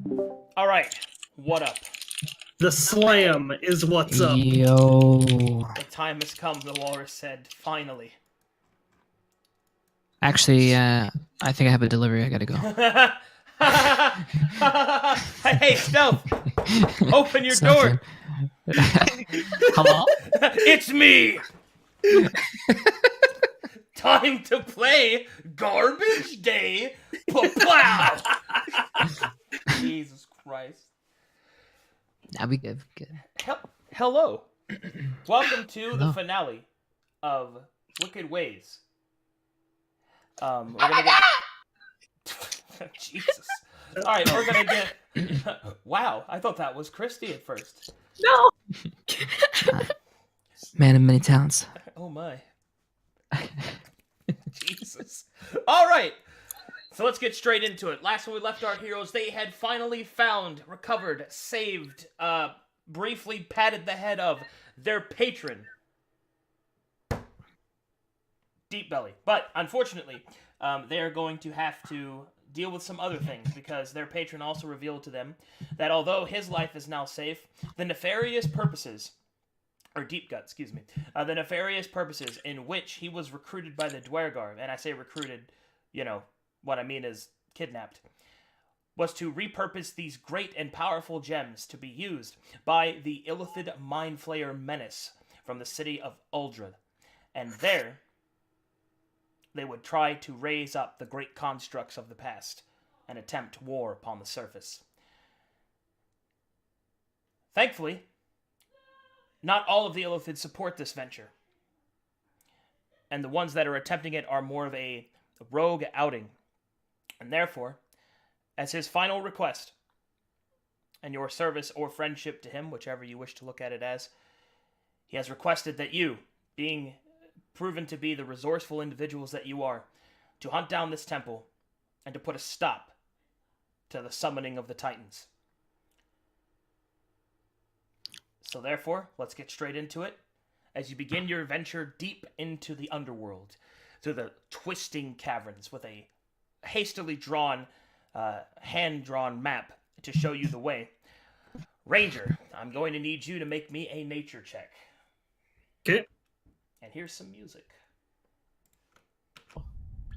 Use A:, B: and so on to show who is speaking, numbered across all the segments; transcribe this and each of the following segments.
A: All right, what up?
B: The slam is what's up.
C: Yo.
A: The time has come, the walrus said, finally.
C: Actually, I think I have a delivery. I gotta go.
A: Hey, Stealth! Open your
C: Something.
A: door!
C: Hello?
A: It's me! Time to play Garbage Day! Plow! Jesus Christ.
C: That'd be good.
A: Hello. Welcome to the
C: Hello.
A: finale of Wicked Ways. We're gonna get... Jesus. Alright, we're gonna get... Wow, I thought that was Christy at first.
D: No.
C: Man of many talents.
A: Oh my. Jesus. Alright. So let's get straight into it. Last when we left our heroes, they had finally found, recovered, saved, briefly patted the head of their patron, Deep Belly. But unfortunately, they are going to have to deal with some other things because their patron also revealed to them that although his life is now safe, the nefarious purposes, or Deep Gut, excuse me, the nefarious purposes in which he was recruited by the Dwergar, and I say recruited, you know, what I mean is kidnapped, was to repurpose these great and powerful gems to be used by the Illithid Mind Flayer menace from the city of Uldra. And there, they would try to raise up the great constructs of the past and attempt war upon the surface. Thankfully, not all of the Illithid support this venture. And the ones that are attempting it are more of a rogue outing. And therefore, as his final request, and your service or friendship to him, whichever you wish to look at it as, he has requested that you, being proven to be the resourceful individuals that you are, to hunt down this temple and to put a stop to the summoning of the Titans. So therefore, let's get straight into it as you begin your venture deep into the underworld, through the twisting caverns with a hastily drawn, hand-drawn map to show you the way. Ranger, I'm going to need you to make me a nature check.
B: Okay.
A: And here's some music.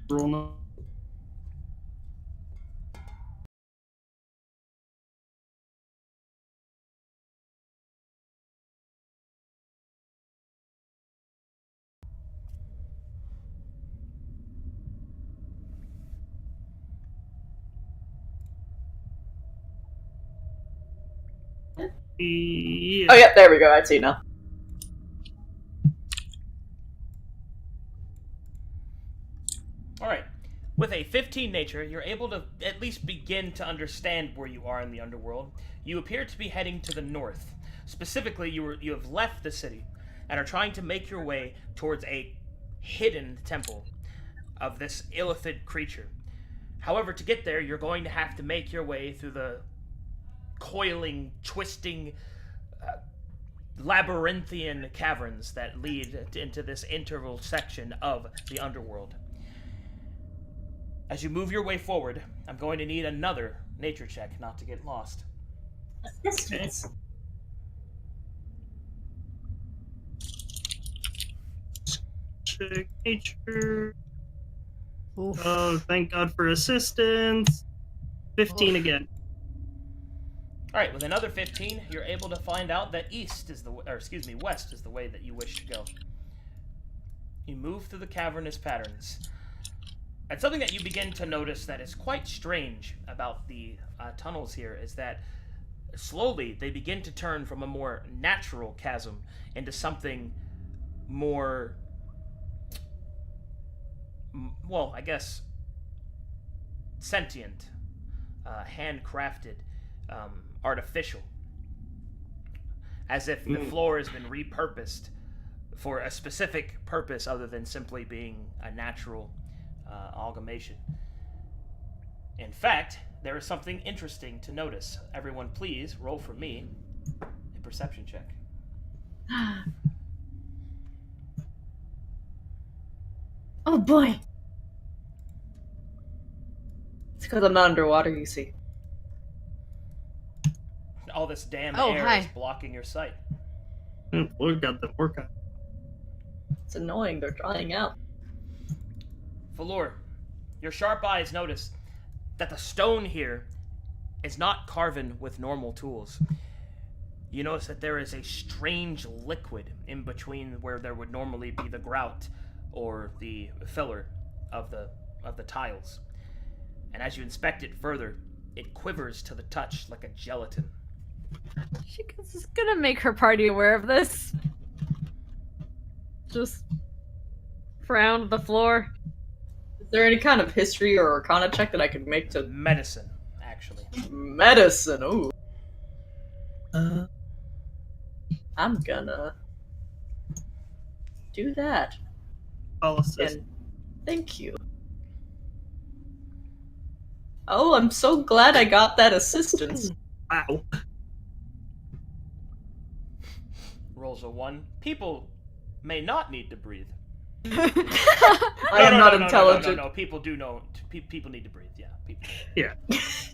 B: Roll no. Yeah.
D: Oh, yeah, there we go. I see now.
A: Alright, with a 15 nature, you're able to at least begin to understand where you are in the underworld. You appear to be heading to the north. Specifically, you have left the city and are trying to make your way towards a hidden temple of this illithid creature. However, to get there, you're going to have to make your way through the coiling, twisting, labyrinthian caverns that lead into this interval section of the underworld. As you move your way forward, I'm going to need another nature check not to get lost.
D: Assistance.
B: Check nature.
C: Oof.
B: Oh, thank God for assistance. 15 again.
A: Alright, with another 15, you're able to find out that west is the way that you wish to go. You move through the cavernous patterns. And something that you begin to notice that is quite strange about the tunnels here is that slowly they begin to turn from a more natural chasm into something more, well, I guess, sentient, handcrafted, artificial. As if the floor has been repurposed for a specific purpose other than simply being a natural amalgamation. In fact, there is something interesting to notice. Everyone, please roll for me a perception check.
D: Oh boy. It's because I'm not underwater, you see.
A: all this damn
E: Oh,
A: air
E: hi.
A: is blocking your sight.
B: Lord got the work on.
D: It's annoying. They're drying out.
A: Valor, your sharp eyes notice that the stone here is not carven with normal tools. You notice that there is a strange liquid in between where there would normally be the grout or the filler of the tiles. And as you inspect it further, it quivers to the touch like a gelatin.
E: She's gonna make her party aware of this. Just frown at the floor.
D: Is there any kind of history or arcana check that I could make to
A: Medicine, actually.
D: medicine? Ooh,
B: Uh,
D: I'm gonna do that.
B: I'll assist.
D: And thank you. Oh, I'm so glad I got that assistance.
B: Wow.
A: Rolls a 1. People may not need to breathe.
D: I am not intelligent.
A: No, people do know. People need to breathe. Yeah, people.
B: Yeah,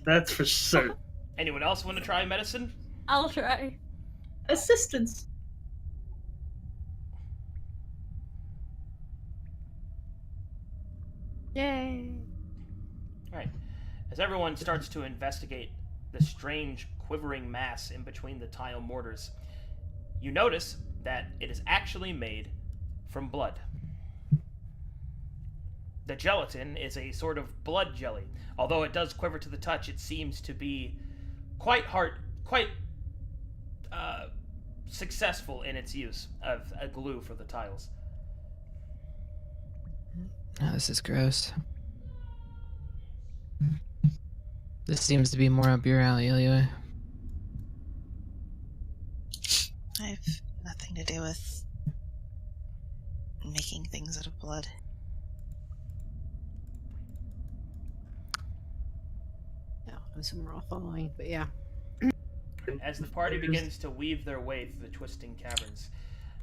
B: that's for certain.
A: Anyone else want to try medicine?
E: I'll try.
D: Assistance.
E: Yay.
A: Alright. As everyone starts to investigate the strange quivering mass in between the tile mortars, you notice that it is actually made from blood. The gelatin is a sort of blood jelly. Although it does quiver to the touch, it seems to be quite successful in its use of a glue for the tiles.
C: Oh, this is gross. This seems to be more up your alley, Ilya.
F: I have nothing to do with making things out of blood.
E: No, I'm somewhere off following, but yeah.
A: As the party begins to weave their way through the twisting caverns,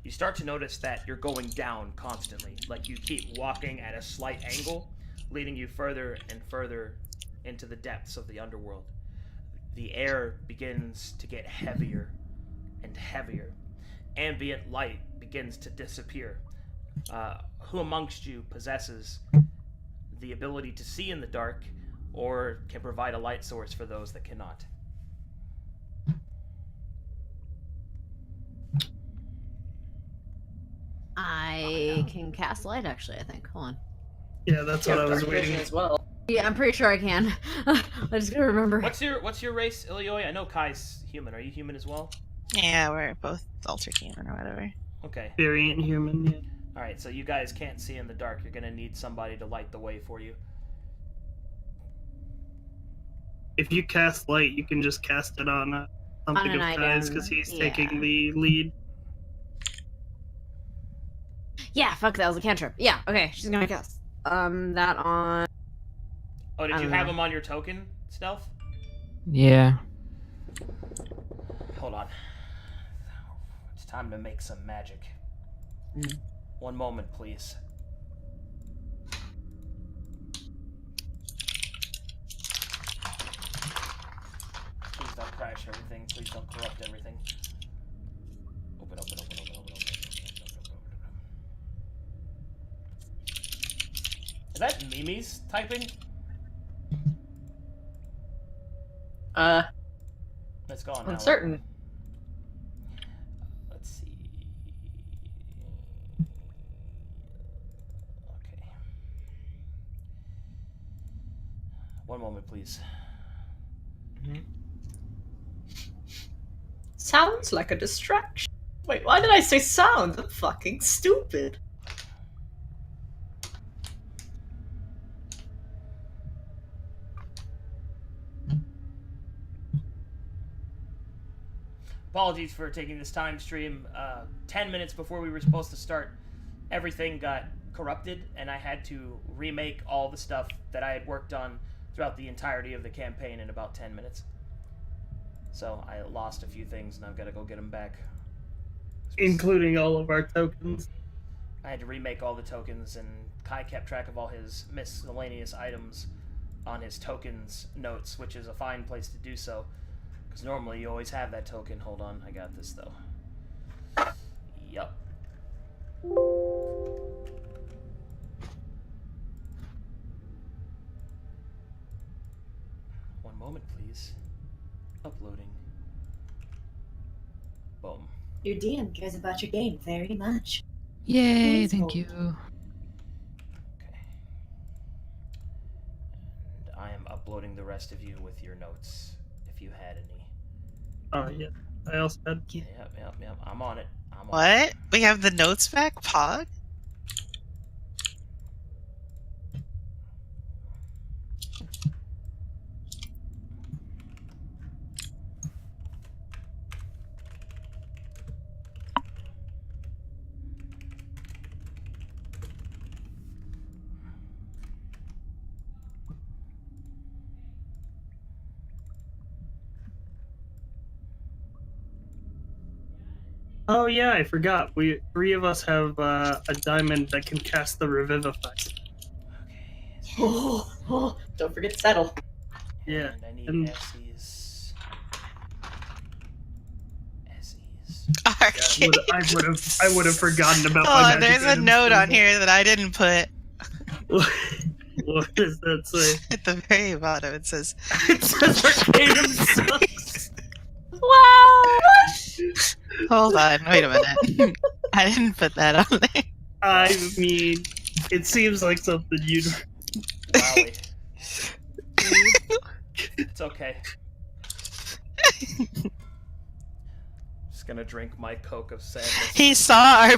A: you start to notice that you're going down constantly. Like you keep walking at a slight angle, leading you further and further into the depths of the underworld. The air begins to get heavier and heavier. Ambient light begins to disappear. Who amongst you possesses the ability to see in the dark or can provide a light source for those that cannot?
E: I can cast light, actually, I think. Hold on.
B: Yeah, that's what I was
D: Dark
B: waiting.
D: vision as well.
E: Yeah, I'm pretty sure I can. I just gotta remember.
A: What's your race, Ilioi? I know Kai's human. Are you human as well?
F: Yeah, we're both altered human or whatever.
A: Okay.
B: Variant human. Yeah.
A: Alright, so you guys can't see in the dark. You're gonna need somebody to light the way for you.
B: If you cast light, you can just cast it on something
E: an
B: of Kai's
E: item,
B: because he's
E: yeah.
B: taking the lead.
E: Yeah, fuck, that was a cantrip. Yeah, okay, she's gonna cast. That on.
A: Oh, did
E: I
A: you
E: don't
A: have
E: know.
A: him on your token, Stealth?
C: Yeah.
A: Hold on. It's time to make some magic.
E: Mm.
A: One moment, please. Please don't crash everything. Please don't corrupt everything. Open. Is that Mimi's typing? It's gone now.
D: Uncertain.
A: Let's see. Okay. One moment, please.
D: Sounds like a distraction. Wait, why did I say sound? I'm fucking stupid.
A: Apologies for taking this time stream. 10 minutes before we were supposed to start, everything got corrupted, and I had to remake all the stuff that I had worked on throughout the entirety of the campaign in about 10 minutes. So I lost a few things, and I've got to go get them back.
B: Including all of our tokens.
A: I had to remake all the tokens, and Kai kept track of all his miscellaneous items on his tokens notes, which is a fine place to do so, Because normally you always have that token. Hold on, I got this though. Yup. One moment, please. Uploading. Boom.
G: Your DM cares about your game very much.
C: Yay,
G: Please
C: thank
G: hold.
C: you.
A: Okay. And I am uploading the rest of you with your notes, if you had any.
B: Oh yeah, I also had.
A: Yep. I'm on it.
F: What? We have the notes back, Pog?
B: Oh yeah, I forgot. We 3 of us have a diamond that can cast the revivify.
A: Okay.
D: Oh, don't forget to settle.
B: Yeah.
A: And I need
B: and-
A: Essie's.
F: Arcade.
B: I would have forgotten about my
F: Oh,
B: magic
F: there's a
B: items
F: note on
B: table.
F: here that I didn't put.
B: What does that say?
F: At the very bottom, it says,
B: It says Arcadum sucks.
E: Wow!
F: hold on, wait a minute. I didn't put that on there.
B: I mean, it seems like something you'd.
A: Wowie. It's okay. Just gonna drink my Coke of sadness.
F: He saw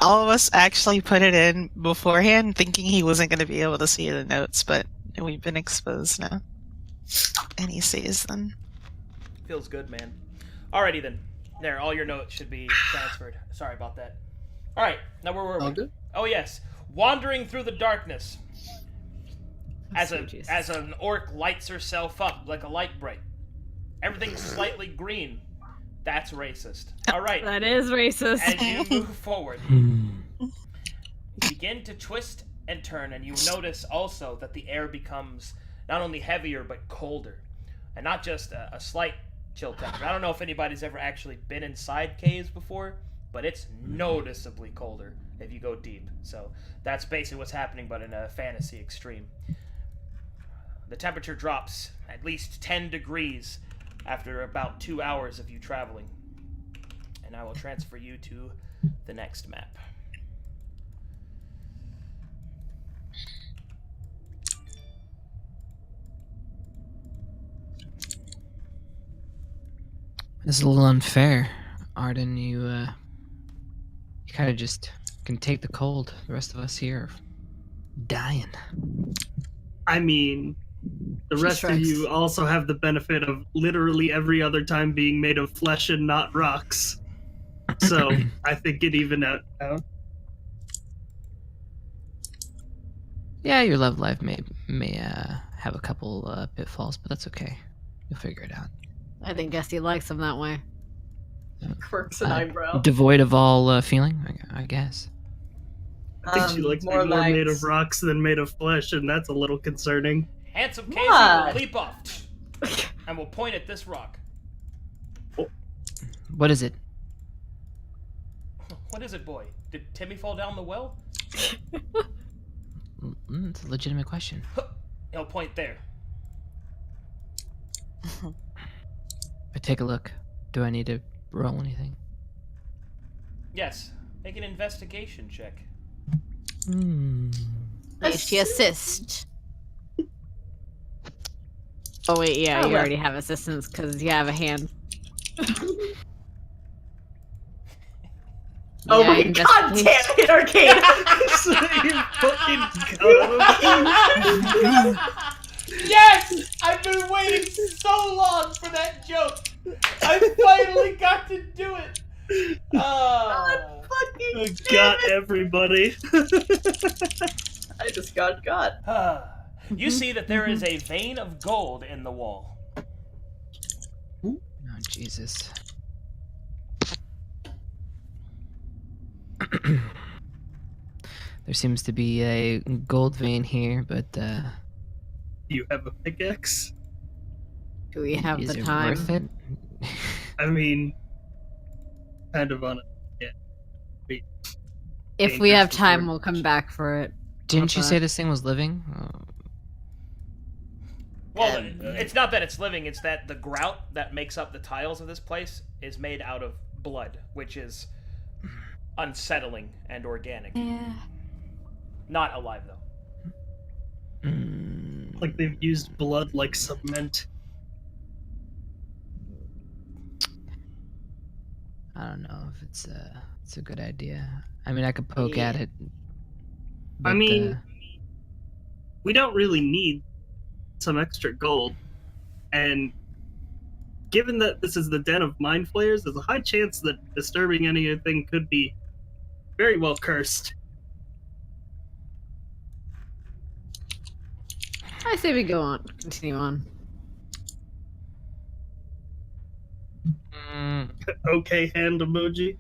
F: all of us actually put it in beforehand, thinking he wasn't going to be able to see the notes, but we've been exposed now. And he sees them.
A: Feels good, man. Alrighty then. There, all your notes should be transferred. Sorry about that. Alright, now where were we?
C: All good?
A: Oh yes. Wandering through the darkness. As
E: Oh, Jesus.
A: an orc lights herself up like a light bright. Everything's slightly green. That's racist. Alright.
E: That is racist.
A: As you move forward, you begin to twist and turn, and you notice also that the air becomes not only heavier but colder. And not just a slight chill temperature. I don't know if anybody's ever actually been inside caves before, but it's noticeably colder if you go deep. So that's basically what's happening, but in a fantasy extreme. The temperature drops at least 10 degrees after about 2 hours of you traveling. And I will transfer you to the next map.
C: This is a little unfair, Arden. You kind of just can take the cold. The rest of us here are dying.
B: I mean, the
E: She
B: rest of
E: strikes.
B: you also have the benefit of literally every other time being made of flesh and not rocks. So I think it even out.
C: Yeah, your love life may have a couple pitfalls, but that's okay. You'll figure it out.
E: I think Esty likes him that way.
D: Quirks an
C: Uh,
D: eyebrow.
C: Devoid of all feeling, I guess.
B: I think she likes
D: more
B: being more made
D: likes-
B: of rocks than made of flesh, and that's a little concerning.
A: Handsome Casey will
D: What?
A: leap off and will point at this rock.
C: What is it?
A: What is it, boy? Did Timmy fall down the well?
C: It's a legitimate question.
A: He'll point there.
C: I take a look. Do I need to roll anything?
A: Yes. Make an investigation check.
E: She assist. Oh wait, yeah,
D: Oh,
E: you
D: well.
E: already have assistance because you have a hand.
D: Oh
E: Yeah,
D: my god
E: investigation.
D: damn it, Arcade!
B: So you fucking go.
A: Yes! I've been waiting so long for that joke. I finally got to do it.
D: Fucking
B: Got everybody.
D: I just got.
A: You see that there is a vein of gold in the wall.
C: Oh, Jesus. There seems to be a gold vein here, but
B: You have a pickaxe?
E: Do we have
C: is
E: the
C: it
E: time?
C: worth it?
B: I mean, kind of on it.
H: If we have
B: dangerous
H: time,
B: word.
H: we'll come back for it.
C: Didn't you
H: Okay.
C: say this thing was living?
A: Well, it's not that it's living, it's that the grout that makes up the tiles of this place is made out of blood, which is unsettling and organic.
E: Yeah.
A: Not alive, though.
B: Like they've used blood like cement.
C: I don't know if it's a good idea. I mean, I could poke at it.
B: I mean, we don't really need some extra gold, and given that this is the den of mind flayers, there's a high chance that disturbing anything could be very well cursed.
H: I say we go on. Continue on.
B: Okay, hand emoji.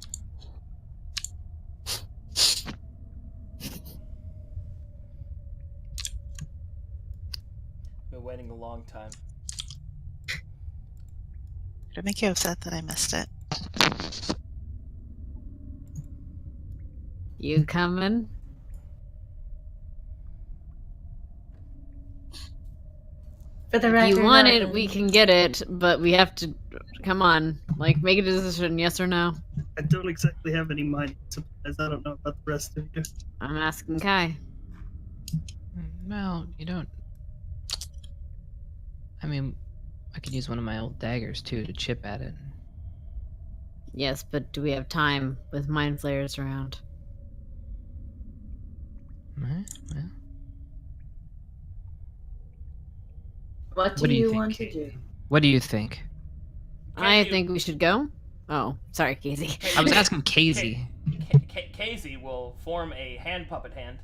A: Been waiting a long time.
F: Did it make you upset that I missed it?
H: You coming?
G: For the
H: If
G: record,
H: you want
G: Arden,
H: it, we can get it, but we have to. Come on, like make a decision, yes or no.
B: I don't exactly have any mind supplies. I don't know about the rest of you.
H: I'm asking Kai.
C: Well, you don't. I mean, I could use one of my old daggers too to chip at it.
H: Yes, but do we have time with mind flayers around?
C: Well,
G: what do
C: what do you
G: you
C: think,
G: want to
C: Kate?
G: do?
C: what do you think?
H: I
A: you-
H: think we should go. Oh, sorry, Casey.
C: I was asking Casey.
A: Casey will form a hand puppet hand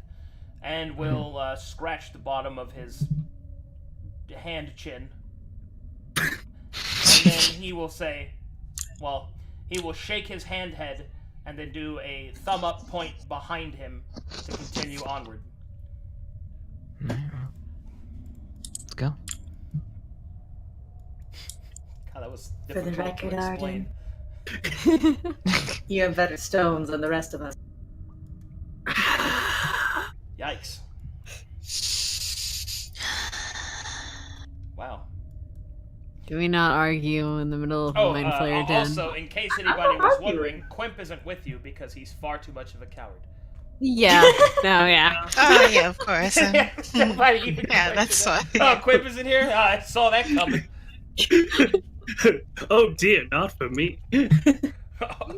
A: and will scratch the bottom of his hand chin. And then he will say, well, he will shake his hand head and then do a thumb up point behind him to continue onward.
C: Alright, well, let's go.
A: God, that was
G: For the
A: difficult to
G: record,
A: explain.
G: You have better stones than the rest of us.
A: Yikes. Wow.
H: Do we not argue in the middle of a mind flayer den?
A: Also, in case anybody was wondering, Quimp isn't with you because he's far too much of a coward.
H: Yeah. No, yeah.
F: Oh yeah, of course.
A: Nobody even
F: Yeah, that's
A: questioned
F: why.
A: it. Oh, Quimp isn't here? I saw that coming.
B: Oh dear, not for me.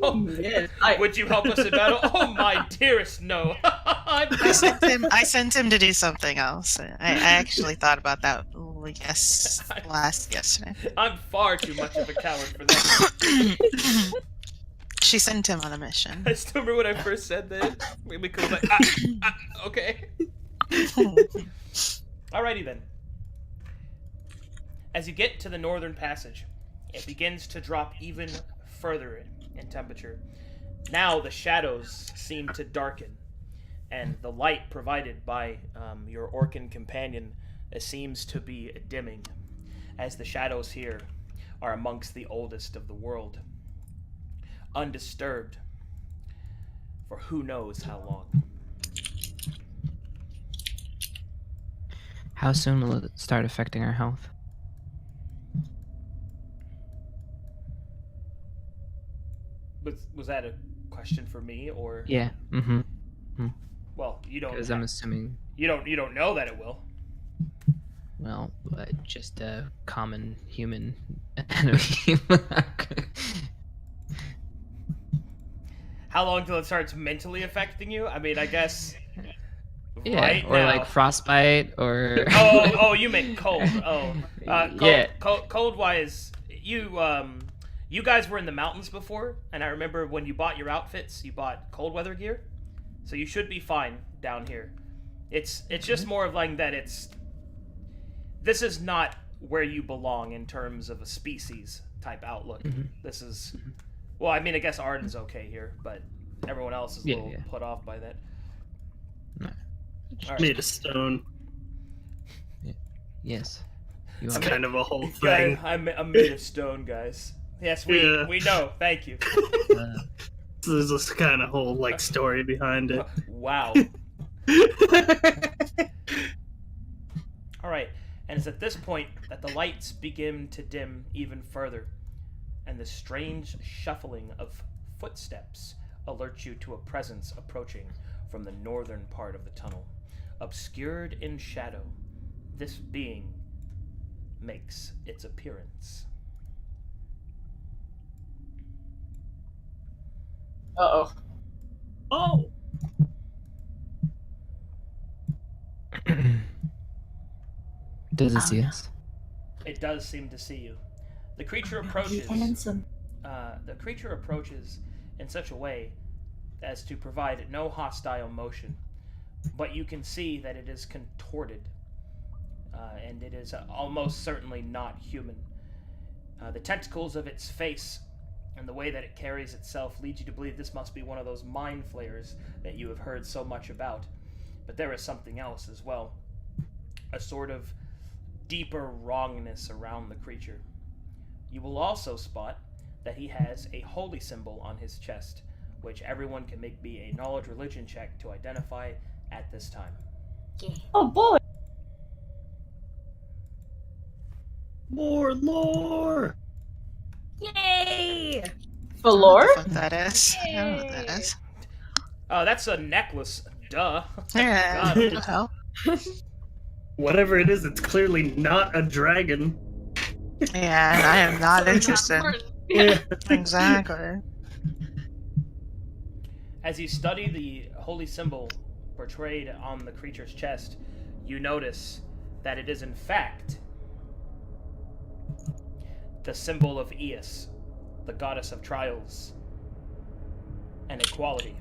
A: Oh,
G: Yes,
A: would you help us in battle? Oh, my dearest, no.
F: I sent him to do something else. I actually thought about that yesterday.
A: I'm far too much of a coward for that.
F: She sent him on a mission.
A: I still remember when I first said that. We was like, okay. Alrighty then. As you get to the northern passage, it begins to drop even further in temperature. Now the shadows seem to darken, and the light provided by your Orcan companion seems to be dimming, as the shadows here are amongst the oldest of the world, undisturbed for who knows how long.
C: How soon will it start affecting our health?
A: Was that a question for me, or?
C: Yeah. Mm-hmm.
A: Well, you don't.
C: Because I'm assuming,
A: You don't know that it will.
C: well, just a common human enemy.
A: How long till it starts mentally affecting you? I mean, I guess.
C: Yeah,
A: right
C: or
A: now.
C: like frostbite, or
A: Oh, you meant cold. Oh,
C: yeah.
A: Cold wise, you guys were in the mountains before, and I remember when you bought your outfits, you bought cold weather gear, so you should be fine down here. It's just more of like that. This is not where you belong in terms of a species type outlook. This is, well, I mean, I guess Arden's okay here, but everyone else is a little put off by that.
C: No.
A: All right.
B: Made of stone.
C: Yes. You
B: It's
C: are.
B: kind of a whole
A: Guys,
B: thing.
A: I'm made of stone, guys. Yes,
B: Yeah.
A: we know. Thank you.
B: There's this kind of whole like story behind it.
A: Wow. All right, and it's at this point that the lights begin to dim even further, and the strange shuffling of footsteps alerts you to a presence approaching from the northern part of the tunnel. Obscured in shadow, this being makes its appearance.
D: Uh-oh.
B: Oh,
C: Does it see
G: no.
C: us?
A: It does seem to see you. The creature
G: He's
A: approaches.
G: handsome.
A: The creature approaches in such a way as to provide no hostile motion, but you can see that it is contorted, and it is almost certainly not human. The tentacles of its face and the way that it carries itself leads you to believe this must be one of those mind flayers that you have heard so much about. But there is something else as well. A sort of deeper wrongness around the creature. You will also spot that he has a holy symbol on his chest, which everyone can make me a knowledge religion check to identify at this time.
G: Oh boy!
B: more lore.
E: Yay!
D: For lore?
F: I don't know what that is. I don't know what that is.
A: That's a necklace. Duh.
F: Yeah.
A: God.
F: What the hell?
B: Whatever it is, it's clearly not a dragon.
F: Yeah, and I am not interested.
B: Yeah.
F: Exactly.
A: As you study the holy symbol portrayed on the creature's chest, you notice that it is in fact the symbol of Eos, the goddess of trials and equality,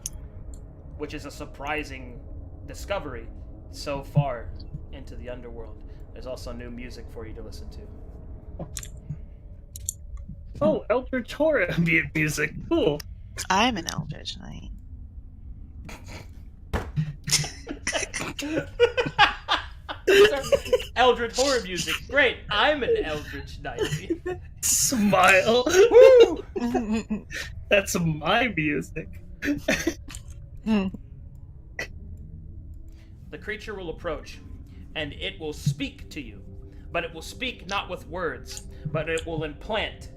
A: which is a surprising discovery so far into the underworld. There's also new music for you to listen to.
B: Oh, Eldritch Horror music. Cool.
F: I'm an Eldritch Knight.
A: Eldritch horror music. Great. I'm an Eldritch Knight.
B: Smile.
F: Mm.
B: That's my music.
A: The creature will approach, and it will speak to you. But it will speak not with words, but it will implant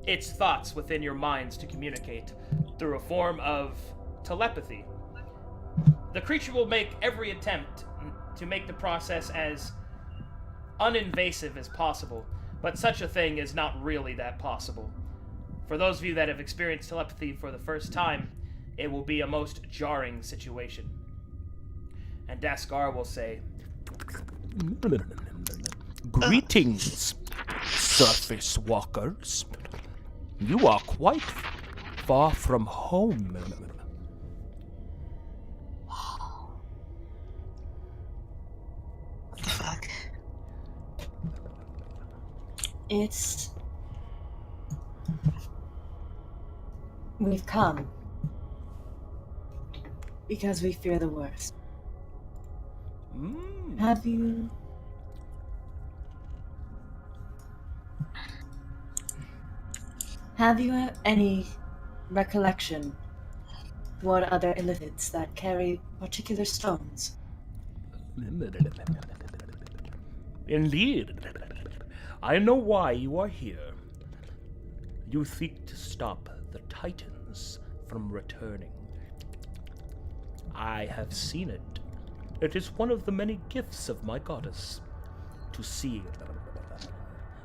A: its thoughts within your minds to communicate through a form of telepathy. The creature will make every attempt to make the process as uninvasive as possible, but such a thing is not really that possible. For those of you that have experienced telepathy for the first time, it will be a most jarring situation. And Daskar will say,
I: Greetings, surface walkers. You are quite far from home.
F: What the fuck?
G: We've come because we fear the worst. Have you any recollection what other illithids that carry particular stones?
I: Indeed. I know why you are here. You seek to stop the Titans from returning. I have seen it. It is one of the many gifts of my goddess to see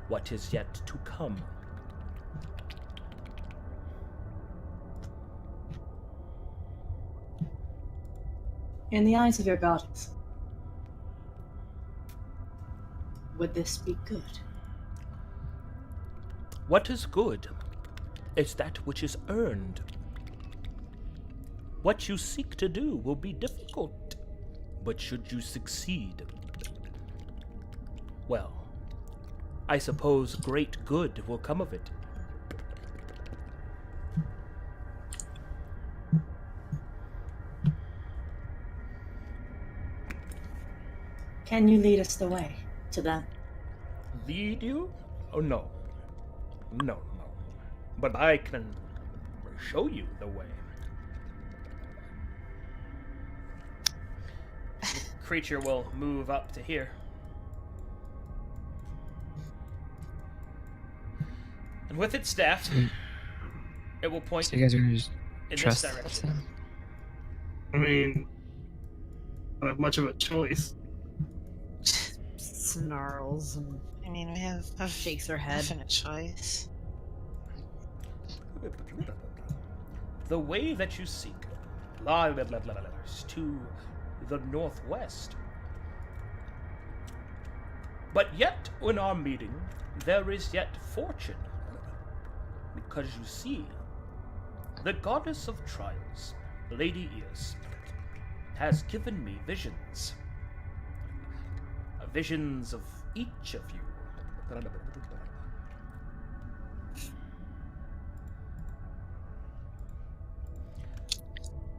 I: what is yet to come.
G: In the eyes of your goddess, would this be good?
I: What is good is that which is earned. What you seek to do will be difficult, but should you succeed, well, I suppose great good will come of it.
G: Can you lead us the way to them?
I: Lead you? Oh, no. No. but I can show you the way.
A: The creature will move up to here. And with its staff, it will point
C: So you guys are gonna just
A: in
C: trust
A: this
C: us
A: direction.
C: then?
B: I mean, I don't have much of a choice.
H: Snarls and
F: I mean, we have a
H: shakes her head.
F: definite choice.
I: The way that you seek lies to the northwest. But yet, in our meeting, there is yet fortune. Because you see, the goddess of trials, Lady Eos, has given me visions. Visions of each of you.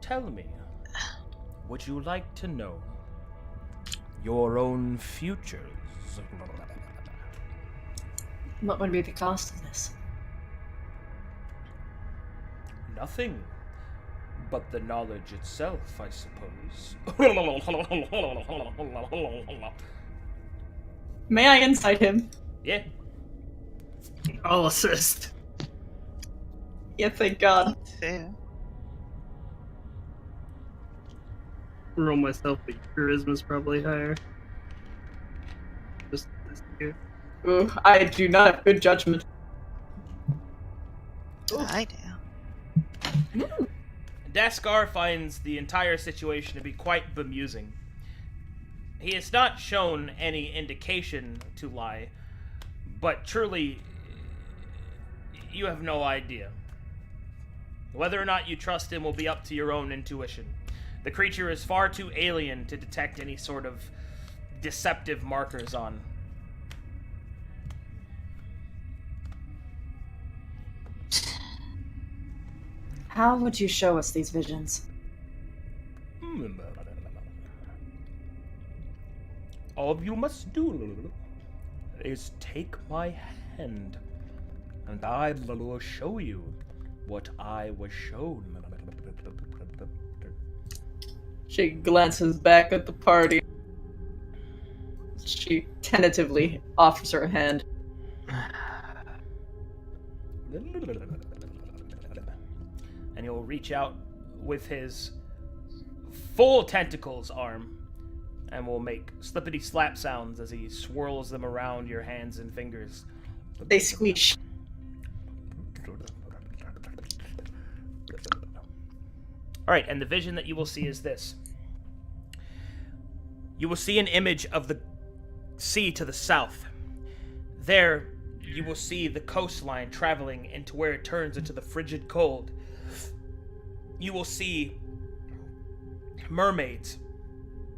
I: Tell me, would you like to know your own futures?
G: What would be the cost of this?
I: Nothing but the knowledge itself, I suppose.
D: May I insight him?
I: Yeah.
B: I'll assist.
D: Yeah, thank God.
F: Too.
B: Roll myself, but charisma's probably higher. Just this here.
D: Ooh, I do not have good judgment.
F: I do.
A: Daskar finds the entire situation to be quite bemusing. He has not shown any indication to lie, but truly, you have no idea. Whether or not you trust him will be up to your own intuition. The creature is far too alien to detect any sort of deceptive markers on.
G: How would you show us these visions?
I: All you must do is take my hand, and I will show you what I was shown.
D: She glances back at the party. She tentatively offers her hand.
A: And he'll reach out with his full tentacles arm and will make slippity slap sounds as he swirls them around your hands and fingers.
D: They squeak.
A: Alright, and the vision that you will see is this. You will see an image of the sea to the south. There, you will see the coastline traveling into where it turns into the frigid cold. You will see mermaids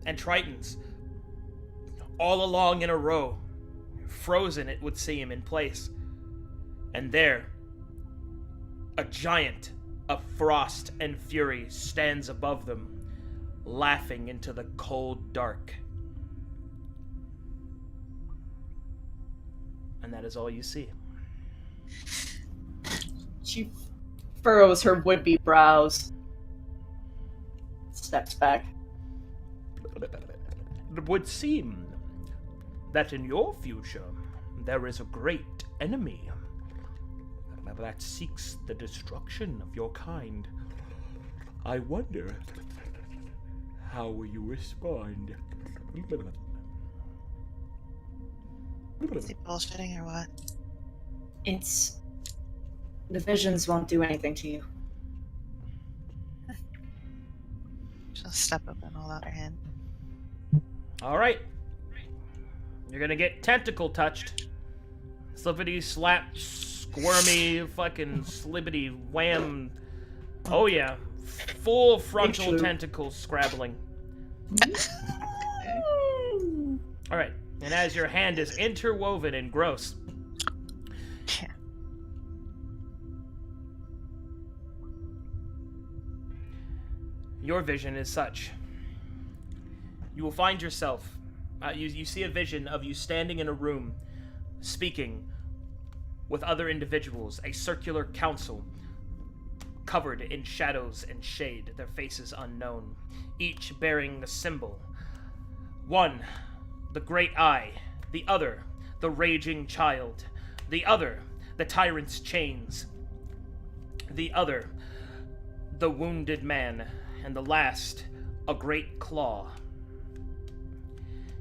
A: and tritons all along in a row, frozen, it would seem, in place. And there, a giant of frost and fury stands above them, laughing into the cold dark. And that is all you see.
D: She furrows her would-be brows. Steps back.
I: It would seem that in your future there is a great enemy that seeks the destruction of your kind. I wonder how will you respond?
F: Is he bullshitting or what?
G: It's... The visions won't do anything to you.
F: She'll step up and hold out her hand.
A: Alright. You're gonna get tentacle touched. Slippity slap, squirmy, fucking slippity wham. Oh yeah. Full frontal
D: Actually-
A: tentacles scrabbling. Alright. And as your hand is interwoven and gross, your vision is such. You will find yourself, you see a vision of you standing in a room, speaking, with other individuals, a circular council covered in shadows and shade, their faces unknown, each bearing a symbol. One, the Great Eye; the other, the Raging Child; the other, the Tyrant's Chains; the other, the Wounded Man; and the last, a Great Claw.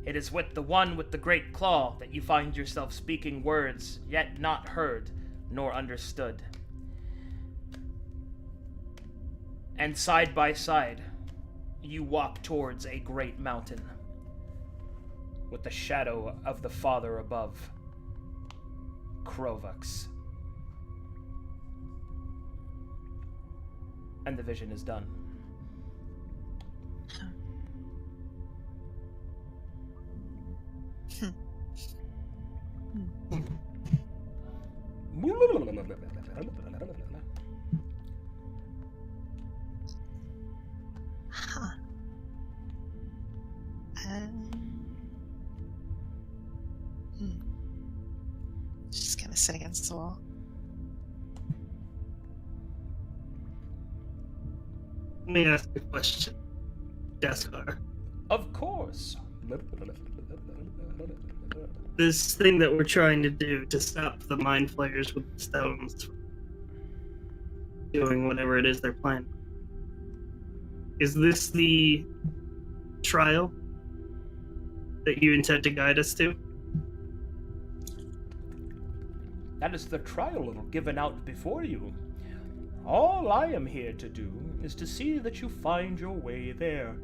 A: It is with the one with the Great Claw that you find yourself speaking words yet not heard nor understood. And side by side, you walk towards a great mountain, with the shadow of the Father above, Krazax. And the vision is done.
F: Huh. Just kind of sit against the wall.
B: Let me ask a question, Jaskar.
A: Of course.
B: This thing that we're trying to do to stop the mind flayers with the stones from doing whatever it is they're planning. Is this the trial that you intend to guide us to?
I: That is the trial given out before you. All I am here to do is to see that you find your way there,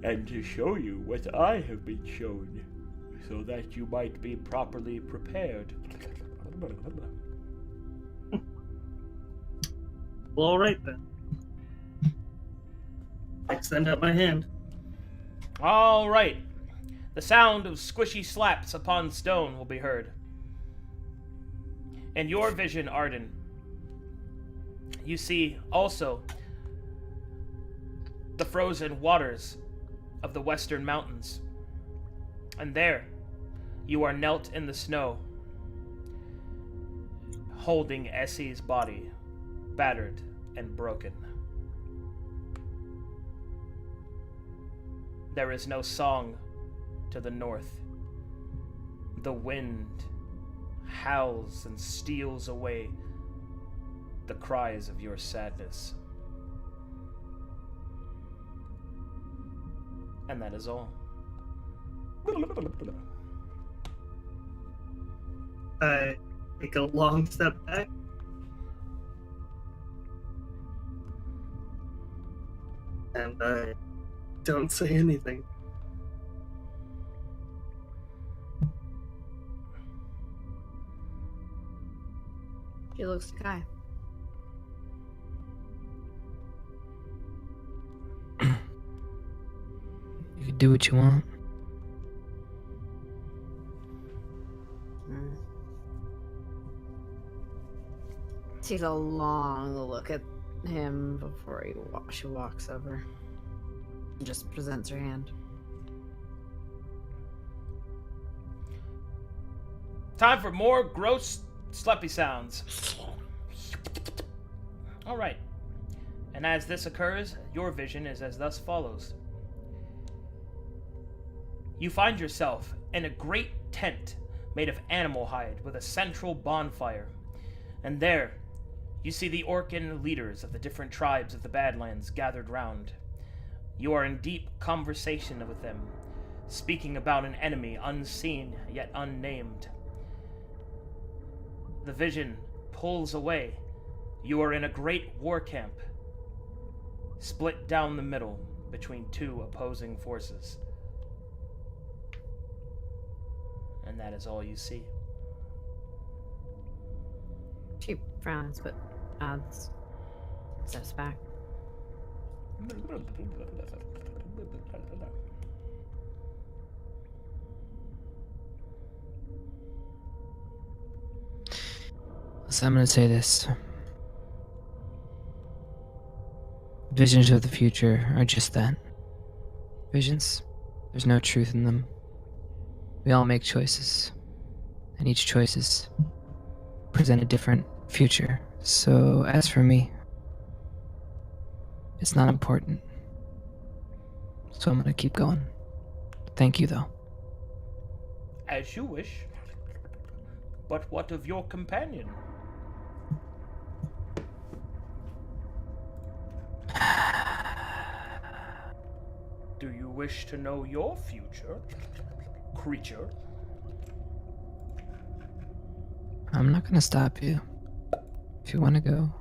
I: and to show you what I have been shown, so that you might be properly prepared.
B: Well, all right then. I extend out my hand.
A: All right. The sound of squishy slaps upon stone will be heard. In your vision, Arden, you see also the frozen waters of the western mountains. And there, you are knelt in the snow, holding Essie's body, battered and broken. There is no song to the north. The wind howls and steals away the cries of your sadness. And that is all.
B: I take a long step back. And I don't say anything.
H: She looks to Kai.
C: You can do what you want.
H: Takes a long look at him before she walks over. And just presents her hand.
A: Time for more gross, sleppy sounds. All right. And as this occurs, your vision is as thus follows. You find yourself in a great tent made of animal hide with a central bonfire. And there, you see the Orcan leaders of the different tribes of the Badlands gathered round. You are in deep conversation with them, speaking about an enemy unseen yet unnamed. The vision pulls away. You are in a great war camp, split down the middle between two opposing forces. And that is all you see.
H: She frowns, but nods. Steps back.
C: So I'm gonna say this. Visions of the future are just that. Visions. There's no truth in them. We all make choices. And each choice is present a different future. So as for me, it's not important. So I'm gonna keep going. Thank you, though.
I: As you wish. But what of your companion? Do you wish to know your future, creature?
C: I'm not gonna stop you. If you wanna go.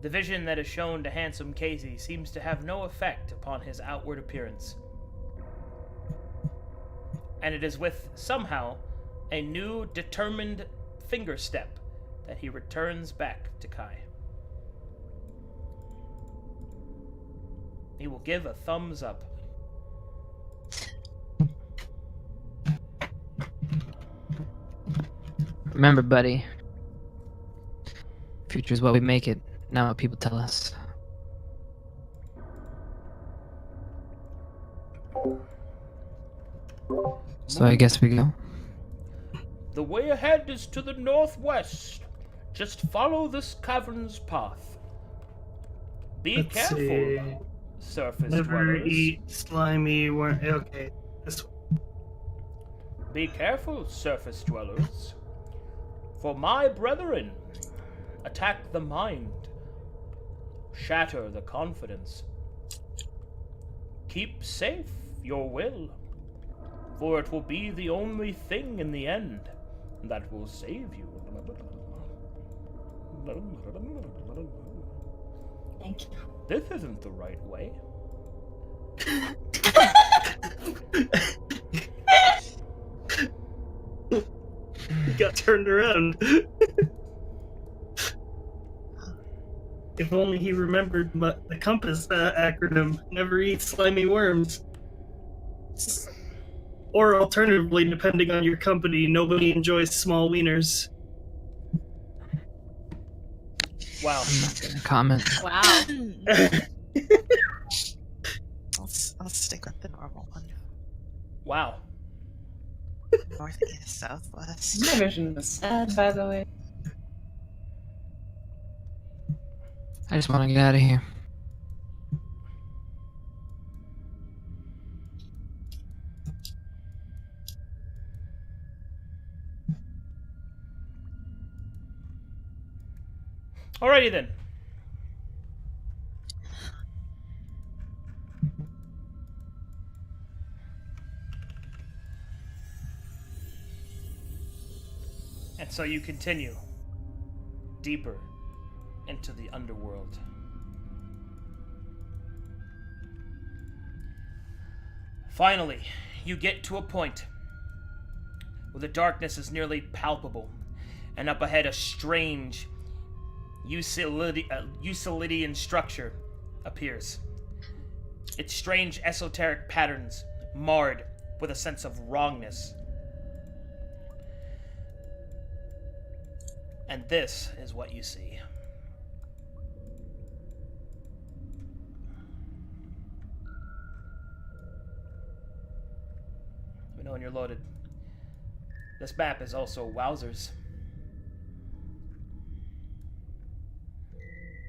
A: The vision that is shown to handsome Casey seems to have no effect upon his outward appearance. And it is with, somehow, a new, determined finger step that he returns back to Kai. He will give a thumbs up.
C: Remember, buddy. Future is what we make it, not what people tell us. So I guess we go.
I: The way ahead is to the northwest. Just follow this cavern's path. Be
B: Let's
I: careful,
B: see.
I: surface
B: Never
I: dwellers.
B: eat slimy worm. Okay, this one.
I: Be careful, surface dwellers. For my brethren, attack the mind. Shatter the confidence. Keep safe your will, for it will be the only thing in the end that will save you.
G: Thank you.
I: This isn't the right way.
B: He got turned around. If only he remembered the compass acronym. Never eat slimy worms. Or alternatively, depending on your company, nobody enjoys small wieners.
A: Wow.
C: I'm not gonna comment.
E: Wow.
F: I'll stick with the normal one.
A: Wow.
F: Northeast, southwest.
G: My vision was sad, by the way.
C: I just want to get out of here.
A: Alrighty then. And so you continue deeper into the underworld. Finally, you get to a point where the darkness is nearly palpable, and up ahead a strange Euclidean structure appears. Its strange esoteric patterns marred with a sense of wrongness. And this is what you see. Let me know when you're loaded. This map is also wowzers.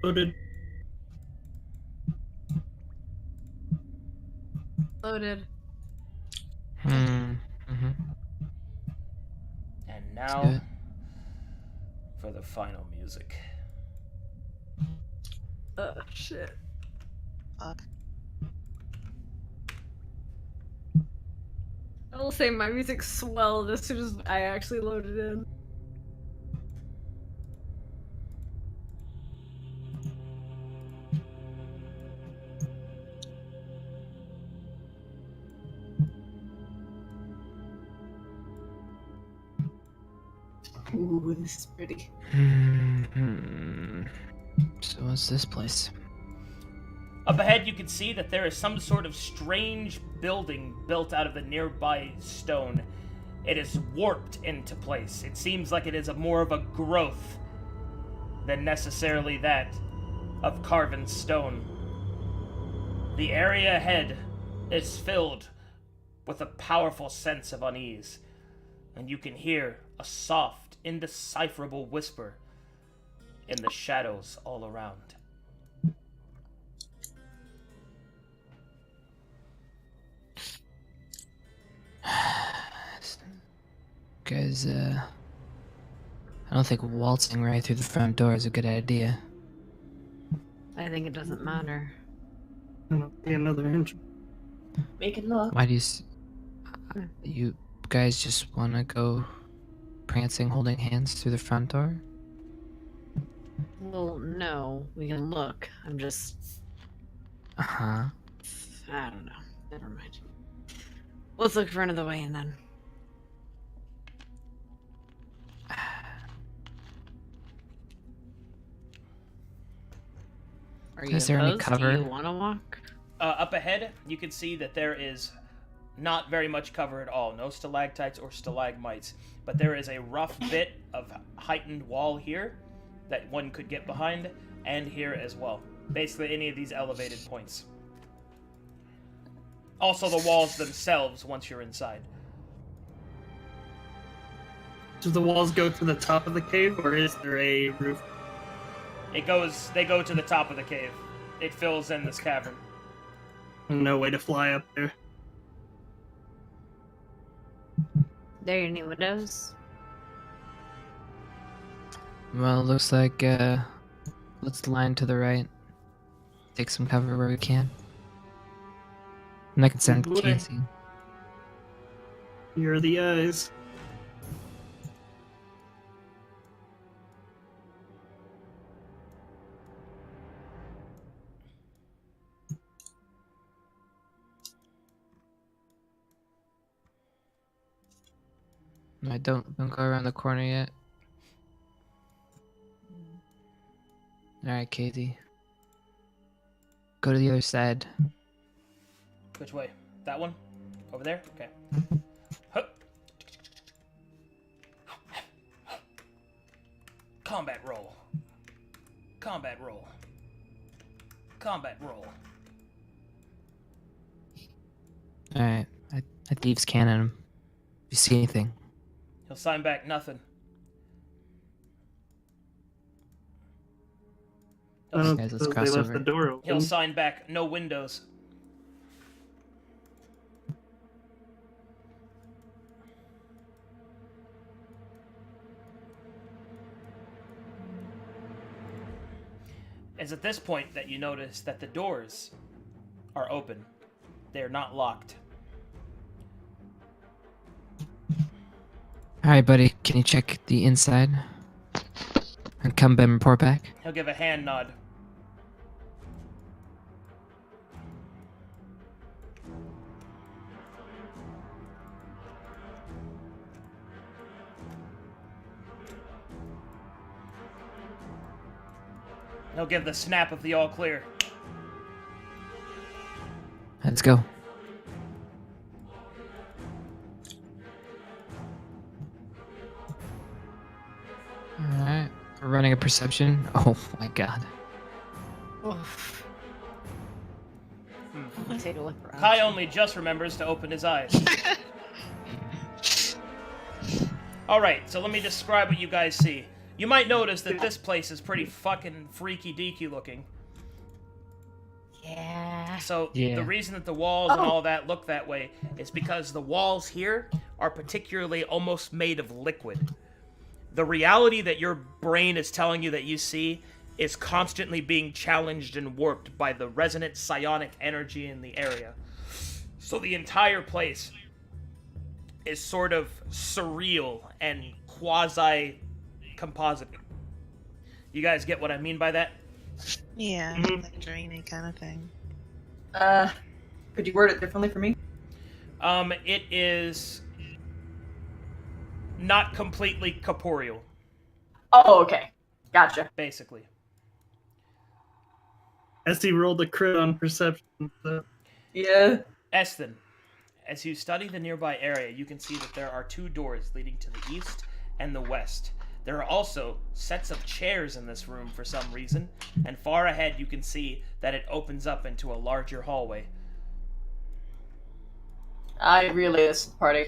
B: Loaded.
E: Loaded.
C: Mm-hmm.
A: And
C: Let's do
A: now
C: it.
A: for the final music.
E: Shit.
F: Fuck.
E: I will say my music swelled as soon as I actually loaded in.
G: Ooh, this is pretty.
C: Mhm. So what's this place?
A: Up ahead, you can see that there is some sort of strange building built out of the nearby stone. It is warped into place. It seems like it is more of a growth than necessarily that of carven stone. The area ahead is filled with a powerful sense of unease, and you can hear a soft, indecipherable whisper in the shadows all around.
C: Guys, I don't think waltzing right through the front door is a good idea.
H: I think it doesn't matter.
B: I don't see another entrance.
G: We can look.
C: Why do you guys just want to go prancing, holding hands through the front door?
H: Well, no, we can look. I'm just.
C: Uh-huh.
H: I don't know. Never mind. Let's look for another way in then. Are you
C: Is there any
H: opposed?
C: cover?
H: Do you want to walk?
A: Up ahead, you can see that there is not very much cover at all. No stalactites or stalagmites. But there is a rough bit of heightened wall here that one could get behind, and here as well. Basically any of these elevated points. Also the walls themselves once you're inside.
B: Do the walls go to the top of the cave, or is there a roof?
A: They go to the top of the cave. It fills in this cavern.
B: No way to fly up there.
H: There are any windows?
C: Well, it looks like, let's line to the right. Take some cover where we can. And I can send
B: Good boy.
C: Casey.
B: Here are the eyes.
C: No, don't go around the corner yet. Alright, Casey. Go to the other side.
A: Which way? That one? Over there? Okay. Hup. Combat roll. Combat roll. Combat roll.
C: Alright, I thieves cannon him. If you see anything.
A: He'll sign back nothing.
B: I don't
C: Guys, let's
B: suppose
C: cross
B: they left
C: over.
B: the door open.
A: He'll sign back no windows. It's at this point that you notice that the doors are open. They are not locked.
C: Alright, buddy, can you check the inside? And come back and report back?
A: He'll give a hand nod. He'll give the snap of the all clear.
C: Let's go. Alright, we're running a perception. Oh my god.
H: Oof. I'll take a look around.
A: Kai only just remembers to open his eyes. Alright, so let me describe what you guys see. You might notice that this place is pretty fucking freaky deaky looking.
H: Yeah.
A: So
C: Yeah.
A: the reason that the walls and all that look that way is because the walls here are particularly almost made of liquid. The reality that your brain is telling you that you see is constantly being challenged and warped by the resonant psionic energy in the area. So the entire place is sort of surreal and quasi-composite. You guys get what I mean by that?
F: Yeah,
B: Mhm.
F: like dreamy kind of thing.
G: Could you word it differently for me?
A: It is not completely corporeal,
G: Oh, okay. Gotcha.
A: basically.
B: Esty rolled a crit on perception. So
G: Yeah.
A: Eston, as you study the nearby area, you can see that there are two doors leading to the east and the west. There are also sets of chairs in this room for some reason, and far ahead you can see that it opens up into a larger hallway.
D: I relay this to the party.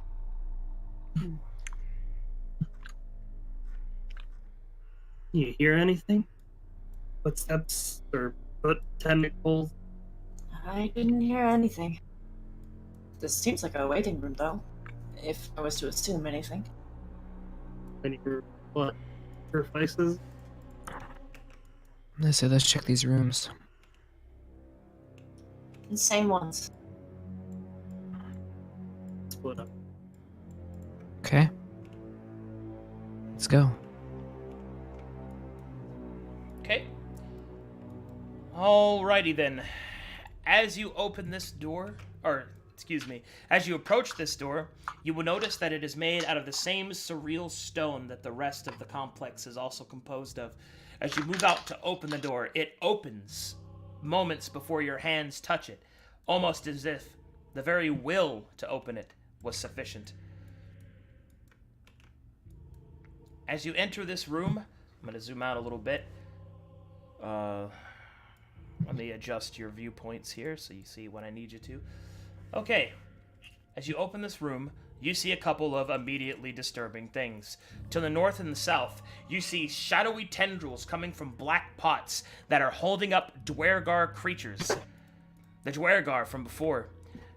B: You hear anything? Footsteps or foot tentacles?
G: I didn't hear anything. This seems like a waiting room, though. If I was to assume anything.
B: Any what? Sacrifices?
C: Let's say let's check these rooms.
G: The same ones.
B: Split up.
C: Okay. Let's go.
A: Okay. Alrighty then. As you open this door, or excuse me, as you approach this door, you will notice that it is made out of the same surreal stone that the rest of the complex is also composed of. As you move out to open the door, it opens moments before your hands touch it, almost as if the very will to open it was sufficient. As you enter this room, I'm going to zoom out a little bit. Let me adjust your viewpoints here so you see what I need you to. Okay. As you open this room, you see a couple of immediately disturbing things. To the north and the south, you see shadowy tendrils coming from black pots that are holding up Dwergar creatures. The Dwergar from before.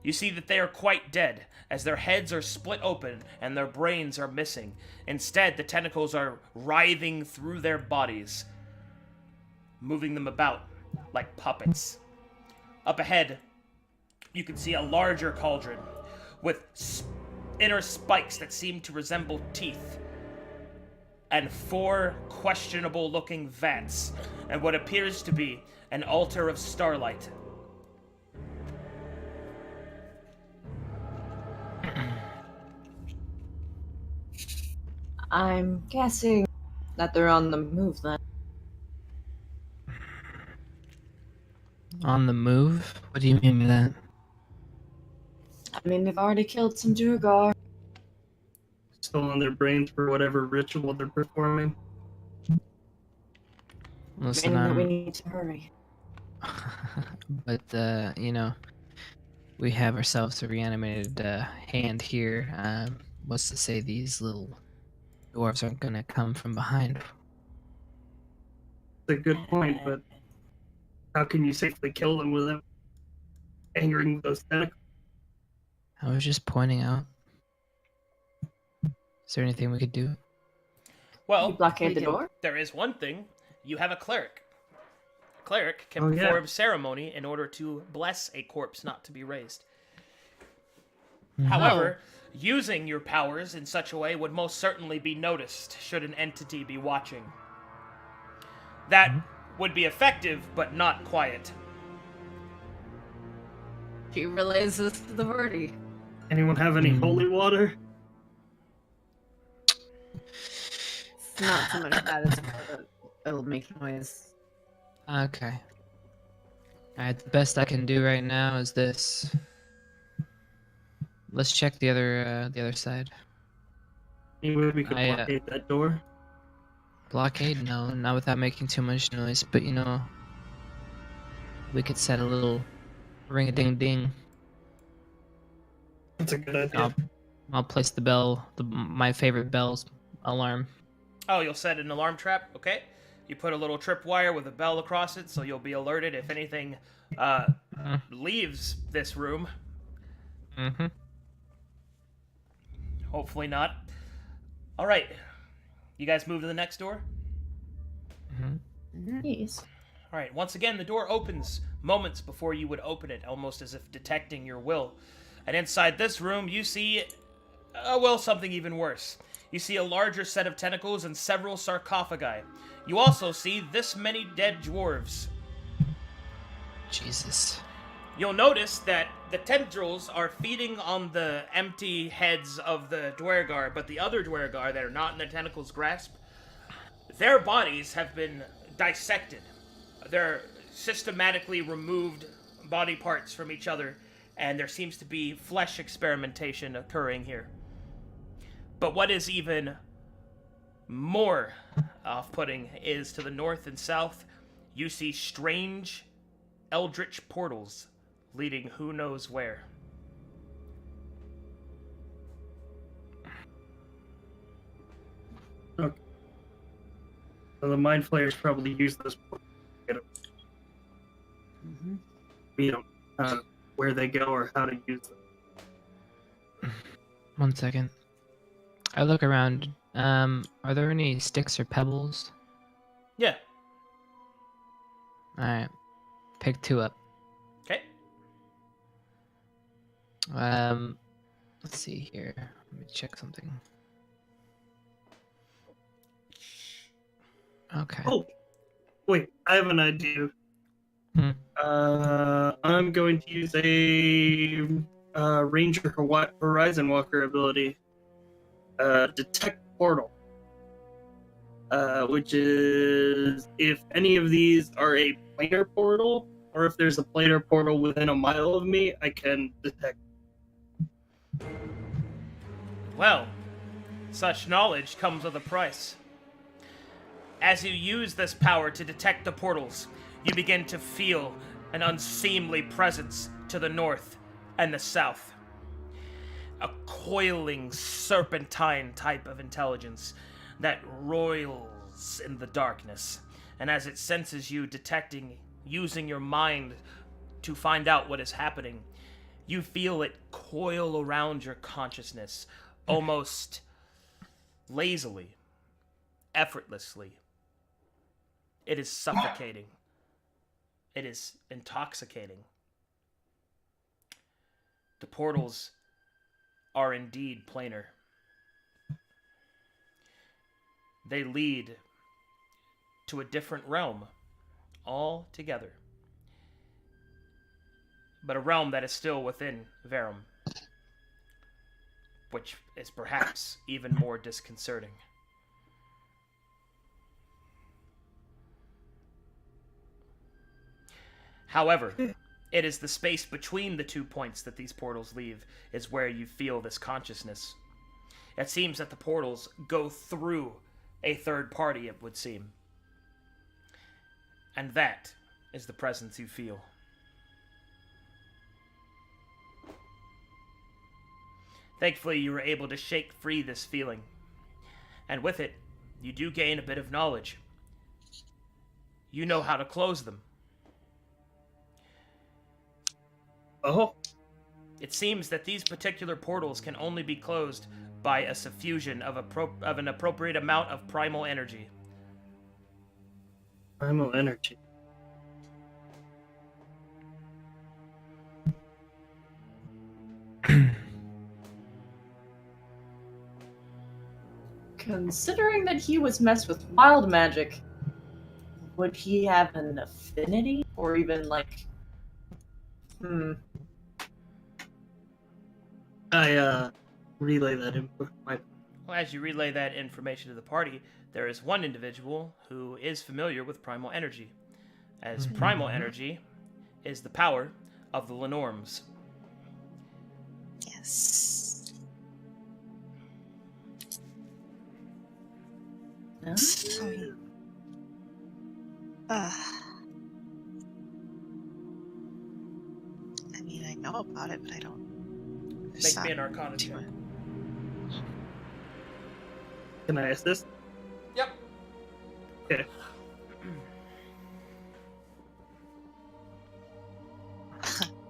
A: You see that they are quite dead, as their heads are split open and their brains are missing. Instead, the tentacles are writhing through their bodies, moving them about like puppets. Up ahead, you can see a larger cauldron with inner spikes that seem to resemble teeth, and 4 questionable-looking vats, and what appears to be an altar of starlight.
G: I'm guessing that they're on the move then.
C: On the move? What do you mean by that?
G: I mean, they've already killed some Duergar.
B: Stolen their brains for whatever ritual they're performing.
C: Listen,
G: Meaning that we need to hurry.
C: but you know, we have ourselves a reanimated hand here. What's to say these little dwarves aren't gonna come from behind?
B: It's a good point, but how can you safely kill them without angering those tentacles?
C: I was just pointing out. Is there anything we could do?
A: Well,
G: You blockade the door?
A: there is one thing. You have a cleric. A cleric can
B: Oh, yeah.
A: perform ceremony in order to bless a corpse not to be raised.
C: Mhm.
A: However, using your powers in such a way would most certainly be noticed should an entity be watching. That would be effective, but not quiet.
H: She relays this to the party.
B: Anyone have any holy water?
H: It's not so much that, it's more that it'll make noise.
C: Okay. Alright, the best I can do right now is this. Let's check the other side.
B: Any way we could
C: I,
B: blockade that door?
C: Blockade? No, not without making too much noise, but you know, we could set a little ring-a-ding-ding.
B: That's a good idea.
C: I'll place the bell, my favorite bell's alarm.
A: Oh, you'll set an alarm trap? Okay. You put a little tripwire with a bell across it, so you'll be alerted if anything leaves this room.
C: Mm-hmm.
A: Hopefully not. Alright. You guys move to the next door?
G: Yes.
A: Alright, once again, the door opens moments before you would open it, almost as if detecting your will. And inside this room, you see, something even worse. You see a larger set of tentacles and several sarcophagi. You also see this many dead dwarves.
C: Jesus.
A: You'll notice that the tendrils are feeding on the empty heads of the Dwergar, but the other Dwergar that are not in the tentacles' grasp, their bodies have been dissected. They're systematically removed body parts from each other, and there seems to be flesh experimentation occurring here. But what is even more off-putting is to the north and south, you see strange eldritch portals leading who knows where.
B: Okay. So the Mind Flayers probably use those portals to get them. We don't know where they go or how to use them.
C: 1 second. I look around. Are there any sticks or pebbles?
A: Yeah.
C: Alright. Pick 2 up.
A: Okay.
C: Let's see here. Let me check something. Okay.
B: Oh, wait, I have an idea.
C: Hmm.
B: I'm going to use a Ranger Horizon Walker ability. Detect Portal. Which is if any of these are a planar portal, or if there's a planar portal within a mile of me, I can detect.
A: Well, such knowledge comes with a price. As you use this power to detect the portals, you begin to feel an unseemly presence to the north and the south. A coiling, serpentine type of intelligence that roils in the darkness, and as it senses you detecting, using your mind to find out what is happening, you feel it coil around your consciousness, almost lazily, effortlessly. It is suffocating. It is intoxicating. The portals are indeed planar. They lead to a different realm altogether. But a realm that is still within Verum, which is perhaps even more disconcerting. However, it is the space between the 2 points that these portals leave is where you feel this consciousness. It seems that the portals go through a third party, it would seem. And that is the presence you feel. Thankfully, you were able to shake free this feeling. And with it, you do gain a bit of knowledge. You know how to close them.
B: Oh,
A: It seems that these particular portals can only be closed by a suffusion of an appropriate amount of primal energy.
B: primal energy.
G: Considering that he was messed with wild magic, would he have an affinity? Or even, like...
B: I relay that info.
A: Well, as you relay that information to the party, there is one individual who is familiar with primal energy, as primal energy is the power of the Lenorms.
F: Yes. I mean, I know about it, but I don't.
A: Make me an Arcana check.
B: Can I assist?
A: Yep.
B: Okay.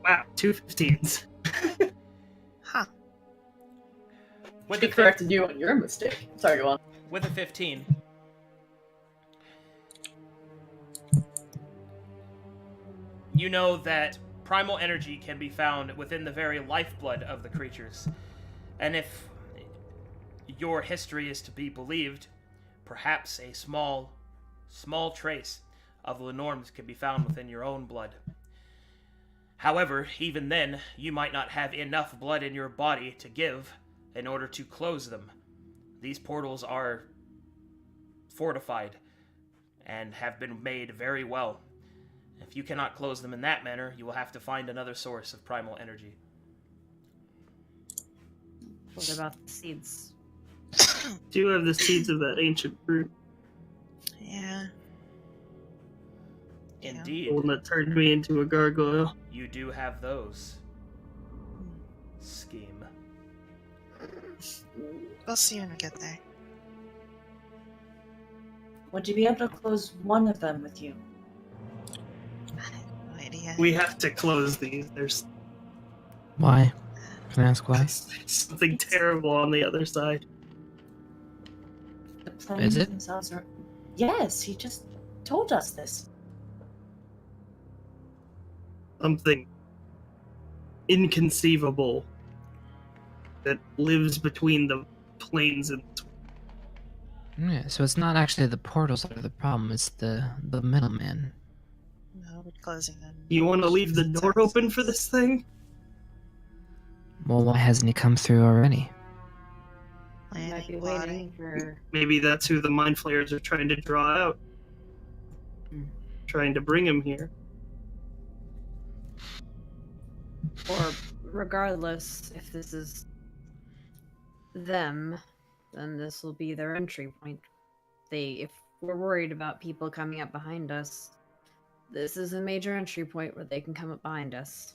B: Wow, 2 15s.
F: Huh.
A: With
G: He
A: a
G: corrected you on your mistake. Sorry, go on.
A: With a 15, you know that primal energy can be found within the very lifeblood of the creatures. And if your history is to be believed, perhaps a small trace of Lenorm's can be found within your own blood. However, even then, you might not have enough blood in your body to give in order to close them. These portals are fortified and have been made very well. If you cannot close them in that manner, you will have to find another source of primal energy.
H: What about the seeds?
B: Do have the seeds of that ancient fruit.
F: Yeah.
A: Indeed.
B: The one that turned me into a gargoyle.
A: You do have those. Scheme.
F: We'll see when we get there.
G: Would you be able to close one of them with you?
F: I have no idea.
B: We have to close these. There's
C: Why? Can I ask why?
B: something terrible on the other side.
G: The planes
C: Is it?
G: themselves are. Yes, he just told us this.
B: Something inconceivable that lives between the planes and
C: Yeah, so it's not actually the portals that are the problem, it's the middleman.
F: No, we're closing them.
B: you want to leave the door open for this thing?
C: Well, why hasn't he come through already?
H: I might be
F: Planning,
H: waiting for.
B: Maybe that's who the mind flayers are trying to draw out. Trying to bring him here.
H: Or regardless, if this is them, then this will be their entry point. If we're worried about people coming up behind us, this is a major entry point where they can come up behind us.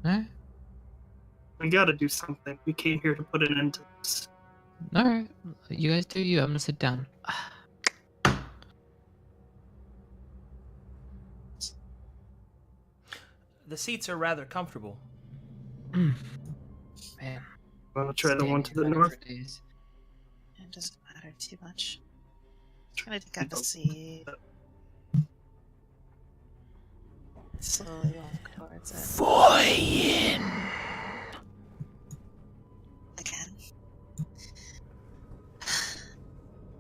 C: Alright.
B: We gotta do something. We came here to put an end to this.
C: Alright. You guys do you. I'm gonna sit down.
A: The seats are rather comfortable.
C: Man.
B: Want to try the one to the
C: standing
B: north?
C: for days.
F: It doesn't matter too much. Trying to take out the seed. Slowly walk towards it.
I: Voyin.
F: Again.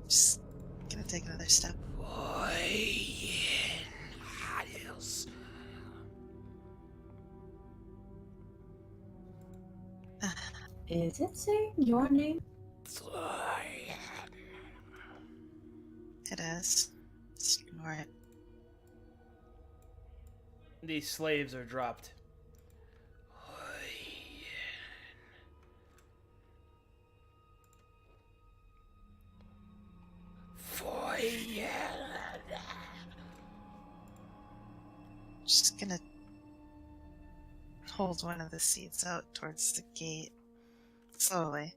F: Just gonna take another step.
G: Is it saying your name?
F: It is. Just ignore it.
A: These slaves are dropped.
F: Just gonna hold one of the seeds out towards the gate. Slowly.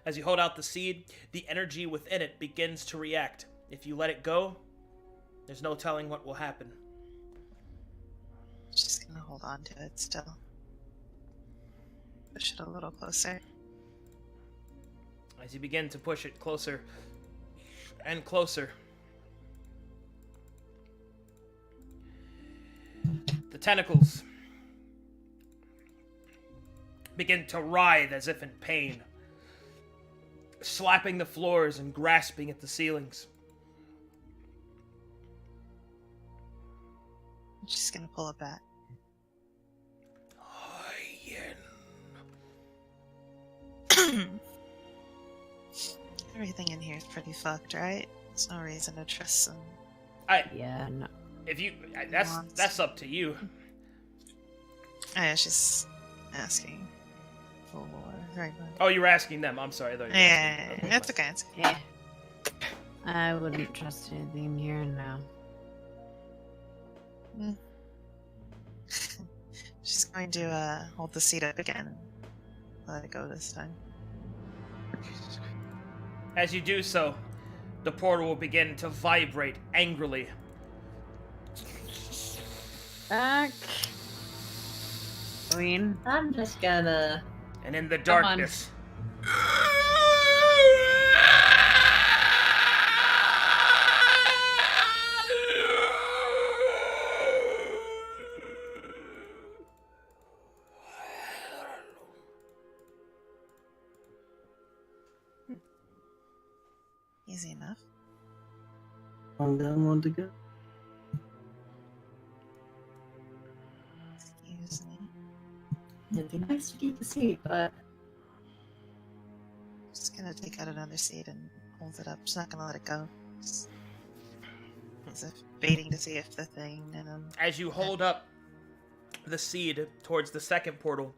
A: As you hold out the seed, the energy within it begins to react. If you let it go, there's no telling what will happen.
F: Just gonna hold on to it still. Push it a little closer.
A: As you begin to push it closer and closer, the tentacles begin to writhe as if in pain, slapping the floors and grasping at the ceilings.
F: I'm just gonna pull it back. Everything in here is pretty fucked, right? There's no reason to trust them.
H: Yeah, no.
A: If you, that's up to you.
F: I was just asking for very much.
A: Oh, you were asking them. I'm sorry. I thought you were asking.
F: Yeah, that's okay. It's okay.
H: Yeah. I wouldn't trust anything in here now.
F: She's going to hold the seat up again and let it go this time.
A: As you do so, the portal will begin to vibrate angrily.
H: Back. Queen.
G: I'm just gonna.
A: And in the
G: Come on.
A: darkness,
F: Easy enough.
B: One down, one to go.
F: Excuse me.
G: It'd be nice to keep the seat, but
F: Just gonna take out another seed and hold it up. Just not gonna let it go. Just As if waiting to see if the thing.
A: As you hold up the seed towards the second portal,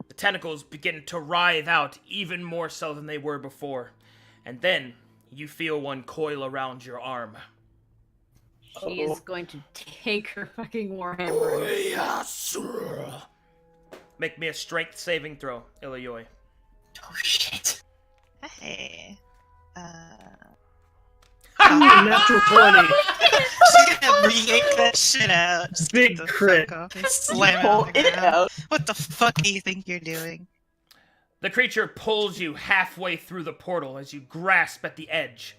A: the tentacles begin to writhe out even more so than they were before. And then you feel one coil around your arm.
H: She is going to take her fucking warhammer.
A: Make me a strength saving throw, Ilayoi.
D: Oh shit.
F: Hey.
B: Natural 20.
F: She's gonna re-yank that shit out. Just
B: Big
F: get the
B: crit.
F: fuck off and slam it
D: Pull
F: on the
D: it
F: ground.
D: out.
F: What the fuck do you think you're doing?
A: The creature pulls you halfway through the portal as you grasp at the edge.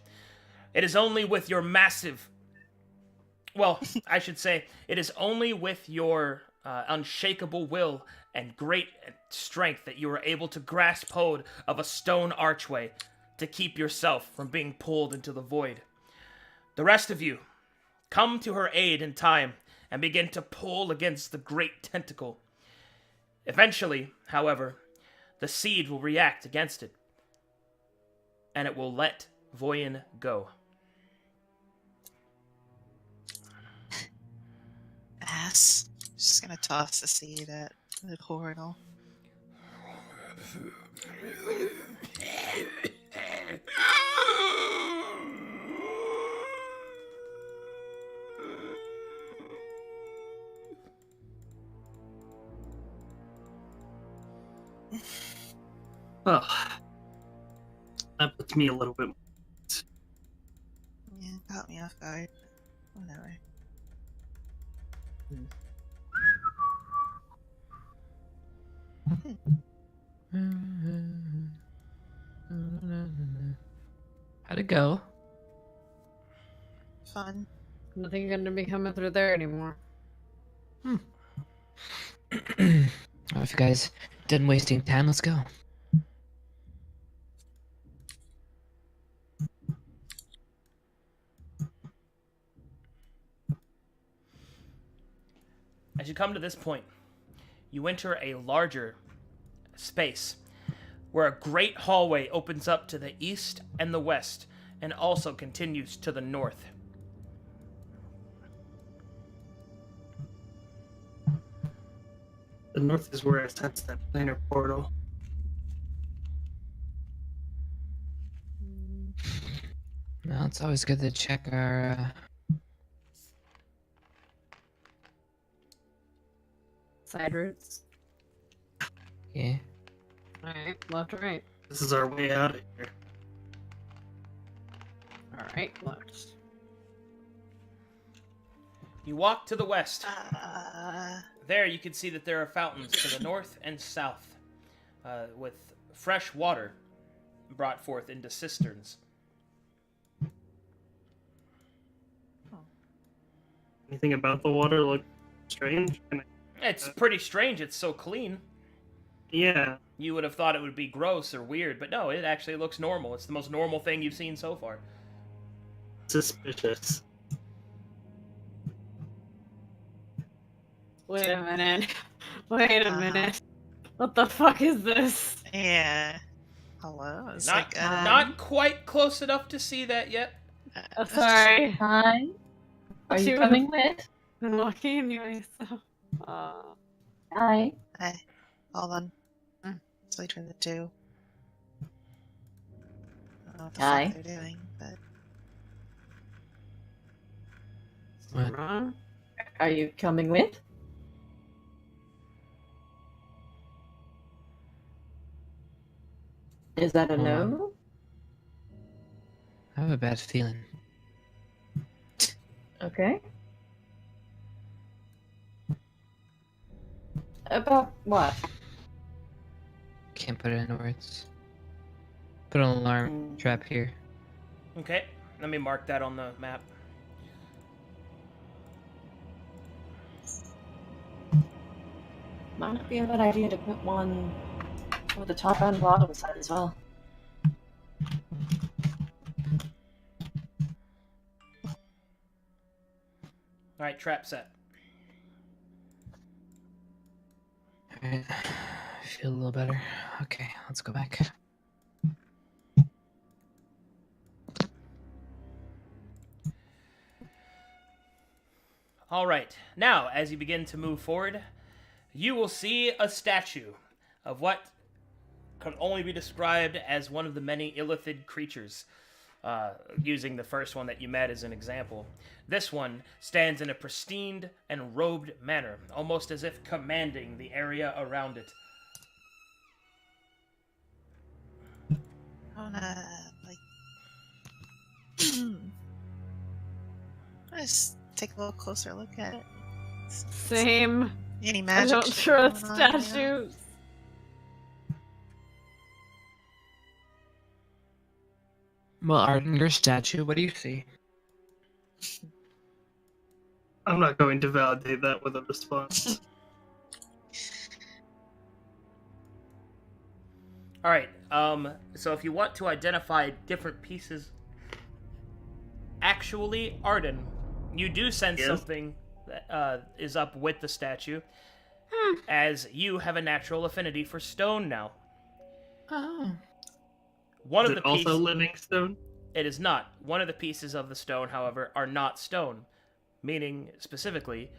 A: It is only with your massive... Well, I should say, it is only with your unshakable will and great strength that you are able to grasp hold of a stone archway to keep yourself from being pulled into the void. The rest of you come to her aid in time and begin to pull against the great tentacle. Eventually, however, the seed will react against it, and it will let Voyen go.
F: Ass. Just gonna toss the seed at the portal.
B: Oh, that puts me a little bit.
F: Yeah, caught me off guard. Whatever.
C: How'd it go?
F: Fun.
H: Nothing gonna be coming through there anymore.
C: Well, if you guys done wasting time, let's go.
A: As you come to this point, you enter a larger space where a great hallway opens up to the east and the west and also continues to the north.
B: The north is where I sense that planar portal.
C: Well, it's always good to check our
H: Side routes.
C: yeah.
H: Alright, left or right?
B: This is our way out of here.
H: Alright, left.
A: You walk to the west.
F: Uh,
A: There you can see that there are fountains to the north and south, with fresh water brought forth into cisterns.
B: Anything about the water look strange?
A: It's pretty strange, it's so clean.
B: Yeah.
A: You would have thought it would be gross or weird, but no, it actually looks normal. It's the most normal thing you've seen so far.
B: Suspicious.
H: Wait a minute. Wait a minute. What the fuck is this?
F: yeah. Hello? It's like,
A: Not quite close enough to see that yet.
H: Sorry.
G: Hi. Are
H: She
G: you
H: was-
G: coming with?
H: I'm walking anyway, so.
G: Hi.
F: Hey, hold on. Let's wait for the two. I don't know what the
G: Hi.
F: fuck they're doing, but
C: What?
H: Wrong?
G: Are you coming with? Is that a
C: Hold on.
G: no?
C: I have a bad feeling.
G: Okay. About what?
C: Can't put it into words. Put an alarm
G: Mm.
C: trap here.
A: Okay, let me mark that on the map.
G: Might not be a bad idea to put one for the top and bottom side as well.
A: Alright, trap set.
C: Alright. I feel a little better. Okay, let's go back.
A: All right. Now, as you begin to move forward, you will see a statue of what can only be described as one of the many illithid creatures, using the first one that you met as an example. This one stands in a pristine and robed manner, almost as if commanding the area around it.
F: I wanna, let's take a little closer look at it.
H: Same.
F: Any
H: I
F: magic?
H: don't
F: shit
H: trust
F: going on, yeah?
H: statues.
C: Well, Arden, your statue, what do you see?
B: I'm not going to validate that with a response.
A: All right. So if you want to identify different pieces, actually, Arden, you do sense
B: Yes?
A: something that is up with the statue, as you have a natural affinity for stone now.
C: Oh.
A: One
B: Is
A: of
B: it
A: the
B: also
A: pieces.
B: living stone?
A: It is not. One of the pieces of the stone, however, are not stone, meaning specifically,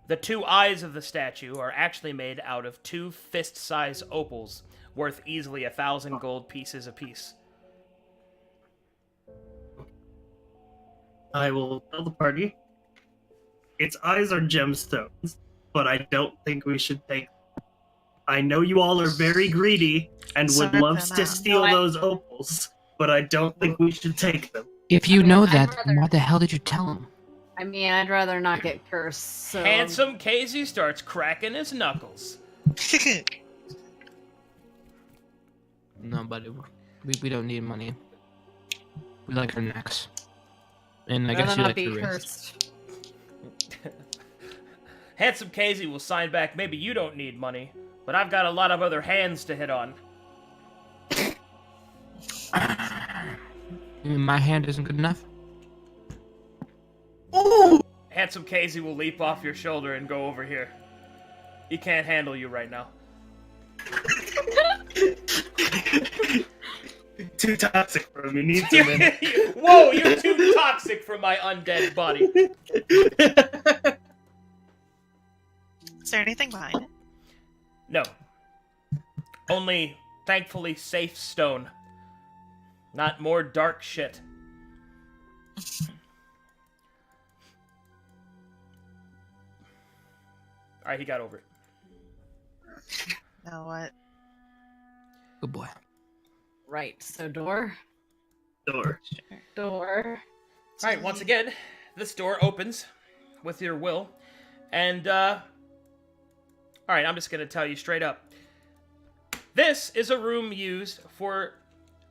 A: the two eyes of the statue are actually made out of two fist-sized opals, worth easily 1,000 gold pieces apiece.
B: I will tell the party. Its eyes are gemstones, but I don't think we should take them. I know you all are very greedy and would
F: Sort
B: love
F: them
B: to
F: out.
B: steal
E: No,
B: those opals, but I don't think we should take them.
C: If you
H: I mean,
C: know
H: I'd
C: that,
H: rather-
C: why the hell did you tell him?
H: I mean, I'd rather not get cursed, so...
A: Handsome Casey starts cracking his knuckles.
C: No, buddy. We don't need money. We like our necks. And I
H: I'd
C: guess
H: rather
C: you
H: not
C: like
H: be
C: your wrists.
H: cursed.
A: Handsome Casey will sign back, maybe you don't need money, but I've got a lot of other hands to hit on.
C: You mean my hand isn't good enough?
A: Handsome Casey will leap off your shoulder and go over here. He can't handle you right now.
B: Too toxic for him. He needs a minute.
A: Whoa, you're too toxic for my undead body.
F: Is there anything behind it?
A: No. Only, thankfully, safe stone. Not more dark shit. Alright, he got over it.
F: Now what?
C: Good boy.
H: Right, so door.
B: Door.
H: Door.
A: Alright, once again, this door opens with your will. And, alright, I'm just gonna tell you straight up. This is a room used for,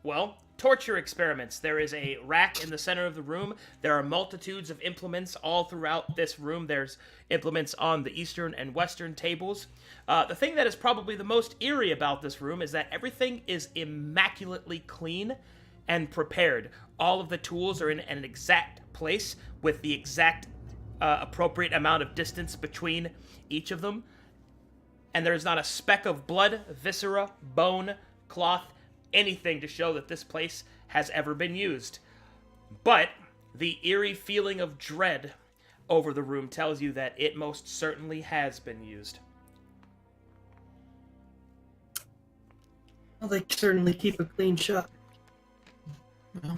A: well, torture experiments. There is a rack in the center of the room. There are multitudes of implements all throughout this room. There's implements on the eastern and western tables. The thing that is probably the most eerie about this room is that everything is immaculately clean and prepared. All of the tools are in an exact place with the exact appropriate amount of distance between each of them. And there's not a speck of blood, viscera, bone, cloth, anything to show that this place has ever been used. But the eerie feeling of dread over the room tells you that it most certainly has been used.
B: Well, they certainly keep a clean shot.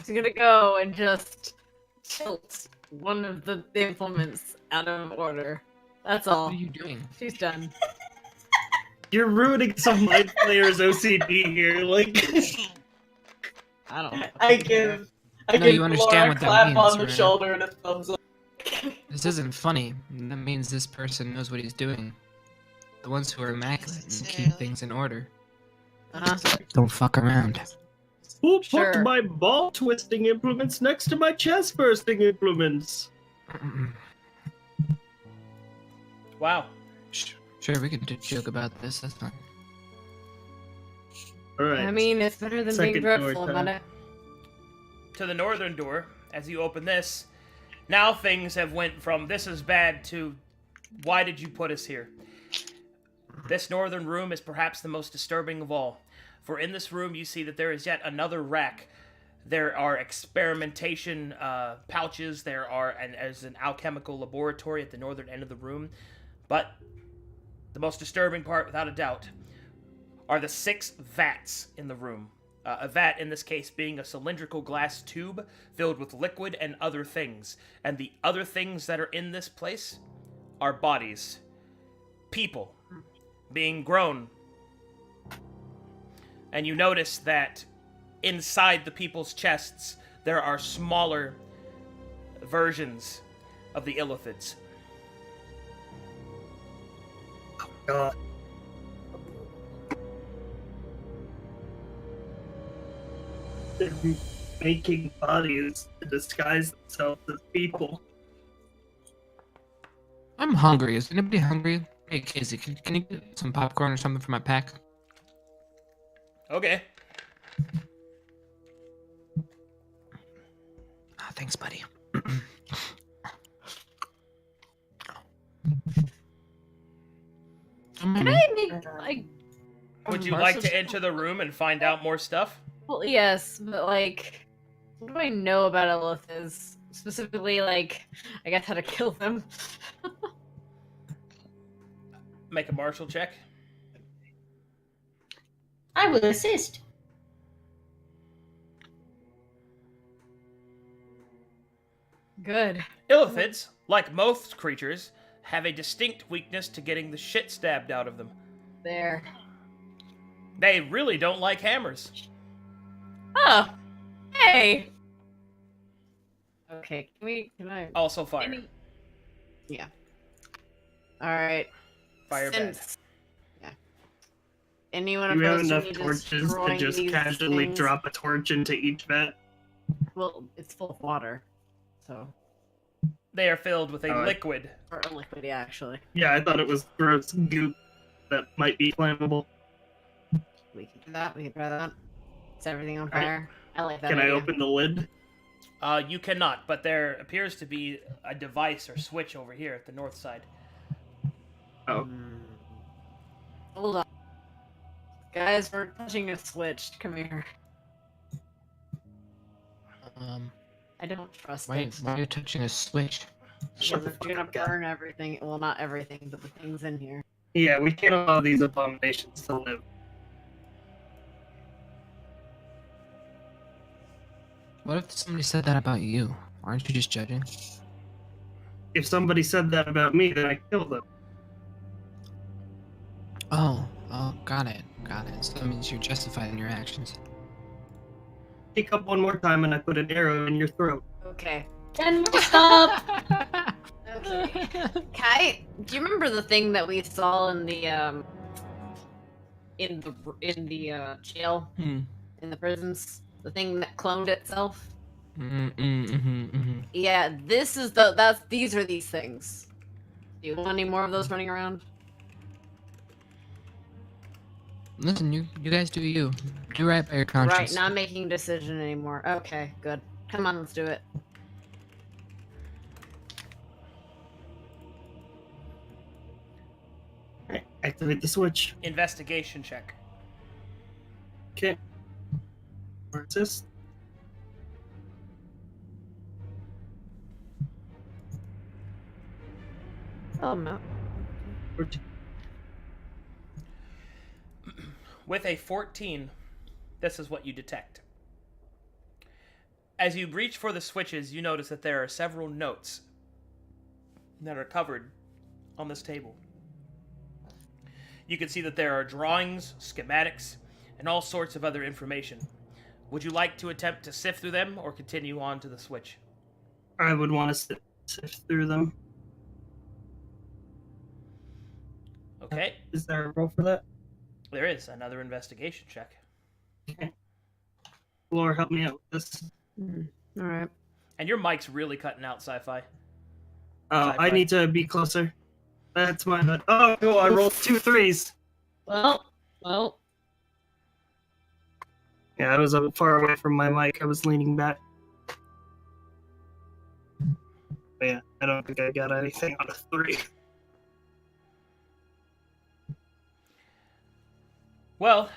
H: He's gonna go and just tilt one of the implements out of order. That's all.
C: What are you doing?
H: She's done.
B: You're ruining some Mind Player's OCD here. Like,
H: I don't.
G: I give
C: No, you understand
G: Laura
C: what
G: a
C: that
G: clap
C: means,
G: on the
C: right?
G: shoulder and a thumbs up.
C: This isn't funny. That means this person knows what he's doing. The ones who are immaculate and keep things in order.
H: Uh-huh.
C: Don't fuck around.
B: who put
H: Sure.
B: my ball twisting implements next to my chest bursting implements?
A: Wow.
C: Sure, we can joke about this. That's fine.
B: All right.
H: I mean, it's better than being
B: Second door
H: dreadful
B: time.
H: about it.
A: To the northern door, as you open this, now things have went from this is bad to why did you put us here? This northern room is perhaps the most disturbing of all, for in this room you see that there is yet another rack There are experimentation pouches. There's an alchemical laboratory at the northern end of the room. But the most disturbing part, without a doubt, are the 6 vats in the room. A vat, in this case, being a cylindrical glass tube filled with liquid and other things. And the other things that are in this place are bodies. People being grown. And you notice that inside the people's chests, there are smaller versions of the illithids.
B: Oh, God. They're making bodies to disguise themselves as people.
C: I'm hungry. Is anybody hungry? Hey, Casey, can you get some popcorn or something for my pack?
A: Okay.
C: Ah, thanks, buddy.
H: Can I make like?
A: Would you like to enter the room and find out more stuff?
H: Well, yes, but like, what do I know about illithids? Specifically, like, I guess how to kill them.
A: Make a martial check.
D: I will assist.
H: Good.
A: Illithids, like most creatures, have a distinct weakness to getting the shit stabbed out of them.
H: There.
A: They really don't like hammers.
H: Oh. Hey. Okay. Can I?
A: Also fire.
H: Yeah. All right.
A: Fire bad.
H: Yeah. Anyone
B: Do we have
H: opposed to
B: enough
H: me
B: torches to
H: destroying
B: just
H: these
B: casually
H: things?
B: drop a torch into each vat?
H: Well, it's full of water, so
A: They are filled with a
B: Oh,
A: liquid.
H: or a liquid, yeah, actually.
B: Yeah, I thought it was gross goop that might be flammable.
H: We can do that. We can try that. Is everything on
B: Alright.
H: fire? I like that.
B: Can I
H: idea.
B: open the lid?
A: You cannot, but there appears to be a device or switch over here at the north side.
B: Oh.
H: Hold on, guys. We're touching a switch. Come here. I don't trust
C: Why
H: it.
C: are you touching a switch?
H: Because it's gonna burn everything. Well, not everything, but the things in here.
B: Yeah, we can't allow these abominations to live.
C: What if somebody said that about you? Aren't you just judging?
B: If somebody said that about me, then I kill them.
C: Oh, got it. So that means you're justified in your actions.
B: Pick up one more time and I put an arrow in your throat.
H: Okay.
D: And stop.
H: Okay. Kai, do you remember the thing that we saw in the jail in the prisons? The thing that cloned itself? Yeah, this is these are these things. Do you want any more of those running around?
C: Listen, you guys do you. Do right by your conscience.
H: Right, not making a decision anymore. Okay, good. Come on, let's do it.
B: Alright, activate the switch.
A: Investigation check.
B: Okay. Where's this?
H: Oh no.
A: With a 14, this is what you detect. As you reach for the switches, you notice that there are several notes that are covered on this table. You can see that there are drawings, schematics, and all sorts of other information. Would you like to attempt to sift through them or continue on to the switch?
B: I would want to sift through them.
A: Okay,
B: Is there a roll for that?
A: there is another investigation check.
B: Okay. Laura, help me out with this.
H: All right.
A: And your mic's really cutting out, Sci-Fi.
B: Oh,
A: Sci-fi.
B: I need to be closer. That's my bad. Oh, no, I rolled 2 3s.
H: Well.
B: Yeah, I was far away from my mic. I was leaning back. But yeah, I don't think I got anything on a 3.
A: Well,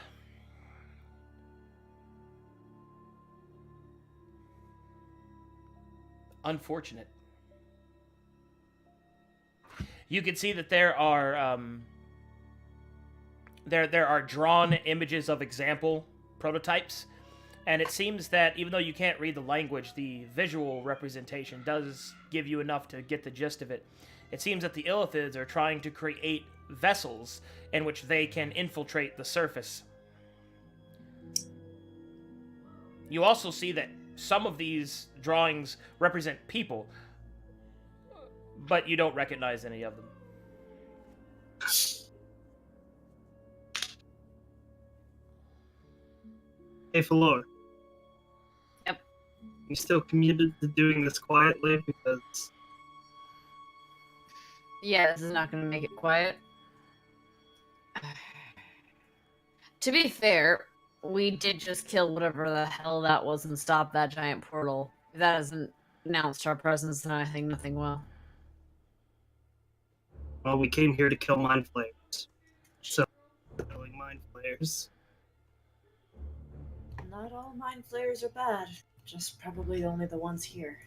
A: unfortunate. You can see that there are there are drawn images of example prototypes, and it seems that even though you can't read the language, the visual representation does give you enough to get the gist of it. It seems that the Illithids are trying to create vessels in which they can infiltrate the surface. You also see that some of these drawings represent people, but you don't recognize any of them.
B: Hey, Falor.
H: Yep.
B: You still committed to doing this quietly? Because...
H: Yeah, this is not going to make it quiet. To be fair, we did just kill whatever the hell that was and stop that giant portal. If that hasn't announced our presence, then I think nothing will.
B: Well, we came here to kill mind flayers. So, killing mind flayers.
G: Not all mind flayers are bad. Just probably only the ones here.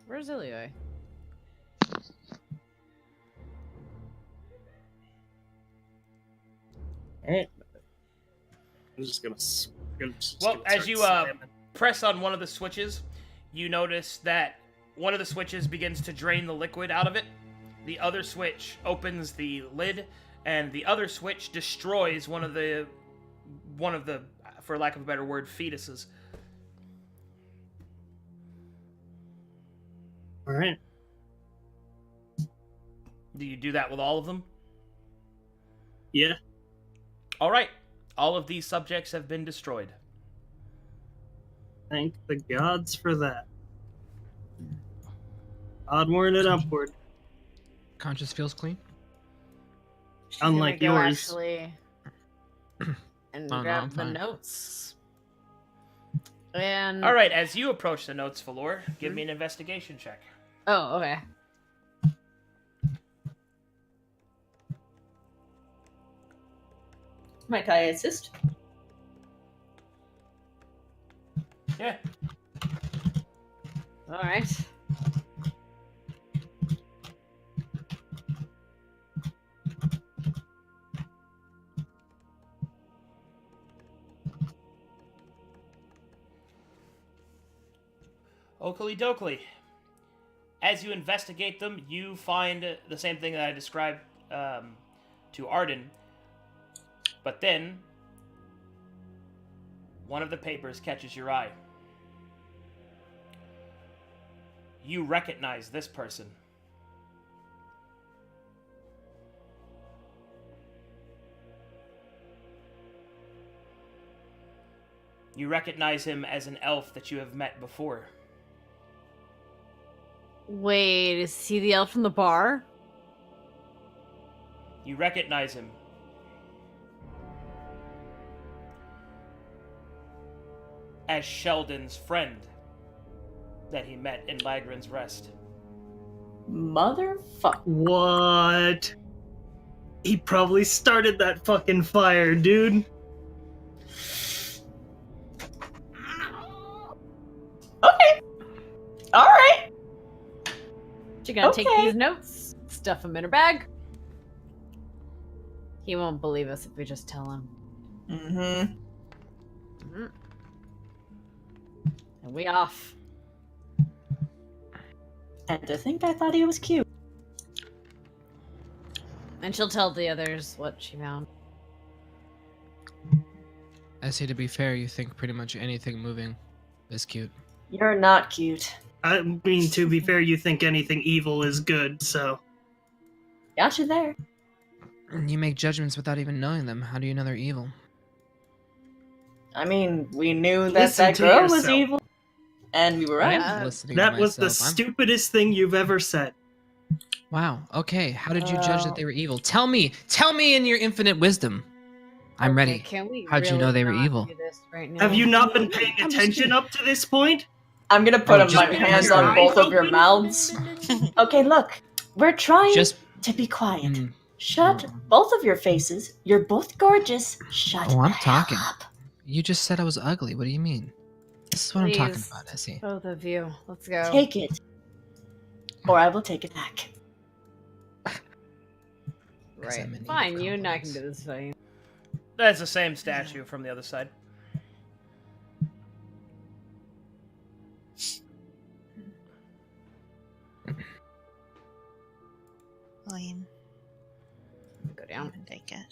H: Where's Ilioi?
B: Alright. I'm just gonna
A: Well, as you
B: slamming.
A: press on one of the switches, you notice that one of the switches begins to drain the liquid out of it. The other switch opens the lid, and the other switch destroys one of the, for lack of a better word, fetuses.
B: Alright.
A: Do you do that with all of them?
B: Yeah.
A: All right. All of these subjects have been destroyed.
B: Thank the gods for that. Onward and upward.
C: Conscious feels clean.
H: She's
B: Unlike
H: gonna go
B: yours.
H: Actually, and
C: Oh, no,
H: grab
C: I'm
H: the
C: fine.
H: notes. And
A: All right. As you approach the notes, Valor, give me an investigation check.
H: Oh, okay.
D: Might I assist?
A: Yeah.
H: All right.
A: Oakley dokley. As you investigate them, you find the same thing that I described to Arden. But then, one of the papers catches your eye. You recognize this person. You recognize him as an elf that you have met before.
H: Wait, is he the elf from the bar?
A: You recognize him as Sheldon's friend that he met in Lagran's Rest.
D: Motherfucker.
B: What? He probably started that fucking fire, dude.
D: Okay. Alright.
H: She gonna take
D: Okay.
H: these notes, stuff them in her bag. He won't believe us if we just tell him.
D: Mm-hmm.
H: And we off.
G: And to think I thought he was cute.
H: And she'll tell the others what she found.
C: I say, to be fair, you think pretty much anything moving is cute.
G: You're not cute.
B: I mean, to be fair, you think anything evil is good, so...
G: Got you there.
C: You make judgments without even knowing them. How do you know they're evil?
G: I mean, we knew that
B: Listen
G: that
B: to
G: girl was
B: yourself.
G: evil. And we were
C: I
G: right.
C: am listening to
B: That was the
C: myself.
B: stupidest thing you've ever said.
C: Wow. Okay. How did you judge that they were evil? Tell me in your infinite wisdom. I'm
H: Okay,
C: ready.
H: Can we
C: How'd you
H: really
C: know they were
H: not
C: evil?
H: do this right now?
B: Have you not been paying
C: I'm just
B: attention
C: kidding.
B: up to this point?
G: I'm gonna put
C: Oh,
G: my
C: just-
G: hands
B: your
G: on
B: eyes
G: both of your
B: open?
G: mouths. Okay, look. We're trying
C: Just.
G: to be quiet.
C: Mm,
G: Shut both of your faces. You're both gorgeous. Shut
C: Oh, I'm
G: the hell
C: talking.
G: up.
C: you just said I was ugly. What do you mean? This is what I'm talking
H: Please,
C: about, Essie.
H: both of you. Let's go.
G: Take it. Or I will take it back.
C: 'Cause I'm
H: Right.
C: in
H: Fine,
C: need of
H: you and I can
C: compliments.
H: do this fight.
A: That's the same statue from the other side.
F: Fine.
H: Go
F: I'm
H: down.
F: gonna take it.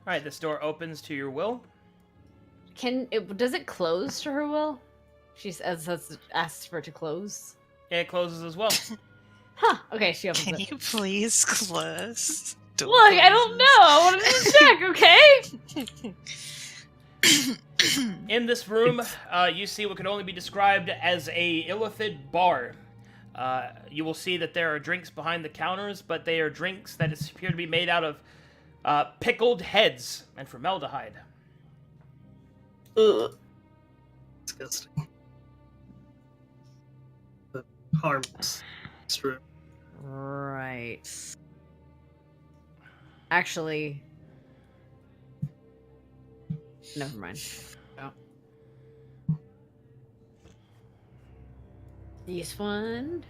A: All right, this door opens to your will.
H: Does it close to her will? She asks for it to close.
A: It closes as well.
H: Huh. Okay, she opens
F: Can
H: it.
F: you please close?
H: Look, I don't know. I wanted to check. Okay.
A: In this room, you see what could only be described as a illithid bar. You will see that there are drinks behind the counters, but they are drinks that appear to be made out of pickled heads and formaldehyde.
G: Ugh.
B: Disgusting. But harmless. It's true.
H: Right. Actually, never mind. Oh. This one.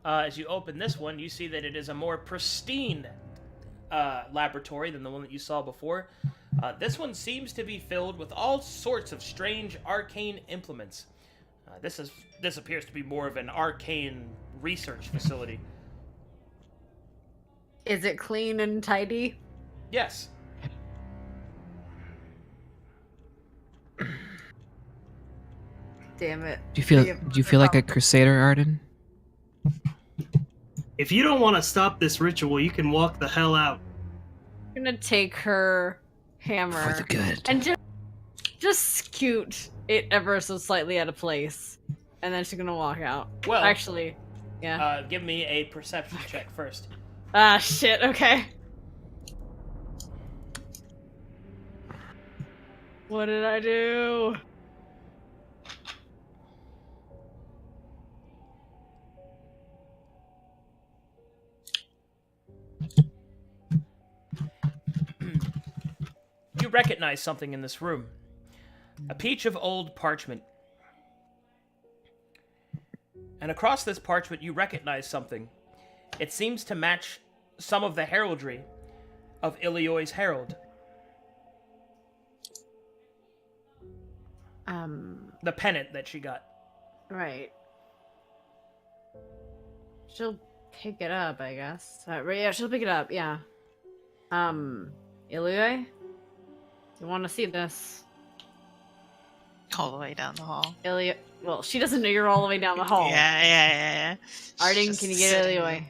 A: As you open this one, you see that it is a more pristine laboratory than the one that you saw before. This one seems to be filled with all sorts of strange arcane implements. This appears to be more of an arcane research facility.
H: Is it clean and tidy?
A: Yes.
H: Damn it.
C: Do you feel like a crusader, Arden?
B: If you don't want to stop this ritual, you can walk the hell out.
H: I'm gonna take her hammer
C: For the good.
H: and just scoot it ever so slightly out of place, and then she's gonna walk out.
A: Well,
H: Actually, yeah.
A: Give me a perception check first.
H: Ah, shit. Okay. What did I do?
A: You recognize something in this room. A peach of old parchment. And across this parchment, you recognize something. It seems to match some of the heraldry of Ilioi's herald. The pennant that she got.
H: Right. She'll pick it up, I guess. Yeah, she'll pick it up, yeah. Ilioi? You want to see this?
F: All the way down the hall.
H: Ilioi. Well, she doesn't know you're all the way down the hall.
F: Yeah.
H: Arden,
F: Just
H: can you get
F: sitting
H: Ilioi?
F: there.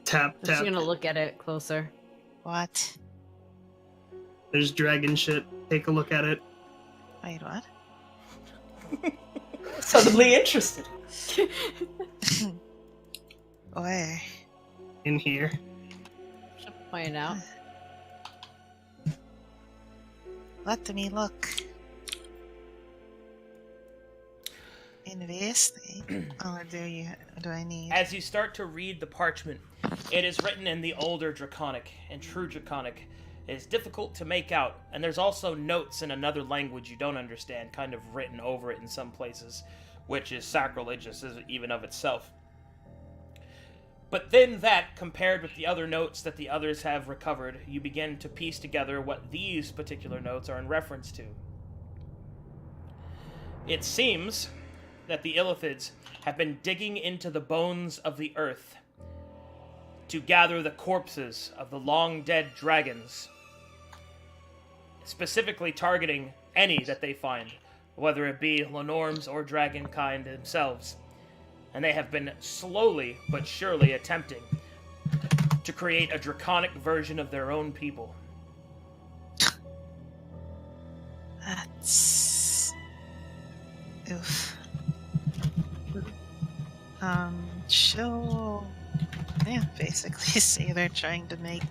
B: Tap,
H: I'm just
B: tap.
H: gonna look at it closer.
F: What?
B: There's dragon shit. Take a look at it.
F: Wait, what?
G: Suddenly interested.
F: Where?
B: In here.
H: She'll point it out.
F: Let me look. Investigate. Or do I need?
A: As you start to read the parchment, it is written in the older Draconic and true Draconic. It is difficult to make out, and there's also notes in another language you don't understand, kind of written over it in some places, which is sacrilegious even of itself. But then that, compared with the other notes that the others have recovered, you begin to piece together what these particular notes are in reference to. It seems that the Illithids have been digging into the bones of the earth to gather the corpses of the long-dead dragons, specifically targeting any that they find, whether it be Lenorms or dragonkind themselves. And they have been slowly but surely attempting to create a draconic version of their own people.
F: That's... Oof. She'll... Yeah, basically say they're trying to make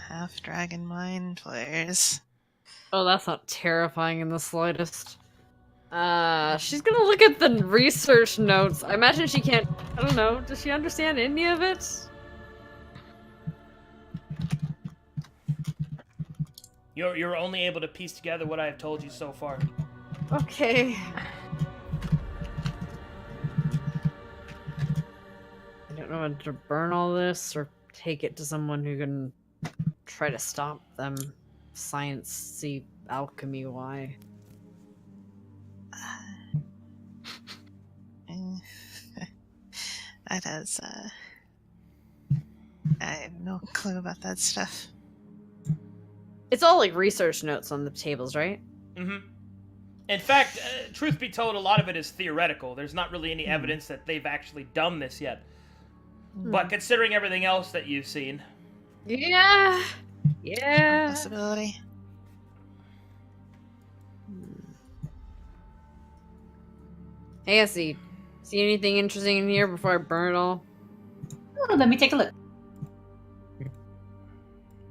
F: half-dragon mind players.
H: Oh, that's not terrifying in the slightest. She's gonna look at the research notes. I imagine she can't. I don't know. Does she understand any of it?
A: You're only able to piece together what I have told you so far.
H: Okay. I don't know whether to burn all this or take it to someone who can try to stop them. Science-y, alchemy, why?
F: That has, I have no clue about that stuff.
H: It's all like research notes on the tables, right?
A: Mm-hmm. In fact, truth be told, a lot of it is theoretical. There's not really any evidence that they've actually done this yet. But considering everything else that you've seen...
H: Yeah. Yeah.
F: Possibility.
H: Hey, Essie. See anything interesting in here before I burn it all?
G: Oh, let me take a look.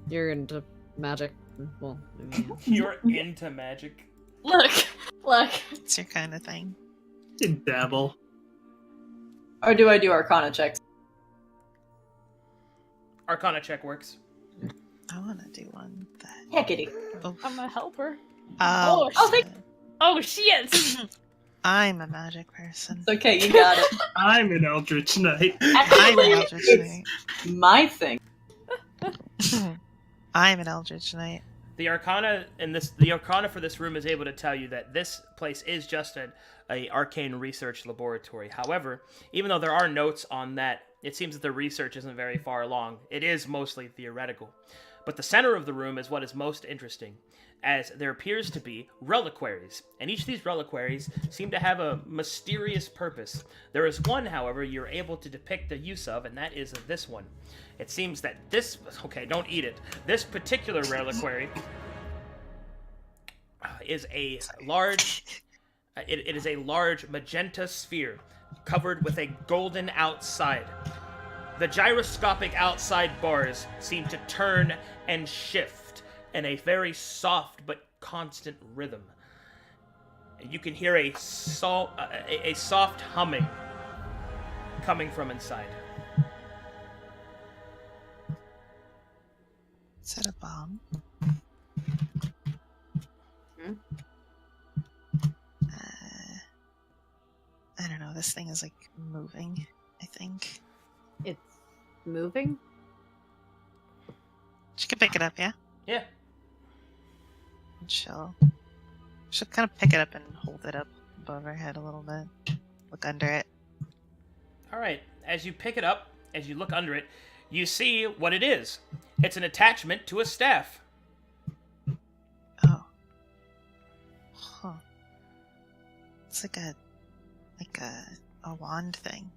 H: You're into magic. Well, I mean,
A: You're into magic.
G: Look.
F: It's your kind of thing.
B: Dabble.
G: Or do I do Arcana checks?
A: Arcana check works.
F: I want to do one that.
G: Heckity.
F: Oh,
H: I'm a helper.
F: oh,
G: thank-
F: shit.
H: Oh, shit!
F: I'm a magic person.
G: It's okay, you got it.
B: I'm an Eldritch Knight.
F: I'm an
G: Actually,
F: Eldritch
G: it's
F: Knight.
G: my thing.
F: I'm an Eldritch Knight.
A: The Arcana for this room is able to tell you that this place is just an arcane research laboratory. However, even though there are notes on that, it seems that the research isn't very far along. It is mostly theoretical. But the center of the room is what is most interesting, as there appears to be reliquaries, and each of these reliquaries seem to have a mysterious purpose. There is one, however, you're able to depict the use of, and that is this one. It seems that this... Okay, don't eat it. This particular reliquary is a large... It is a large magenta sphere covered with a golden outside. The gyroscopic outside bars seem to turn and shift in a very soft but constant rhythm. You can hear a soft humming coming from inside.
F: Is that a bomb? I don't know. This thing is like moving, I think.
H: It's moving?
F: She can pick it up, yeah?
A: Yeah.
F: And she'll kind of pick it up and hold it up above her head a little bit. Look under it.
A: Alright, as you pick it up, as you look under it, you see what it is. It's an attachment to a staff.
F: Oh. Huh. It's like a wand thing.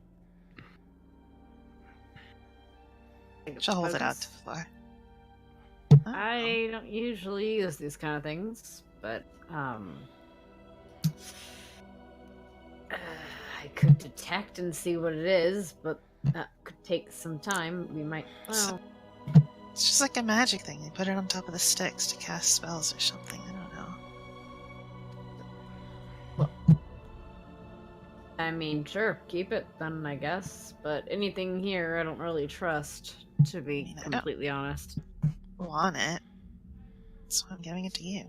F: She'll hold it out to the floor. Oh.
H: I don't usually use these kind of things, but I could detect and see what it is, but that could take some time. We might. Well,
F: It's just like a magic thing. They put it on top of the sticks to cast spells or something. I don't know.
H: I mean, sure, keep it then, I guess. But anything here, I don't really trust, to be completely honest.
F: Want it. So I'm giving it to you.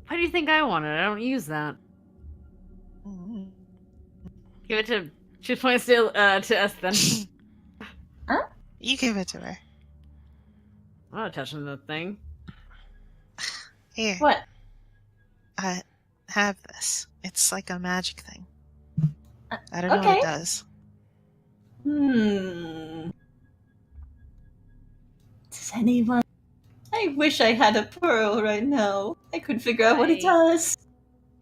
H: Why do you think I want it? I don't use that.
F: Mm-hmm.
H: Give it to. She points to us then.
G: Huh?
F: You give it to her.
H: I'm not touching the thing.
F: Here.
G: What?
F: Have this. It's like a magic thing. I don't know
G: okay.
F: what it does.
G: Does anyone... I wish I had a pearl right now. I could figure out what it does.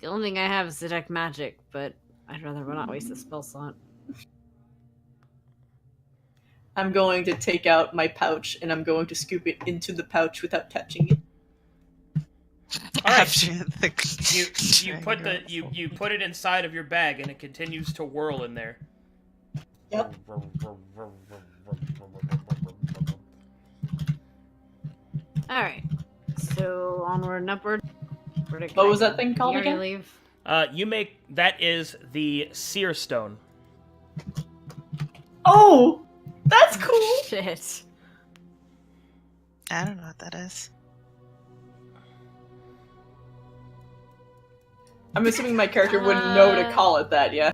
H: The only thing I have is detect magic, but I'd rather not waste a spell slot.
G: I'm going to take out my pouch and I'm going to scoop it into the pouch without touching it.
A: Alright.
F: You
A: You put it inside of your bag and it continues to whirl in there.
G: Yep.
H: Alright. So, onward and upward.
G: What was that thing called
H: You already
G: again?
H: leave?
A: That is the Seer Stone.
G: Oh, that's cool.
H: Shit.
F: I don't know what that is.
G: I'm assuming my character wouldn't know to call it that, yeah.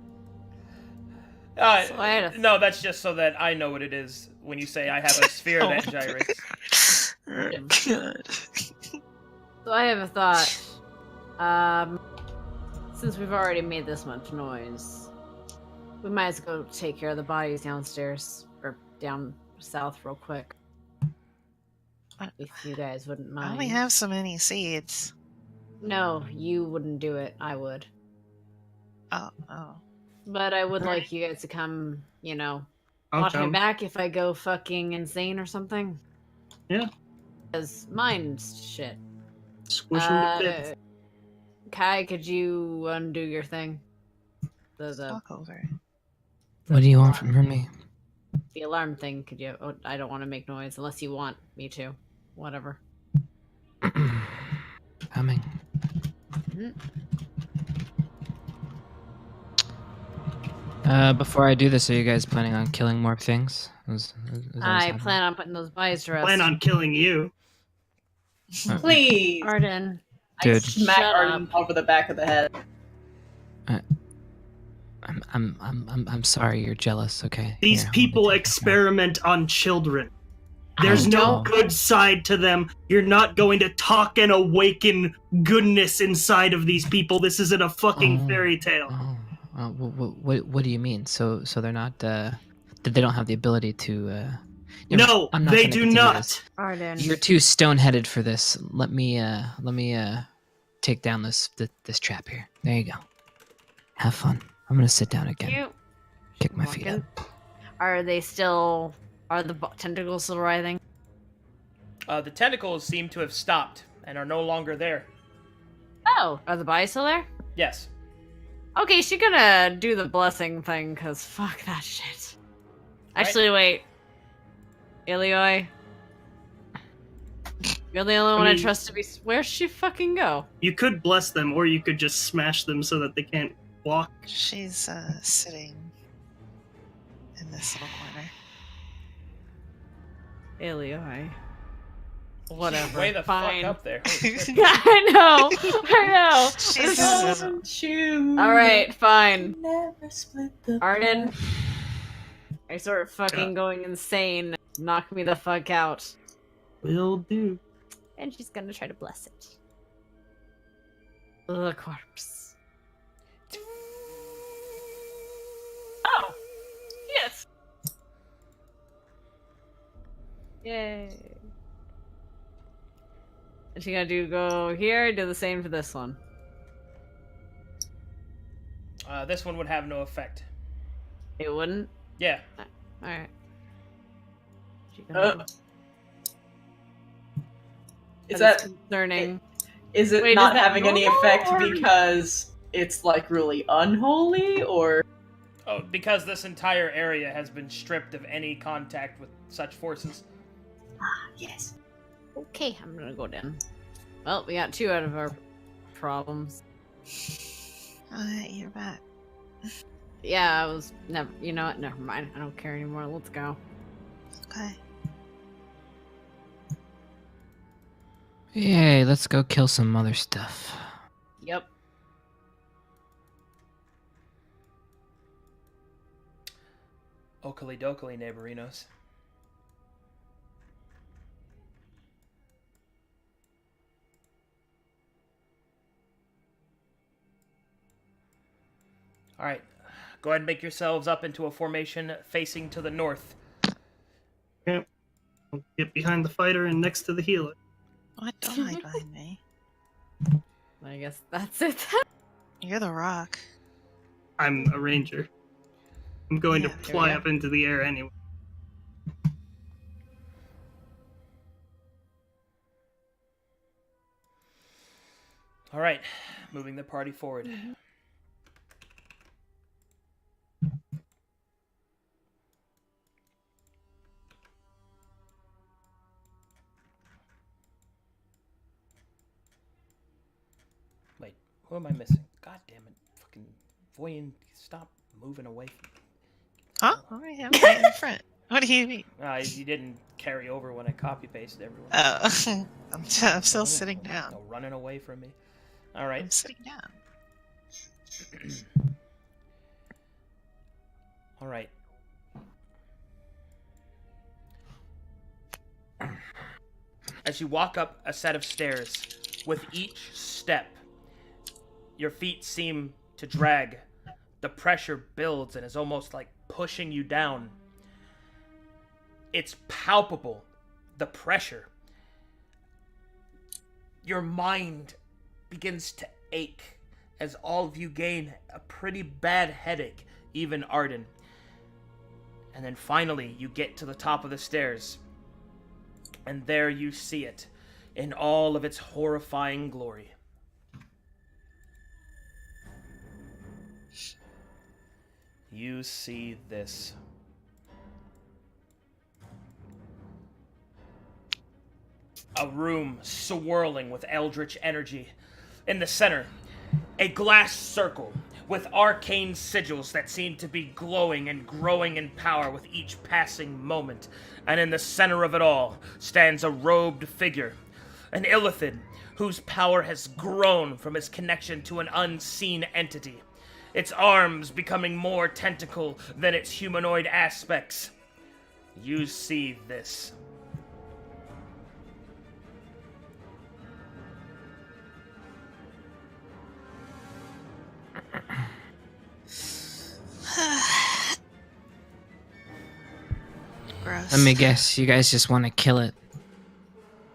H: So I had a-
A: No, that's just so that I know what it is when you say I have a sphere
F: Oh
A: that
F: my
A: gyrates.
F: God.
H: So I have a thought. Since we've already made this much noise, we might as well go take care of the bodies downstairs or down south real quick. If you guys wouldn't
F: I
H: mind.
F: only have so many seeds.
H: No, you wouldn't do it. I would.
F: Oh.
H: But I would like you guys to come, you know,
B: I'll
H: watch my
B: come.
H: back if I go fucking insane or something.
B: Yeah.
H: Because mine's shit.
B: Squish them to bits.
H: Kai, could you undo your thing? The
F: Walk over.
C: What do you want from me?
H: alarm thing, could you? Oh, I don't want to make noise unless you want me to. Whatever.
C: Coming. Before I do this, are you guys planning on killing more things? Is that what's
H: I
C: happening?
H: plan on putting those bodies to rest.
B: Plan on killing you.
G: Please.
H: Arden.
G: I
C: Dude.
G: smack
H: Shut
G: Arden over the back of the head.
C: I'm sorry you're jealous, okay?
B: These
C: Here, hold
B: people
C: it.
B: experiment on children. There's
H: I
B: no
H: don't-
B: good side to them. You're not going to talk and awaken goodness inside of these people. This isn't a fucking
C: Oh.
B: fairy tale.
C: What do you mean? So they're not they don't have the ability to
B: No,
C: I'm not
B: they
C: gonna
B: do
C: continue
B: not.
C: this.
H: Arden.
C: You're too stone-headed for this. Let me take down this trap here. There you go. Have fun. I'm gonna sit down again.
H: You.
C: Kick my feet up.
H: Are they still? Are the tentacles still writhing?
A: The tentacles seem to have stopped and are no longer there.
H: Oh, are the bodies still there?
A: Yes.
H: Okay, she's gonna do the blessing thing, cause fuck that shit. Actually, wait. Ilioi. You're the only one I
B: mean-
H: trust to be. Where'd she fucking go?
B: You could bless them, or you could just smash them so that they can't walk.
F: She's sitting in this little corner.
H: Ilioi. Whatever.
A: Way the
H: Fine.
A: fuck up there. Holy shit.
H: I know.
F: She's
H: All right, fine.
G: Never split the
H: Arden, I start fucking going insane. Knock me the fuck out.
B: Will do.
H: And she's gonna try to bless it. The corpse. Oh! Yes! Yay. Is she gonna go here? Do the same for this one.
A: This one would have no effect.
H: It wouldn't?
A: Yeah.
H: Alright.
G: Is that
H: concerning?
G: is it
H: Wait,
G: not
H: is that
G: having any
H: normal,
G: effect
H: or-
G: because it's like really unholy, or
A: Oh, because this entire area has been stripped of any contact with such forces.
G: yes.
H: Okay, I'm gonna go down. Well, we got 2 out of our problems.
F: Alright, you're back.
H: Yeah, I was never. You know what? Never mind. I don't care anymore. Let's go.
F: Okay.
C: Yay, let's go kill some other stuff.
H: Yep.
A: Oakley dokley, neighborinos. Alright, go ahead and make yourselves up into a formation facing to the north.
B: Yep. Get behind the fighter and next to the healer.
F: What? Don't hide behind me.
H: I guess that's it.
F: You're the rock.
B: I'm a ranger. I'm going
F: Yeah,
B: to
F: here
B: fly
F: we
B: up into the air anyway.
A: Alright, moving the party forward. Wait, who am I missing? God damn it. Fucking Voyen, stop moving away from me.
F: Huh? Oh, yeah, I'm right in front. What do you mean?
A: You didn't carry over when I copy-pasted everyone.
F: Oh, I'm still sitting down.
A: No running away from me. Alright.
F: I'm sitting down.
A: Alright. As you walk up a set of stairs, with each step, your feet seem to drag. The pressure builds and is almost like pushing you down. It's palpable, the pressure. Your mind begins to ache as all of you gain a pretty bad headache, even Arden. And then finally, you get to the top of the stairs. And there you see it, in all of its horrifying glory. You see this. A room swirling with eldritch energy. In the center, a glass circle with arcane sigils that seem to be glowing and growing in power with each passing moment. And in the center of it all stands a robed figure, an Illithid whose power has grown from its connection to an unseen entity, its arms becoming more tentacle than its humanoid aspects. You see this.
F: Gross.
C: Let me guess, you guys just want to kill it.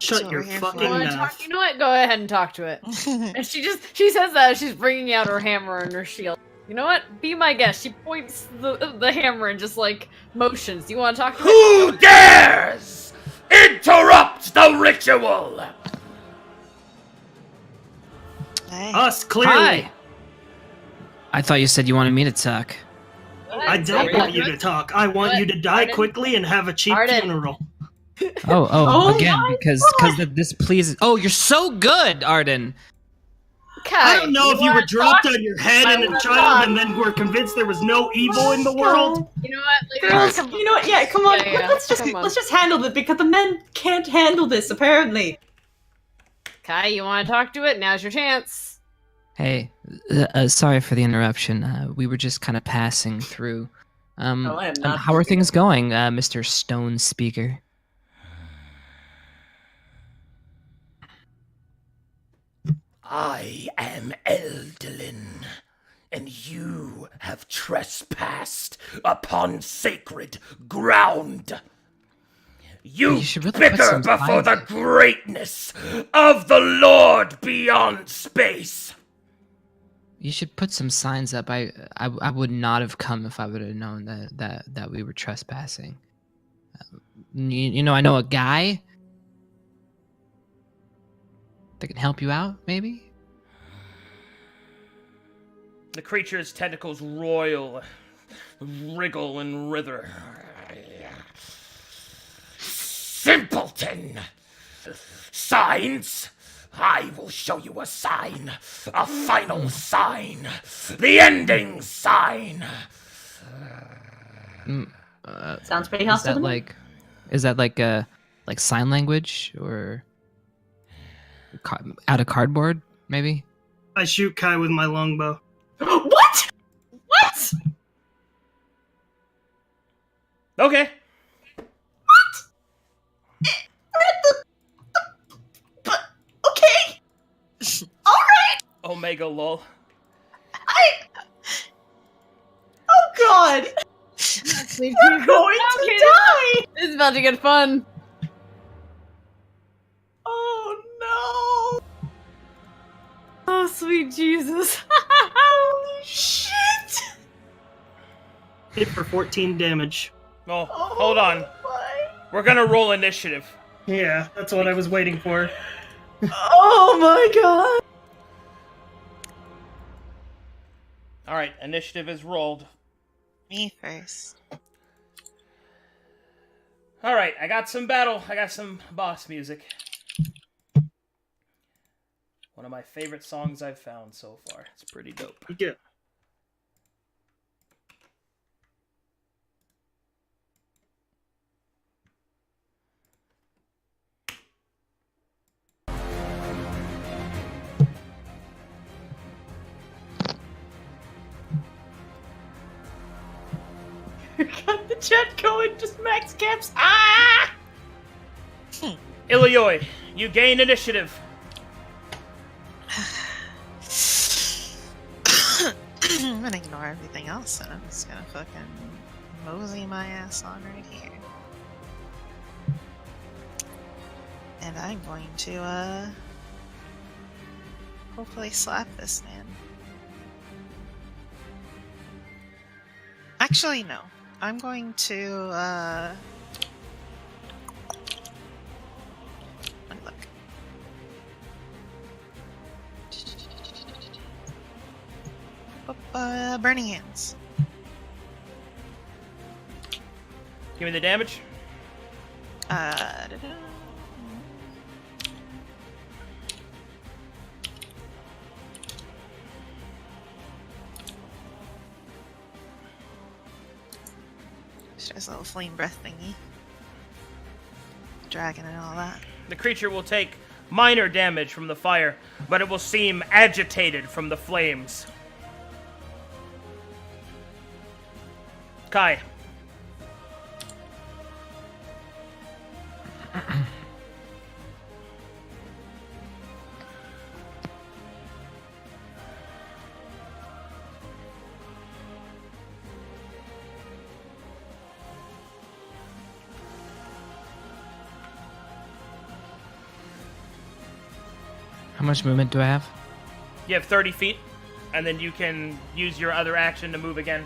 B: Shut
F: So
B: your
F: we're here
B: fucking
F: for-
H: You wanna
B: mouth.
H: talk? You know what? Go ahead and talk to it. And she says that as she's bringing out her hammer and her shield. You know what? Be my guest. She points the hammer and just like motions. You want to talk to it?
I: Who dares interrupt the ritual?
F: Hey.
B: Us, clearly.
C: Hi! I thought you said you wanted me to talk.
B: I don't want you to talk. I want you to die
H: Arden?
B: quickly and have a cheap
H: Arden.
B: funeral.
C: Oh, again, because this pleases. Oh, you're so good, Arden.
B: I don't know if you were
H: wanna
B: dropped
H: talk?
B: on your head
H: I
B: and a
H: wanna
B: child
H: talk.
B: and then were convinced there was no evil in the world.
H: You know what? Like,
G: Girls, you know what? Yeah, come on.
H: Yeah, yeah,
G: Let's
H: come on.
G: just handle it because the men can't handle this apparently.
H: Kai, you want to talk to it? Now's your chance.
C: Hey, sorry for the interruption. We were just kind of passing through.
G: I am not
C: How are things going, Mr. Stone Speaker?
I: I am Eldilin, and you have trespassed upon sacred ground. You
C: should really put
I: bicker
C: some
I: before
C: signs
I: the
C: up.
I: greatness of the Lord beyond space.
C: You should put some signs up. I would not have come if I would have known that we were trespassing. You know, I know a guy that can help you out, maybe?
A: The creature's tentacles roil, wriggle, and writher.
I: Simpleton! Signs? I will show you a sign. A final sign. The ending sign.
G: Sounds pretty
C: Is
G: hostile
C: that
G: to me.
C: is that like sign language or out of cardboard, maybe?
B: I shoot Kai with my longbow.
G: What? What?
A: Okay.
G: But okay. All right.
A: Omega lol.
G: Oh God.
H: We're
G: We're going to die.
H: This is about to get fun.
G: Oh no.
H: Oh, sweet Jesus.
G: Holy shit.
B: Hit for 14 damage.
A: Oh, hold on.
G: My.
A: We're gonna roll initiative.
B: Yeah, that's what I was waiting for.
G: Oh my God.
A: Alright, initiative is rolled.
F: Me first.
A: Alright, I got some boss music. One of my favorite songs I've found so far. It's pretty dope.
B: Yeah.
D: Got the chat going, just max caps. Ah!
A: Ilioi, you gain initiative.
F: I'm gonna ignore everything else, and I'm just gonna fucking mosey my ass on right here. And I'm going to, hopefully slap this man. Actually, no. I'm going to, let me look. Burning Hands.
A: Give me the damage.
F: There's a little flame breath thingy. Dragon and all that.
A: The creature will take minor damage from the fire, but it will seem agitated from the flames. Kai.
C: How much movement do I have?
A: You have 30 feet, and then you can use your other action to move again.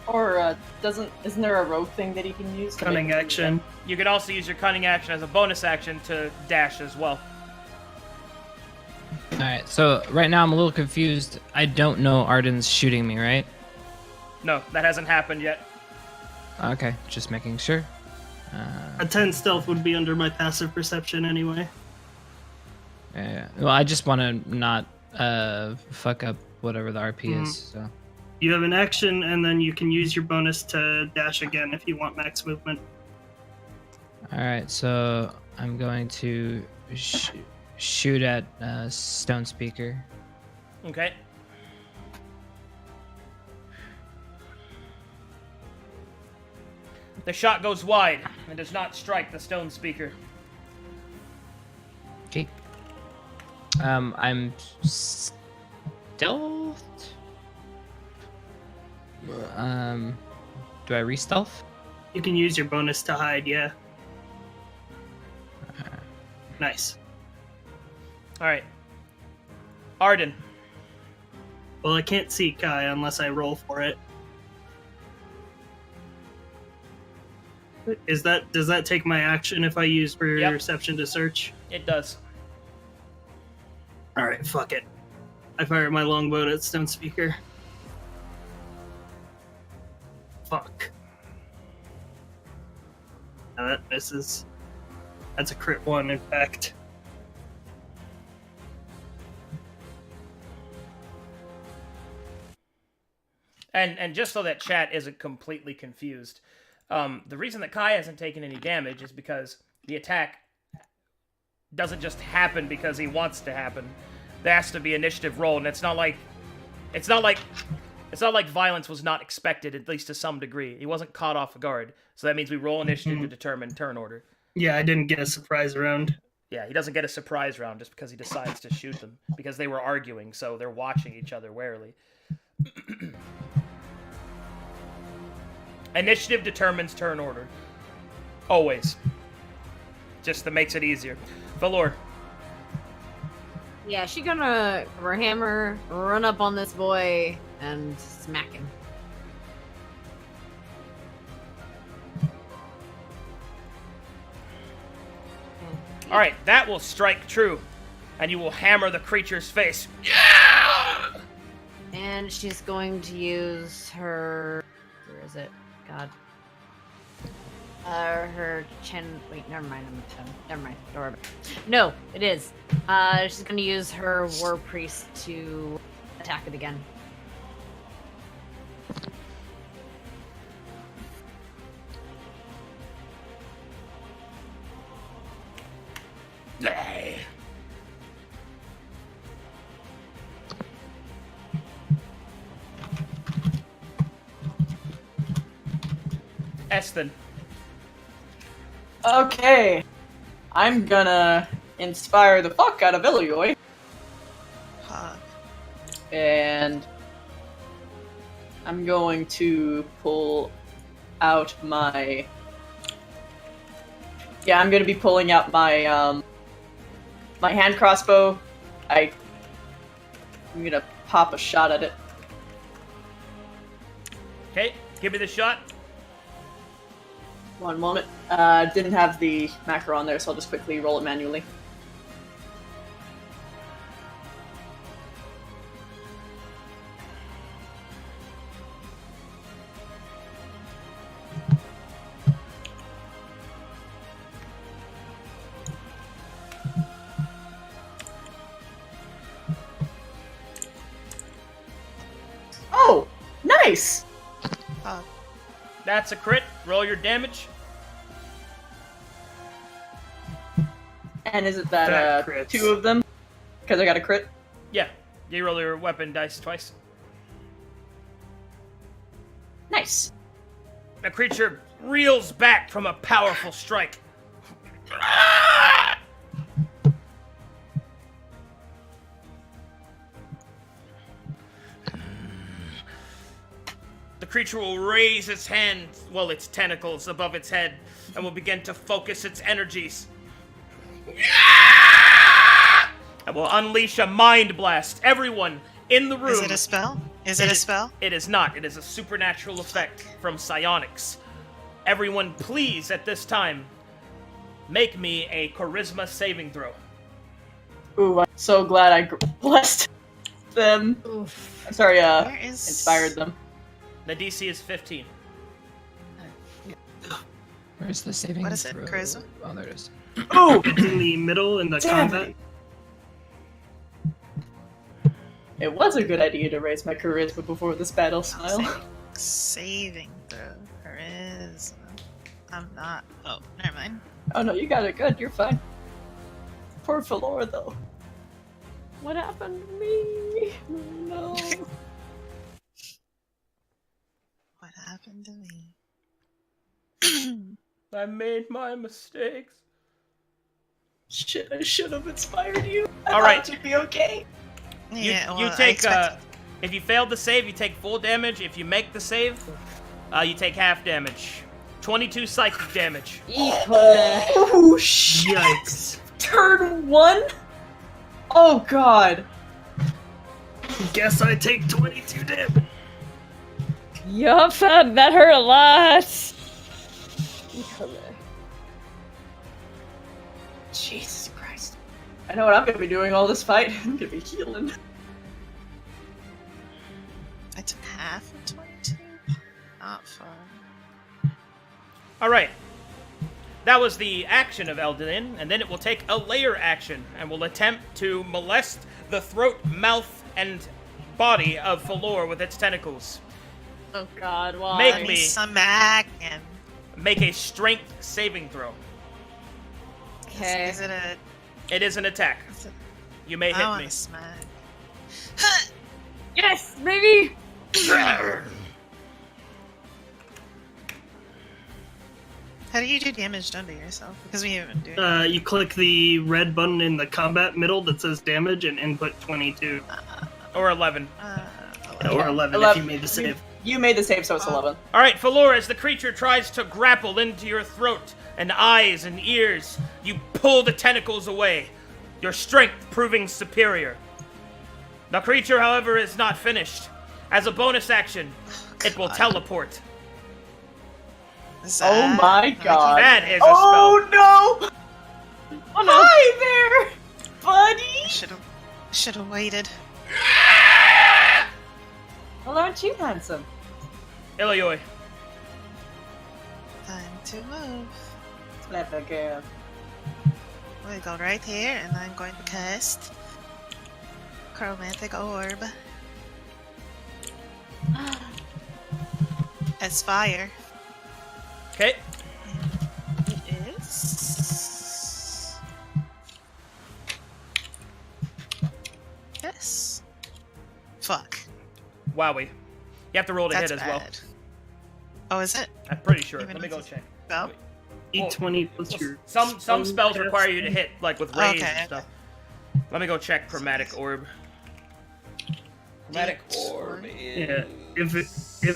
G: Or isn't there a rogue thing that he can use?
B: Cunning action.
A: You can also use your cunning action as a bonus action to dash as well.
C: Alright, so right now I'm a little confused. I don't know Arden's shooting me, right?
A: No, that hasn't happened yet.
C: Okay, just making sure.
B: A 10 stealth would be under my passive perception anyway.
C: Yeah. Well, I just want to not fuck up whatever the RP is, so...
B: You have an action, and then you can use your bonus to dash again if you want max movement.
C: Alright, so I'm going to shoot at Stone Speaker.
A: Okay. The shot goes wide and does not strike the stone speaker.
C: Okay. I'm stealthed? Do I re-stealth?
B: You can use your bonus to hide, yeah. Nice.
A: Alright. Arden.
B: Well, I can't see Kai unless I roll for it. Does that take my action if I use perception to search?
A: It does.
B: Alright, fuck it. I fire my longbow at Stone Speaker. Fuck. Now that misses. That's a crit 1, in fact.
A: And just so that chat isn't completely confused, the reason that Kai hasn't taken any damage is because the attack doesn't just happen because he wants to happen. There has to be initiative roll, and it's not like violence was not expected, at least to some degree. He wasn't caught off guard, so that means we roll initiative to determine turn order.
B: Yeah, I didn't get a surprise round.
A: Yeah, he doesn't get a surprise round just because he decides to shoot them, because they were arguing, so they're watching each other warily. Initiative determines turn order. Always. Just that makes it easier. Valor.
H: Yeah, she's gonna her hammer, run up on this boy, and smack him.
A: Alright, that will strike true. And you will hammer the creature's face. Yeah!
H: And she's going to use her... Where is it? God. Her chin. Wait, never mind. I'm a 10. Never mind. Don't worry about it. No, it is. She's gonna use her War Priest to attack it again.
A: Eston.
D: Okay. I'm gonna inspire the fuck out of Ilioy. And I'm going to pull out my... Yeah, I'm gonna be pulling out my, my hand crossbow. I'm gonna pop a shot at it.
A: Okay, give me the shot.
D: One moment. Didn't have the macro on there, so I'll just quickly roll it manually. Oh, nice!
A: That's a crit. Roll your damage.
D: And is it that
B: That crits.
D: 2 of them? Because I got a crit?
A: Yeah, you roll your weapon dice twice.
D: Nice.
A: The creature reels back from a powerful strike. The creature will raise its hands, well, its tentacles above its head, and will begin to focus its energies. And will unleash a mind blast. Everyone in the room.
F: Is it a spell? Is it a spell?
A: It is not. It is a supernatural effect from psionics. Everyone, please, at this time, make me a charisma saving throw.
D: Ooh, I'm so glad I blessed them.
H: Oof.
D: I'm sorry,
F: Where is...
D: inspired them.
A: The DC is 15.
C: Where's the saving
F: What is it,
C: throw?
F: charisma?
C: Oh, there it is.
B: Oh! It's in the middle in the
D: Damn
B: combat.
D: it. It was a good idea to raise my charisma before this battle style.
F: Saving throw. Charisma. I'm not... Oh, never mind.
D: Oh no, you got it good, you're fine. Poor Felora, though.
H: What happened to me?
D: No.
F: What happened to me?
A: I made my mistakes.
D: Shit, I should have inspired you. I
A: All
D: thought
A: right.
D: you'd be okay.
A: You
F: I
A: take,
F: expected-
A: if you failed the save, you take full damage. If you make the save, you take half damage. 22 psychic damage.
D: Oh shit!
B: Yikes.
D: Turn 1? Oh god.
B: Guess I take 22 damage.
E: Yup, that hurt a lot.
D: Jesus Christ. I know what I'm gonna be doing all this fight. I'm gonna be healing.
F: I took half of 22? Not far.
A: All right. That was the action of Elden, and then it will take a layer action and will attempt to molest the throat, mouth, and body of Falor with its tentacles.
H: Oh god, why?
A: Make me
F: Some action.
A: make a strength saving throw.
H: Okay.
F: Is it a...
A: It is an attack.
F: Is it...
A: You may
F: I
A: hit
F: want
A: me.
F: to smack.
H: Yes, baby!
F: How do you do damage done to yourself? Because we haven't been doing
B: You click the red button in the combat middle that says damage and input 22.
A: Or 11.
B: Or 11 if
D: 11.
B: you made the save.
D: You made the save, so it's 11.
A: All right, Falor, as the creature tries to grapple into your throat and eyes and ears, you pull the tentacles away, your strength proving superior. The creature, however, is not finished. As a bonus action, it will teleport.
F: Is
D: Oh
F: that-
D: my god.
A: That is a
D: Oh no!
H: Oh no!
D: Hi there, buddy!
F: Should have waited.
D: Well, aren't you handsome?
A: Ilioi.
F: Time to move.
D: Clever girl.
F: We go right here, and I'm going to cast Chromatic Orb as fire.
A: Okay.
F: It is. Yes. Fuck.
A: Wowie. You have to roll to
F: That's
A: hit as
F: bad.
A: well.
F: Oh, is it?
A: I'm pretty sure.
F: Even
A: Let me
F: if
A: go
F: it's-
A: check.
F: Oh.
B: D20 plus your.
A: Some spells
B: cast.
A: require you to hit, like with raise
F: Okay,
A: and stuff. Let me go check Chromatic Orb. Chromatic Orb is...
B: Yeah. If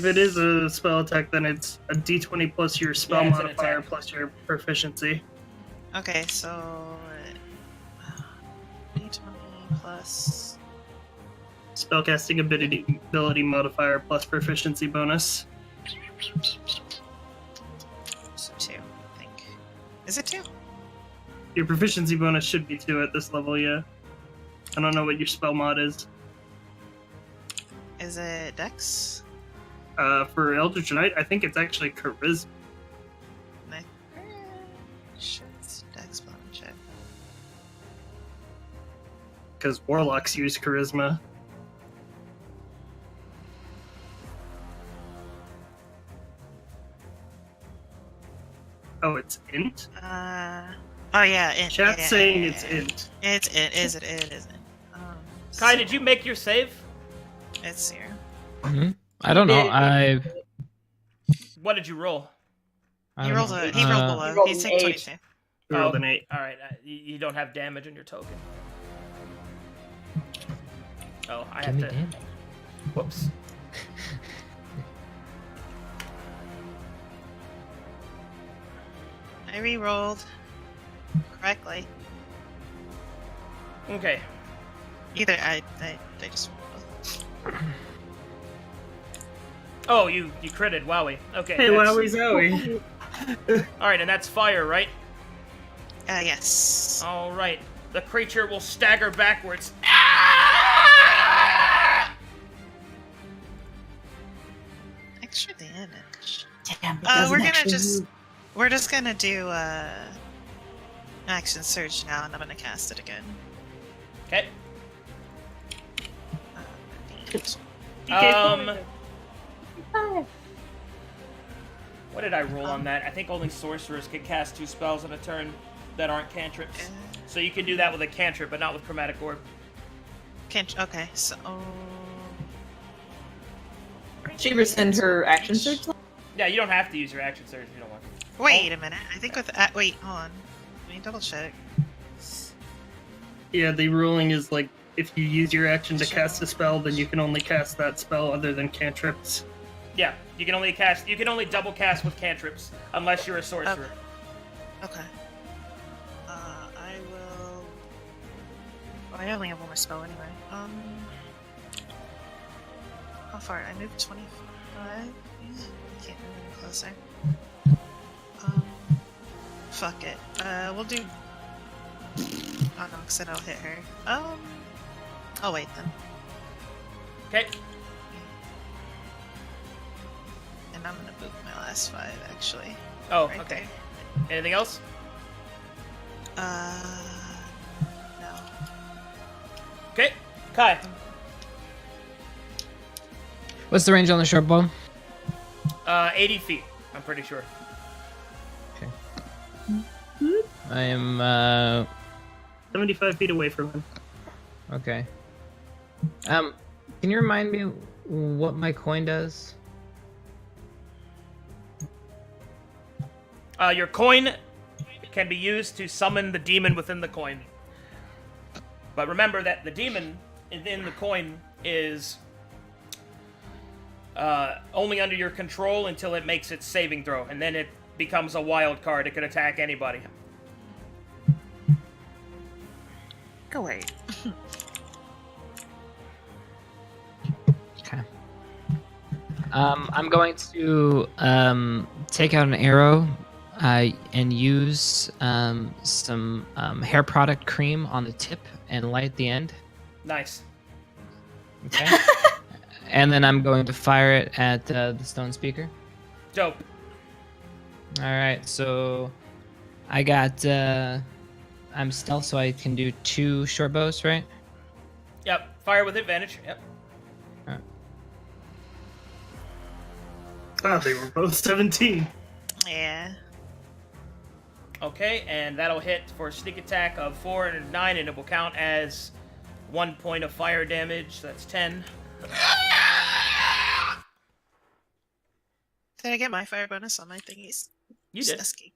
B: it is a spell attack, then it's a D20 plus your spell
A: Yeah, it's an
B: modifier
A: attack.
B: plus your proficiency.
F: Okay, so D20 plus.
B: Spellcasting ability modifier plus proficiency bonus.
F: So 2, I think. Is it 2?
B: Your proficiency bonus should be 2 at this level, yeah. I don't know what your spell mod is.
F: Is it Dex?
B: For Eldritch Knight, I think it's actually Charisma.
F: Shit, it's Dex bottom check.
B: Because Warlocks use Charisma. Oh, it's Int?
F: Oh yeah, int.
B: Chat's
F: yeah,
B: saying
F: yeah,
B: it's
F: yeah.
B: Int.
F: It's int. Is it? It isn't.
A: Kai, did you make your save?
F: It's Seer.
C: I don't know.
A: What did you roll?
C: I
F: He
C: don't
F: rolled
C: know.
F: a. He rolled below.
D: rolled
F: He's
D: an
F: taking
D: 8.
F: 22.
B: You rolled
A: Oh,
B: an 8.
A: Alright, you don't have damage on your token. Oh, I
C: Give
A: have
C: me
A: to...
C: damage.
A: Whoops.
F: I re-rolled correctly.
A: Okay.
F: Either I just.
A: Oh, you critted, wowie. Okay.
B: Hey,
A: that's-
B: wowie zowie.
A: Alright, and that's fire, right?
F: Yes.
A: Alright. The creature will stagger backwards.
F: Extra damage.
G: Damn, it doesn't
F: We're gonna
G: actually
F: just.
G: move.
F: We're just gonna do action surge now, and I'm gonna cast it again.
A: Okay.
F: Uh,
A: What did I roll on that? I think only sorcerers can cast 2 spells in a turn that aren't cantrips. So you can do that with a cantrip, but not with Chromatic Orb.
F: Okay, so.
D: She rescind her action surge?
A: Yeah, you don't have to use your action surge if you don't want to.
F: Wait a minute. I think with. Wait, hold on. Let me double check.
B: Yeah, the ruling is like, if you use your action to cast a spell, then you can only cast that spell other than cantrips.
A: Yeah, you can only double cast with cantrips, unless you're a sorcerer.
F: Okay. I will. Oh, I only have one more spell anyway. How far? I moved 25. Can't move any closer. Fuck it. We'll do. Oh no, because then I'll hit her. I'll wait then.
A: Okay.
F: And I'm gonna move my last 5 actually.
A: Oh,
F: Right
A: okay. Anything else?
F: No.
A: Okay. Kai.
C: What's the range on the short bow?
A: 80 feet, I'm pretty sure.
C: I am
B: 75 feet away from him.
C: okay. Can you remind me what my coin does?
A: Your coin can be used to summon the demon within the coin. But remember that the demon within the coin is only under your control until it makes its saving throw, and then it becomes a wild card. It can attack anybody.
F: Go away.
C: Okay. I'm going to take out an arrow and use some hair product cream on the tip and light the end.
A: Nice.
C: Okay. And then I'm going to fire it at the stone speaker.
A: Dope.
C: All right, so I got. I'm stealth, so I can do 2 short bows, right?
A: Yep. Fire with advantage. Yep.
B: Oh, they were both 17.
F: Yeah.
A: Okay, and that'll hit for a sneak attack of 4 and 9, and it will count as 1 point of fire damage. That's 10.
F: Did I get my fire bonus on my thingies?
A: You did.
F: Snesky.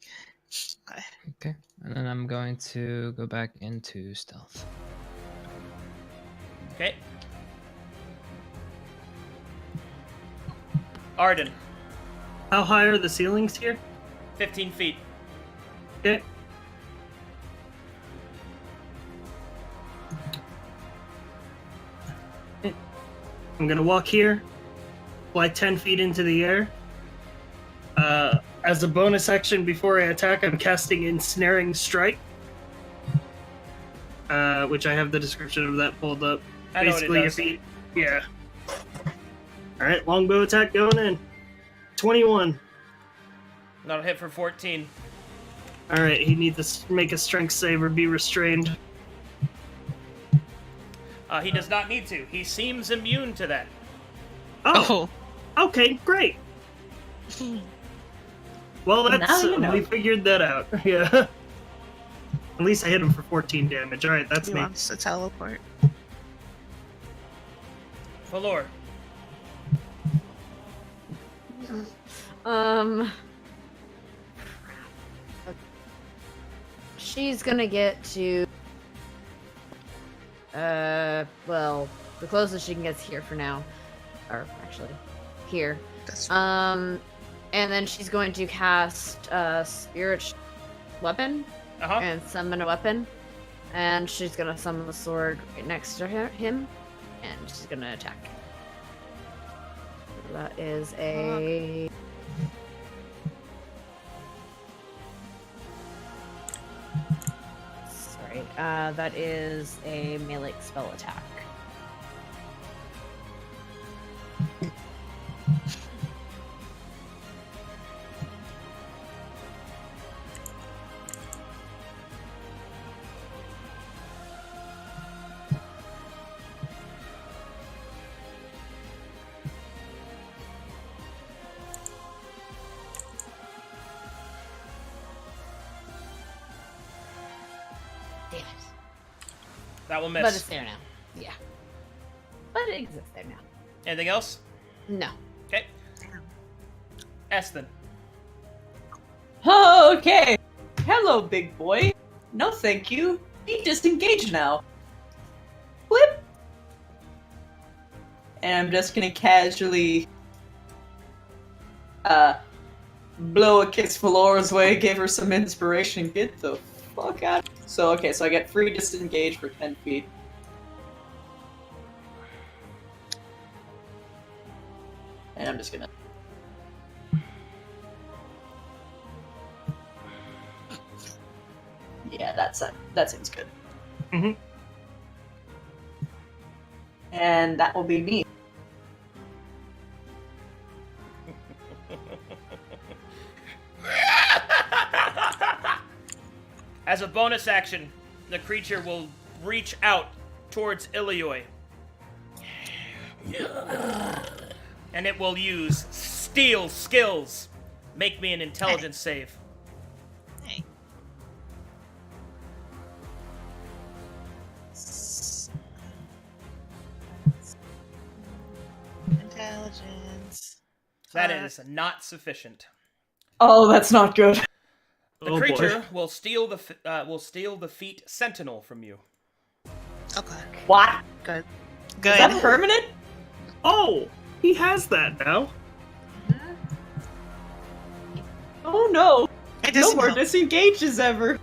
F: Okay.
C: Okay, and then I'm going to go back into stealth.
A: Okay. Arden,
B: How high are the ceilings here?
A: 15 feet.
B: Okay. I'm gonna walk here, fly 10 feet into the air. As a bonus action before I attack, I'm casting Ensnaring Strike, which I have the description of that pulled up.
A: I know what it does.
B: Yeah. Alright, longbow attack going in. 21.
A: That'll hit for 14.
B: Alright, he needs to make a strength save or be restrained.
A: He does not need to. He seems immune to that.
B: Oh, okay, great. Well, that's
G: Now you know.
B: we figured that out. Yeah. At least I hit him for 14 damage. Alright, that's
F: He
B: me.
F: wants to teleport.
A: Valor.
H: She's gonna get to. Well, the closest she can get is here for now, or actually, here.
F: That's
H: And then she's going to cast Spirit Weapon
A: Uh-huh.
H: and summon a weapon, and she's gonna summon the sword right next to him, and she's gonna attack. That is a. Sorry, that is a melee spell attack. Damn it.
A: That will miss.
H: But it's there now. Yeah. But it exists there now.
A: Anything else?
H: No.
A: Okay. Eston.
D: Okay. Hello, big boy. No, thank you. Be disengaged now. Whip. And I'm just gonna casually blow a kiss Valor's way, give her some inspiration. Get the fuck out. So okay, so I get free disengage for 10 feet. And I'm just gonna. Yeah, that seems good.
B: Mhm.
D: And that will be me.
A: As a bonus action, the creature will reach out towards Ilioi. And it will use Steel Skills. Make me an intelligence save.
F: Hey. Intelligence.
A: That is not sufficient.
D: Oh, that's not good.
A: The
B: Oh,
A: creature
B: boy.
A: will steal the feat Sentinel from you.
F: Okay.
D: What?
F: Good.
D: Is
F: Good.
D: that permanent?
B: Oh, he has that now.
D: Oh no!
F: It
D: No
F: doesn't
D: more
F: help.
D: disengages ever.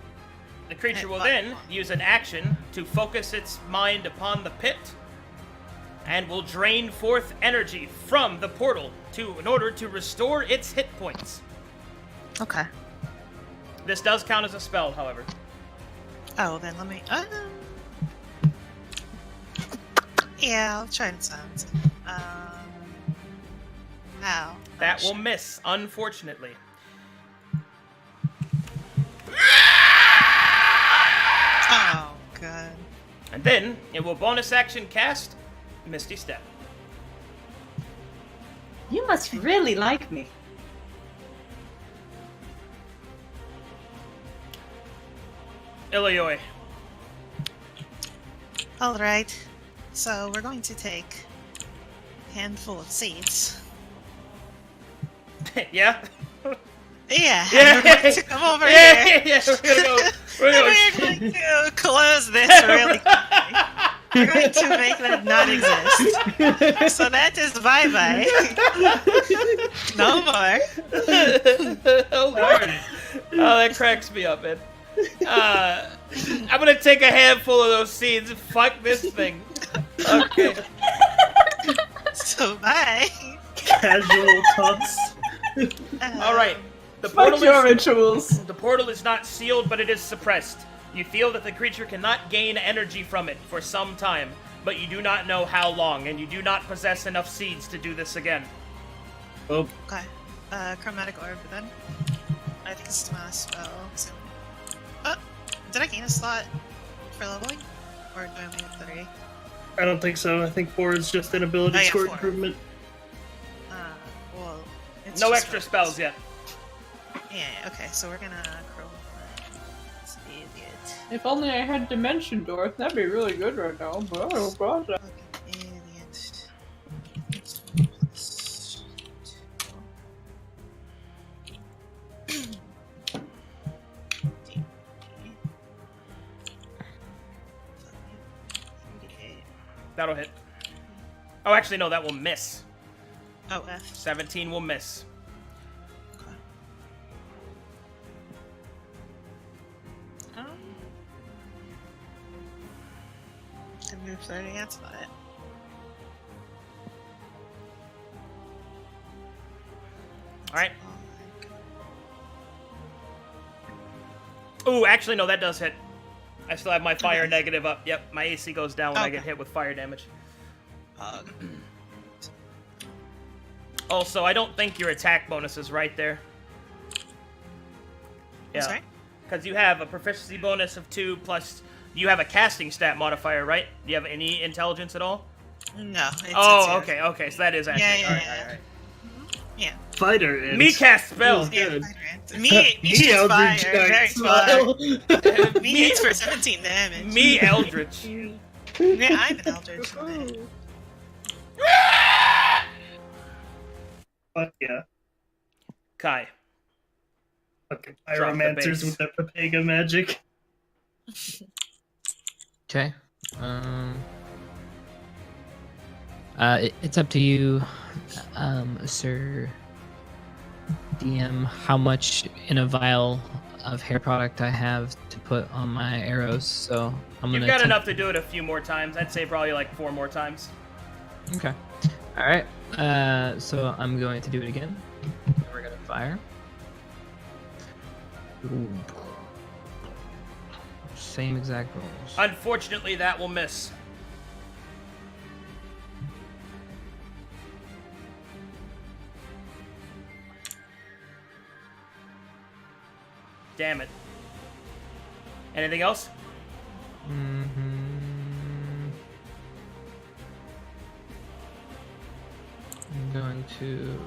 A: The creature will then use an action to focus its mind upon the pit and will drain forth energy from the portal in order to restore its hit points.
F: Okay.
A: This does count as a spell, however.
F: Oh, then let me. Yeah, I'll try and sound. Ow.
A: That will miss, unfortunately. Then it will bonus action cast Misty Step.
D: You must really like me.
A: Ilayoi.
F: Alright. So we're going to take a handful of seeds.
A: Yeah?
F: Yeah,
A: Yeah.
F: we're going to come over
A: Yeah,
F: here.
A: yeah, we're gonna go. We're
F: And
A: gonna
F: we're going to close this really quickly. We're going to make that not exist. So that is bye-bye. No more.
A: Oh, Lord. Oh, that cracks me up, man. I'm gonna take a handful of those seeds and fuck this thing. Okay.
F: So bye.
B: Casual toss.
A: Alright. The
D: Fuck your rituals.
A: The portal is not sealed, but it is suppressed. You feel that the creature cannot gain energy from it for some time, but you do not know how long, and you do not possess enough seeds to do this again.
B: Oh,
F: Okay. Chromatic orb then. I think it's my spell. So... did I gain a slot for leveling? Or do I only have 3?
B: I don't think so. I think 4 is just an ability
F: Oh, yeah,
B: score
F: 4.
B: improvement.
F: Well... It's
A: No
F: just
A: extra spells yet.
F: Yeah, okay, so we're gonna chroma. Let's see it.
D: If only I had Dimension Door, that'd be really good right now, but I don't got that.
F: Fucking idiot.
A: That'll hit. Oh, actually, no, that will miss.
F: Oh, F.
A: 17 will miss.
F: Okay. I moved 30, that's about it.
A: Alright. Ooh, actually, no, that does hit. I still have my fire
F: Okay.
A: negative up. Yep, my AC goes down when I get
F: Okay.
A: hit with fire damage.
F: Oh,
A: Also, I don't think your attack bonus is right there. Yeah.
F: sorry?
A: Because you have a proficiency bonus of 2, plus you have a casting stat modifier, right? Do you have any intelligence at all?
F: No. It's
A: Oh,
F: a 0.
A: okay, so that is accurate.
F: Yeah,
A: Alright.
F: Yeah.
B: Fighter ends.
A: Me cast spells!
B: Feels good.
F: Me
B: Me, Eldritch
F: fire, very
B: Knight
F: fire.
B: smile.
F: Me hits for 17 damage.
A: Me Eldritch.
F: Yeah, I'm an Eldritch Knight.
B: Fuck yeah.
A: Kai.
B: Fucking
A: Drop the
B: pyromancers
A: bass.
B: with their Papega magic.
C: Okay. It's up to you, Sir DM, how much in a vial of hair product I have to put on my arrows. So I'm
A: You've
C: gonna.
A: got enough to do it a few more times. I'd say probably like 4 more times.
C: Okay. All right. So I'm going to do it again. We're gonna fire. Ooh. Same exact rolls.
A: Unfortunately, that will miss. Damn it. Anything else?
C: Mm-hmm. I'm going to.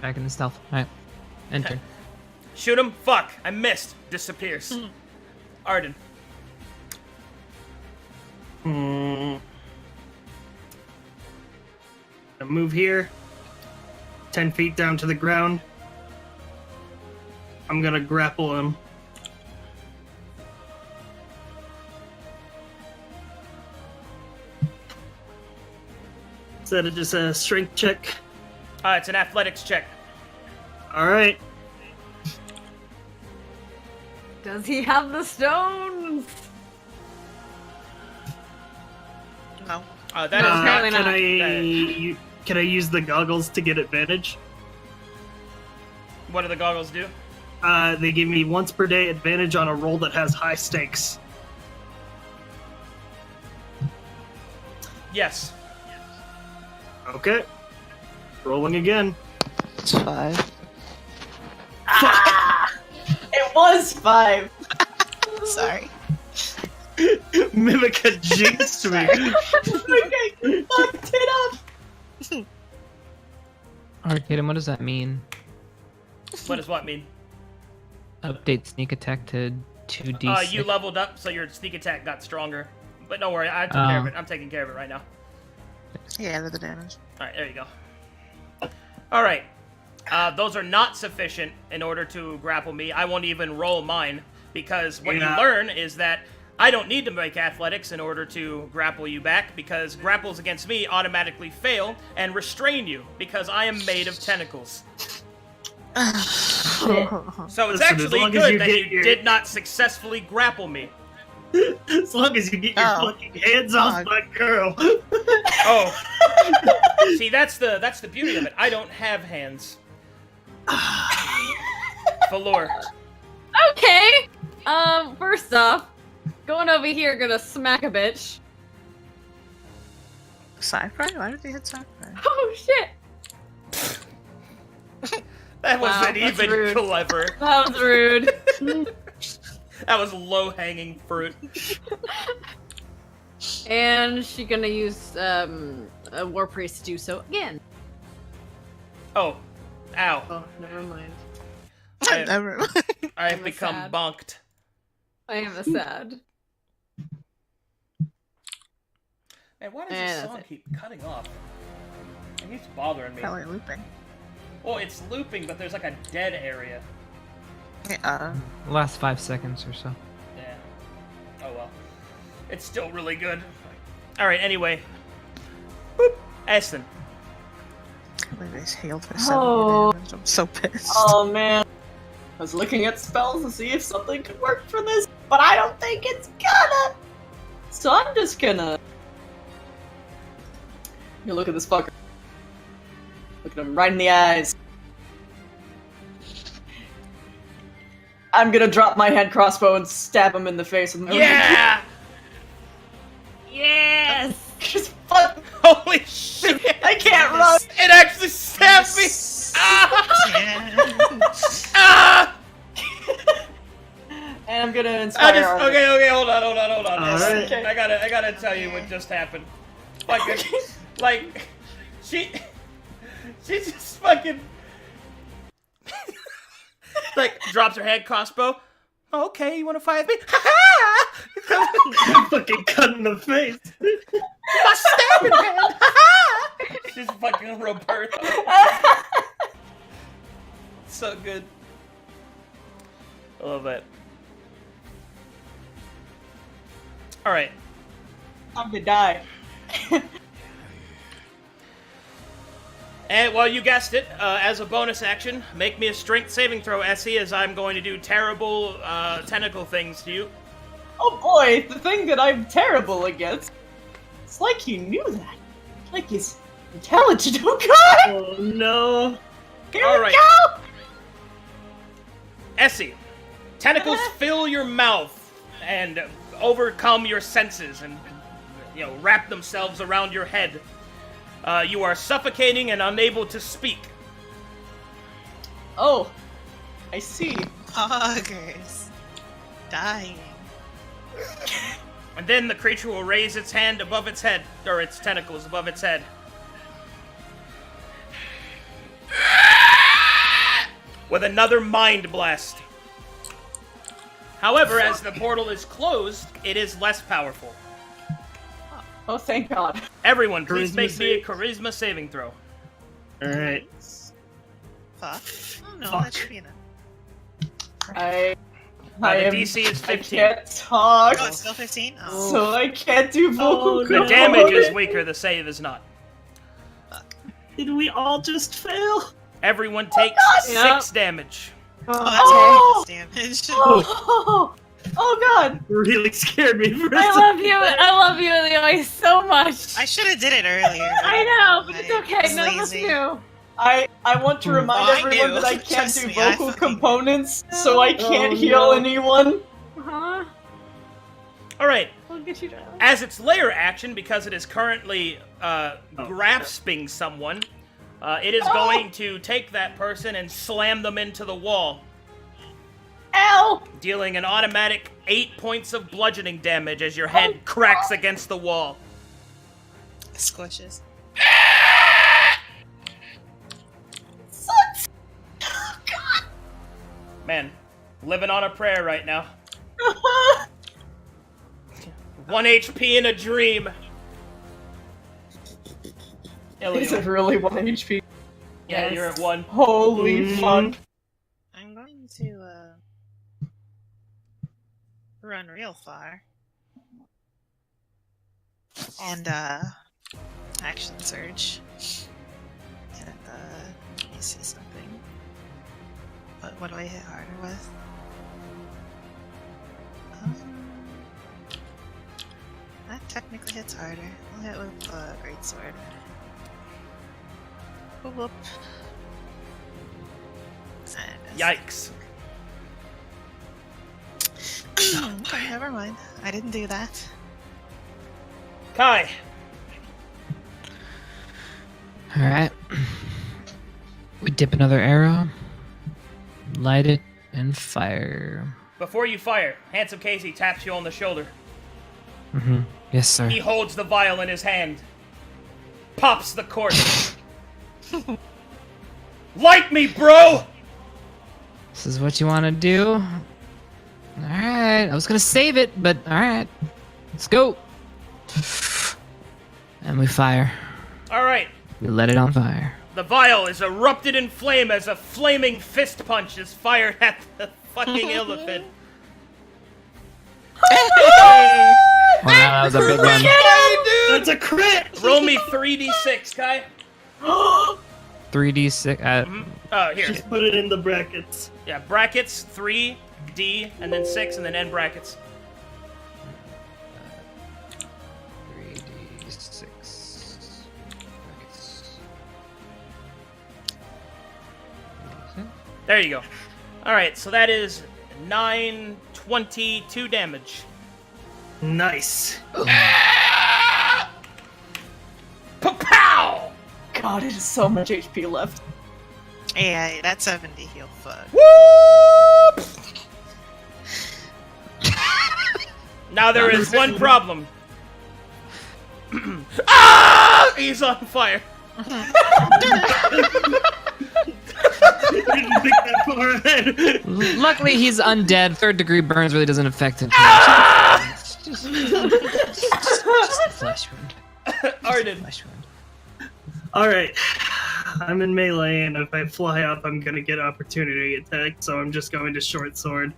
C: Back in the stealth. Alright. Enter.
A: Shoot him. Fuck. I missed. Disappears. Arden.
B: I move here. 10 feet down to the ground. I'm gonna grapple him. Is that just a strength check?
A: It's an athletics check.
B: Alright.
H: Does he have the stones?
F: No.
A: That
H: No,
A: is
H: apparently
A: not.
H: not.
B: Can I use the goggles to get advantage?
A: What do the goggles do?
B: They give me once per day advantage on a roll that has high stakes.
A: Yes.
B: Okay. Rolling again.
F: It's 5.
D: It was 5.
F: Sorry.
B: Mimica jinxed me.
D: Okay, fucked it up.
C: Arcadum, what does that mean?
A: What does what mean?
C: Update sneak attack to 2d6.
A: You leveled up, so your sneak attack got stronger. But don't worry, I took care of it. I'm taking care of it right now.
F: Yeah, with the damage.
A: Alright, there you go. Alright. Those are not sufficient in order to grapple me. I won't even roll mine, because what you learn is that I don't need to make athletics in order to grapple you back, because grapples against me automatically fail and restrain you, because I am made of tentacles. So it's actually good that you did not successfully grapple me.
B: As long as you get your fucking hands off my girl.
A: Oh. See, that's the beauty of it. I don't have hands. Valor.
H: Okay. First off, going over here, gonna smack a bitch.
F: Sci-fi? Why did you hit sci-fi?
H: Oh shit.
A: That wasn't
H: that's
A: even
H: rude.
A: clever.
H: That was rude.
A: That was low-hanging fruit.
H: And she's gonna use a war priest to do so again.
A: Oh. Ow.
H: Oh, never mind.
F: Never mind.
A: I have
H: I'm
A: become
H: sad.
A: bonked.
H: I am a sad.
A: Man, why does
H: And
A: this
H: that's
A: song
H: it.
A: keep cutting off? It keeps bothering me.
F: Probably looping.
A: Oh, it's looping, but there's like a dead area.
F: Yeah.
C: Last 5 seconds or so.
A: Yeah. Oh well. It's still really good. Alright, anyway. Boop. Essen.
F: I can't believe I healed for 70 damage. I'm so pissed.
D: Oh man. I was looking at spells to see if something could work for this, but I don't think it's gonna. So I'm just gonna. You look at this fucker. Look at him right in the eyes. I'm gonna drop my hand crossbow and stab him in the face with my
A: Yeah!
H: Yes!
D: Just fuck.
A: Holy shit!
D: I can't run.
A: It actually stabbed me! Ah!
F: Yeah.
A: Ah!
D: And I'm gonna inspire. Arthur.
A: Okay, hold on.
B: Alright.
A: Okay. I gotta tell you what just happened. Like, she just fucking like drops her hand crossbow. Oh, okay, you want to fight me? Ha ha!
B: Fucking cut in the face.
A: My stabbing hand. Ha ha! She's fucking Roberto. So good. I love that. All right.
D: I'm gonna die.
A: And, well, you guessed it, as a bonus action, make me a strength saving throw, Essie, as I'm going to do terrible, tentacle things to you.
D: Oh boy, the thing that I'm terrible against. It's like he knew that. Like he's intelligent. Oh god!
B: Oh no.
D: Here
A: All
D: we
A: right.
D: go!
A: Essie, tentacles fill your mouth and overcome your senses and, wrap themselves around your head. You are suffocating and unable to speak.
D: Oh, I see.
F: Poggers. Dying.
A: And then the creature will raise its hand above its head, or its tentacles above its head. With another mind blast. However, as the portal is closed, it is less powerful.
D: Oh, thank God.
A: Everyone, please
B: Charisma
A: make me a
B: save.
A: charisma saving throw.
B: Alright.
F: Fuck. Oh no,
B: Fuck.
F: that should be enough.
D: I
A: The
D: am.
A: DC is 15.
D: I can't talk,
F: Oh, it's still 15? Oh.
D: so I can't do vocal
B: Oh,
A: The
B: no.
A: damage is weaker, the save is not.
B: Did we all just fail?
A: Everyone takes
H: God.
A: 6 damage.
F: Oh, that's damage.
D: Oh, oh God!
B: Really scared me for a
H: I
B: second.
H: love you, Leoi, so much.
F: I should have did it earlier.
H: I know, but it's
F: I
H: okay.
F: was
H: None of us
F: lazy.
H: knew.
D: I want to remind
F: I
D: everyone
F: knew.
D: that I can't
F: Trust
D: do
F: me, I
D: vocal
F: fucking knew.
D: components, so I can't
B: Oh,
D: heal
B: no.
D: anyone.
H: Huh?
A: All right.
H: I'll get you down.
A: As its lair action, because it is currently grasping someone, it is going to take that person and slam them into the wall,
G: Ow!
A: dealing an automatic 8 points of bludgeoning damage as your head cracks against the wall.
F: Squishes.
G: Sucks! Oh, God!
A: Man, living on a prayer right now. 1 HP in a dream.
D: Is it really 1 HP?
A: Yeah, you're at 1.
D: Holy fuck.
F: I'm going to run real far. And action surge. And let me see something. What do I hit harder with? That technically hits harder. I'll hit with greatsword. Whoop whoop. And
A: Yikes.
F: okay, never mind. I didn't do that.
A: Kai.
C: Alright. We dip another arrow, light it, and fire.
A: Before you fire, Handsome Casey taps you on the shoulder.
C: Mm-hmm. Yes, sir.
A: He holds the vial in his hand. Pops the cork. Light me, bro!
C: This is what you want to do? Alright. I was going to save it, but alright. Let's go. And we fire.
A: Alright.
C: We let it on fire.
A: The vial is erupted in flame as a flaming fist punch is fired at the fucking elephant.
C: Wow, that was a big one.
B: That's a crit!
A: Roll me 3d6, Kai.
C: 3d6.
A: Oh, here.
B: Just put it in the brackets.
A: Yeah, brackets, 3d, and then 6, and then end brackets.
C: 3d6.
A: There you go. Alright, so that is 922 damage.
B: Nice.
A: Pow!
D: God, it is so much HP left.
F: Yeah, that 70 heal fuck.
A: Whoop! Now there is one problem. Ah! He's on fire.
B: Didn't pick that far ahead.
C: Luckily, he's undead. 3rd degree burns really doesn't affect him. Just a flesh wound.
A: Arden.
C: Flesh wound.
B: Alright. I'm in melee, and if I fly up, I'm gonna get opportunity attack, so I'm just going to short sword.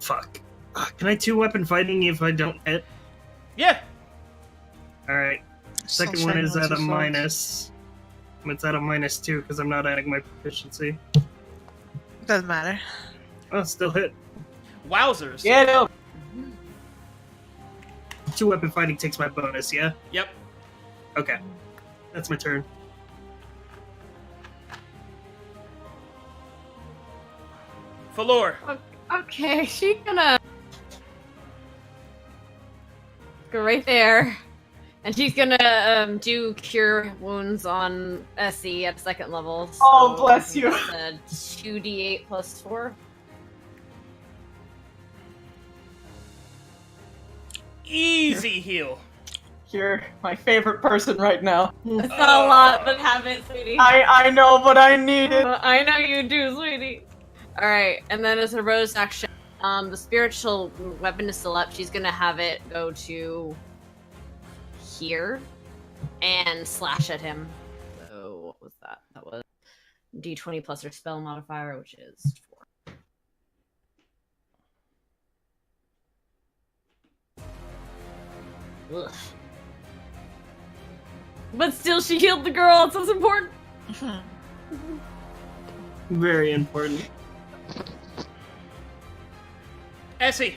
B: Fuck. Can I 2-weapon fighting if I don't hit?
A: Yeah.
B: Alright. Second one is at a minus. It's at a -2 because I'm not adding my proficiency.
F: Doesn't matter.
B: Oh, still hit.
A: Wowzers.
D: Yeah, no.
B: 2-weapon fighting takes my bonus, yeah?
A: Yep.
B: Okay. That's my turn.
A: Falor.
H: Okay, she's gonna go right there, and she's gonna do cure wounds on Essie at 2nd level. So
D: Oh, bless you.
H: 2d8 plus 4.
A: Easy heal.
D: You're my favorite person right now.
H: It's not a lot, but have it, sweetie.
D: I know, but I need it.
H: I know you do, sweetie. Alright, and then as a rose action, the spiritual weapon to select, she's gonna have it go to here and slash at him. So what was that? That was d20 plus her spell modifier, which is 4. Ugh. But still, she healed the girl. It's what's important.
B: Very important.
A: Essie,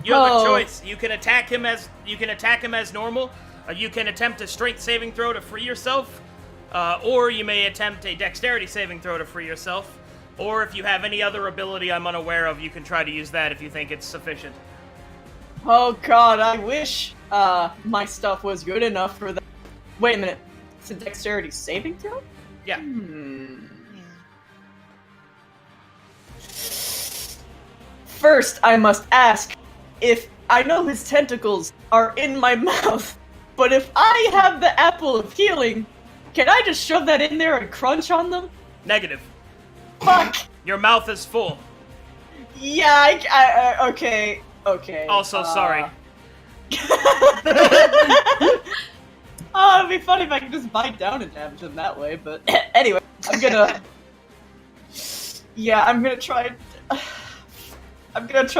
A: you have a choice. You can attack him as normal. You can attempt a strength saving throw to free yourself, or you may attempt a dexterity saving throw to free yourself. Or if you have any other ability I'm unaware of, you can try to use that if you think it's sufficient.
D: Oh god, I wish my stuff was good enough for that. Wait a minute. It's a dexterity saving throw?
A: Yeah.
D: First, I must ask if I know his tentacles are in my mouth, but if I have the apple of healing, can I just shove that in there and crunch on them?
A: Negative.
D: Fuck!
A: Your mouth is full.
D: Yeah, okay.
A: Also, sorry.
D: Oh, it'd be funny if I could just bite down and damage them that way, but anyway, I'm gonna... Yeah, I'm gonna try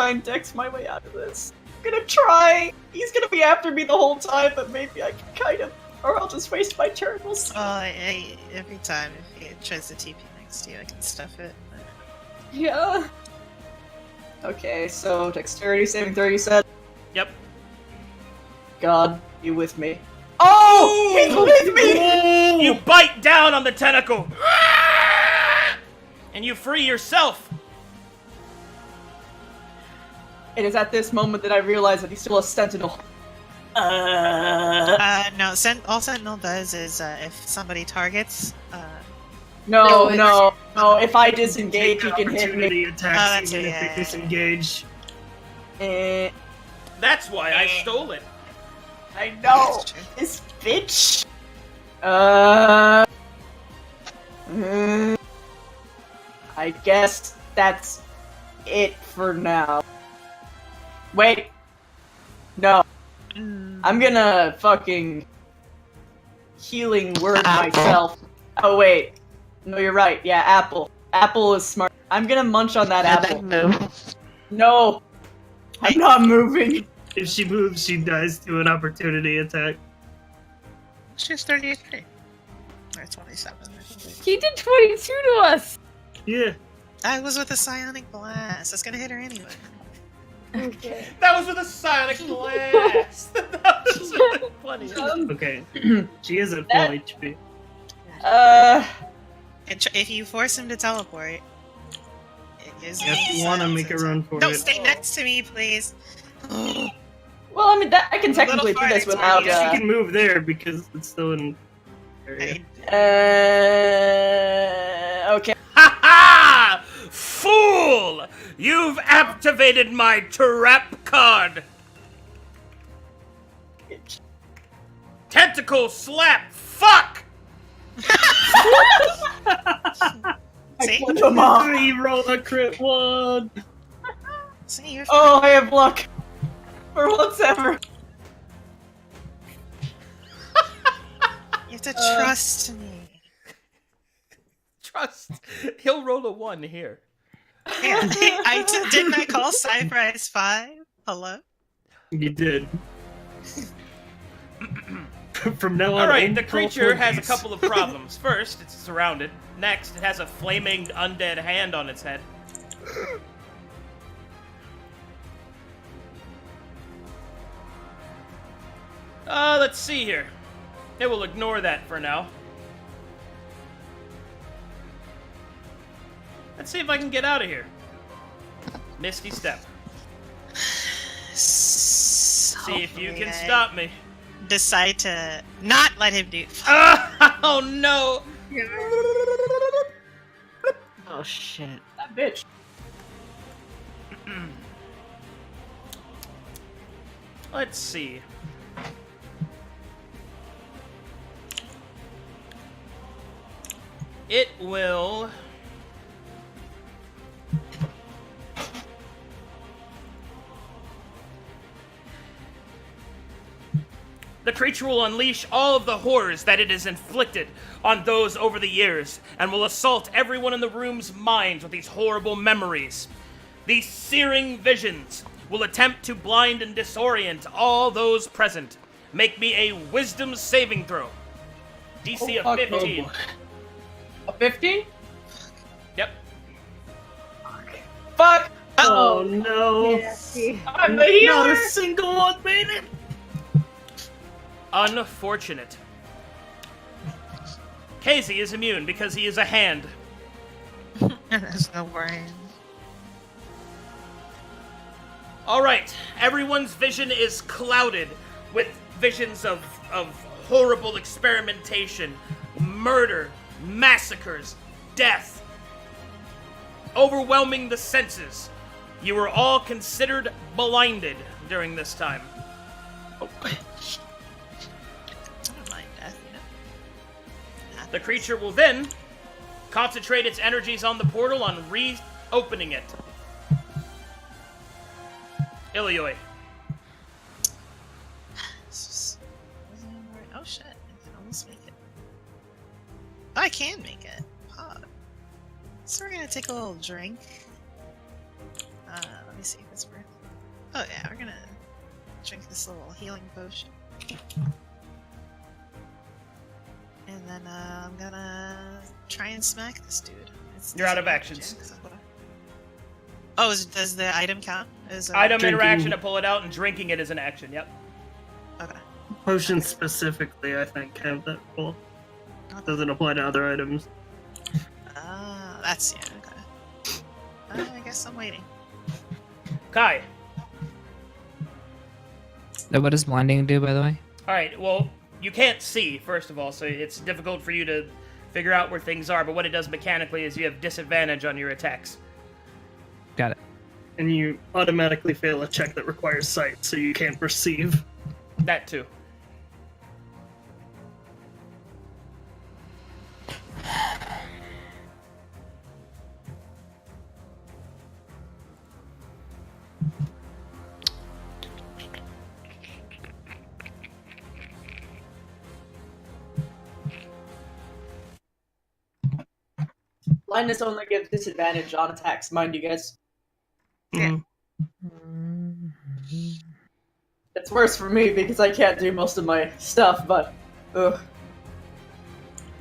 D: and dex my way out of this. I'm gonna try! He's gonna be after me the whole time, but maybe I can kind of... Or I'll just waste my turn, we'll see.
F: Every time if it tries to TP next to you, I can stuff it.
D: Yeah. Okay, so dexterity saving throw, you said?
A: Yep.
D: God, you with me? Oh! He's with me!
A: You bite down on the tentacle! And you free yourself!
D: It is at this moment that I realize that he's still a sentinel.
F: No, all Sentinel does is, if somebody targets,
D: No, if I disengage, he can hit me.
B: Attacks even if they disengage.
A: That's why I stole it.
D: I know! This bitch! I guess that's it for now. Wait! No. I'm gonna fucking healing word myself. Oh wait. No, you're right. Yeah, apple. Apple is smart. I'm gonna munch on that apple. No! I'm not moving!
B: If she moves, she dies to an opportunity attack.
F: she's 38 or 27.
H: He did 22 to us!
B: Yeah.
F: I was with a psionic blast. That's gonna hit her anyway.
H: Okay.
A: That was with a sonic blast! That was so funny.
B: Okay. She is at full HP.
F: And if you force him to teleport, it gives me...
B: If you want to make a run for
F: Don't
B: it.
F: stay next to me, please.
D: Well, I mean, I can technically do this without,
B: She can move there because it's still in area.
D: Okay.
A: Ha ha! Fool! You've activated my trap card! Tentacle slap! Fuck!
F: See?
D: Put them off.
B: He rolled a crit one!
F: See, you're
D: Oh, I have luck. For once ever.
F: You have to trust me.
A: Trust. He'll roll a 1 here.
F: Yeah, didn't I call Cyprise 5? Hello?
B: You did. From now on,
A: Alright, the
B: all
A: creature has a
B: Portuguese.
A: couple of problems. First, it's surrounded. Next, it has a flaming undead hand on its head. Let's see here. It will ignore that for now. Let's see if I can get out of here. Misty Step. See if you can stop me.
F: Decide to not let him do.
A: Oh no!
E: Oh shit.
D: That bitch.
A: Let's see. It will... The creature will unleash all of the horrors that it has inflicted on those over the years, and will assault everyone in the room's minds with these horrible memories. These searing visions will attempt to blind and disorient all those present. Make me a wisdom saving throw. DC of 15.
D: A 15?
A: Yep.
D: Fuck!
B: Oh no!
D: I'm the healer!
B: Not a single one made it!
A: Unfortunate. Casey is immune because he is a hand.
F: There's no worrying.
A: All right, everyone's vision is clouded with visions of horrible experimentation, murder, massacres, death, overwhelming the senses. You were all considered blinded during this time.
F: I don't mind death,
A: The creature will then concentrate its energies on the portal on reopening it. Ilioi.
F: Oh shit, I can almost make it. Oh, I can make it. Oh. So we're gonna take a little drink. Let me see if it's worth. Oh yeah, we're gonna drink this little healing potion. And then I'm gonna try and smack this dude.
A: You're out of actions.
F: Oh, does the item count?
A: Item interaction to pull it out, and drinking it is an action, yep.
F: Okay.
B: Potions specifically, I think, have that pull. Doesn't apply to other items.
F: That's, yeah, okay. I guess I'm waiting.
A: Kai.
C: So what does blinding do, by the way?
A: Alright, well, you can't see, first of all, so it's difficult for you to figure out where things are, but what it does mechanically is you have disadvantage on your attacks.
C: Got it.
B: And you automatically fail a check that requires sight, so you can't perceive.
A: That too.
D: Blindness only gives disadvantage on attacks, mind you guys.
F: Yeah.
D: It's worse for me because I can't do most of my stuff, but ugh.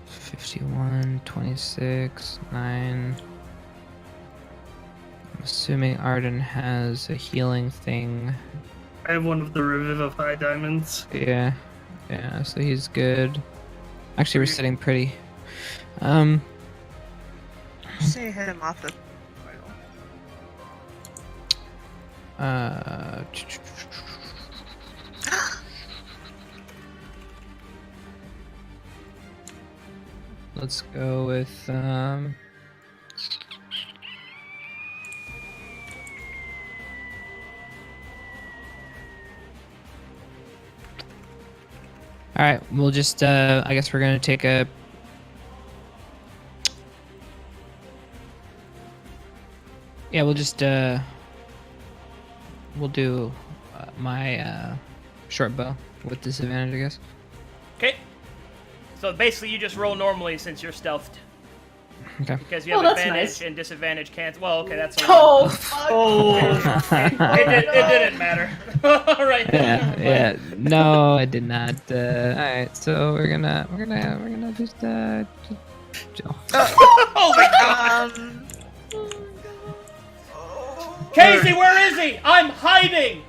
C: 51, 26, 9. I'm assuming Arden has a healing thing.
B: I have one of the Revivify diamonds.
C: Yeah, so he's good. Actually, we're sitting pretty.
F: Say hit him off the portal.
C: Let's go with Alright, we'll just I guess we're gonna take a we'll just we'll do my short bow with disadvantage, I guess.
A: Okay. So basically you just roll normally since you're stealthed.
C: Okay.
A: Because you have
D: that's
A: advantage
D: nice.
A: and disadvantage can't. Well, okay, that's a
D: Oh, fuck.
A: it didn't matter. All right.
C: Yeah. No, I did not. All right, so we're gonna just
A: Oh my god. Casey, where is he? I'm hiding.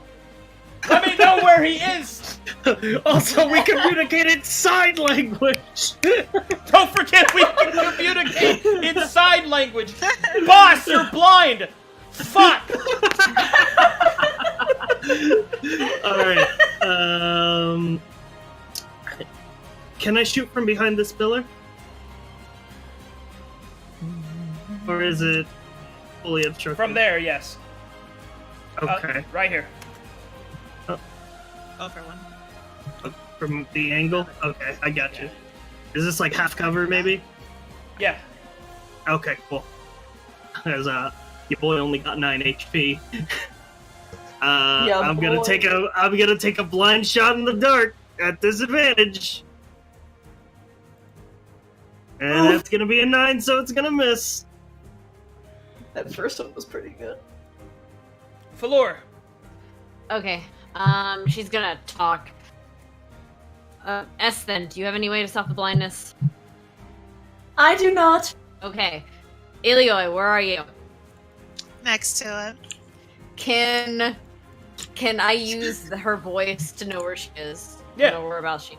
A: Let me know where he is.
B: Also, we communicated sign language!
A: Don't forget we can communicate in sign language. Boss, you're blind. Fuck.
B: Alright, can I shoot from behind this pillar? Or is it fully obstructed?
A: From there, yes.
B: Okay.
A: Right here.
F: Go for one.
B: From the angle? Okay, I got you. Is this like half cover, maybe?
A: Yeah.
B: Okay, cool. Because your boy only got 9 HP.
D: Yeah,
B: I'm
D: boy.
B: gonna take a blind shot in the dark at disadvantage. And that's gonna be a 9, so it's gonna miss.
D: That first one was pretty good.
A: Falor.
H: Okay. She's gonna talk. Espen, do you have any way to stop the blindness?
G: I do not.
H: Okay. Ilioi, where are you?
F: Next to it.
H: Can I use her voice to know where she is?
A: Yeah.
H: To know whereabouts she.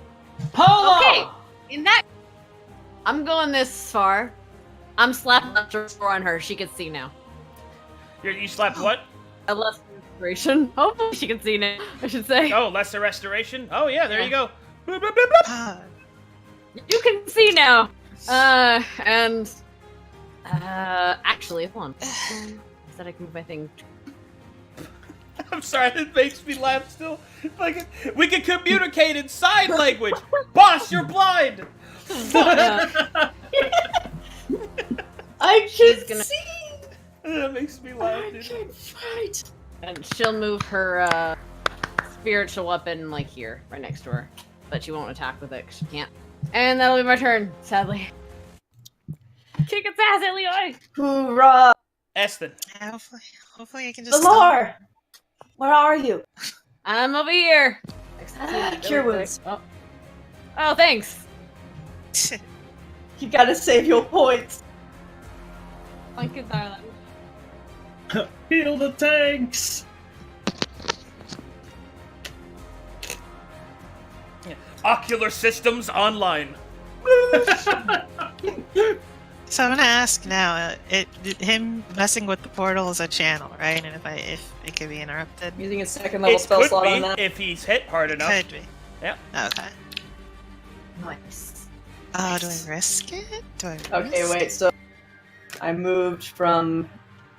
D: Polo!
H: Okay. In that, I'm going this far. I'm slapping left door on her. She can see now.
A: You slapped what?
H: A lesser restoration. Hopefully she can see now, I should say.
A: Oh, lesser restoration? Oh, yeah, there you go. Bloop, bloop, bloop, bloop.
H: You can see now. Actually, hold on. I said I can move my thing.
A: I'm sorry, it makes me laugh still. Like, we can communicate in sign language. Boss, you're blind.
G: I can see.
A: That makes me laugh,
G: I
A: dude.
G: can fight.
H: And she'll move her spiritual weapon like here, right next to her. But she won't attack with it 'cause she can't. And that'll be my turn, sadly. Kick its ass, Leroy!
G: Hoorah!
A: Eston.
F: Hopefully I can just
G: Valor! Where are you?
H: I'm over here!
G: Cure wounds.
H: Oh, thanks!
F: stop.
G: You gotta save your points.
H: Thank you, darling.
B: Heal the tanks!
A: Ocular systems online.
F: So I'm gonna ask now. Him messing with the portal is a channel, right? And if it could be interrupted,
G: Using a second level
A: It
G: spell
A: could
G: slot on
A: be
G: that.
A: if he's hit hard enough.
F: could be.
A: Yeah.
F: Okay.
H: Nice.
F: Oh, do I risk it?
G: Okay, wait, so I moved from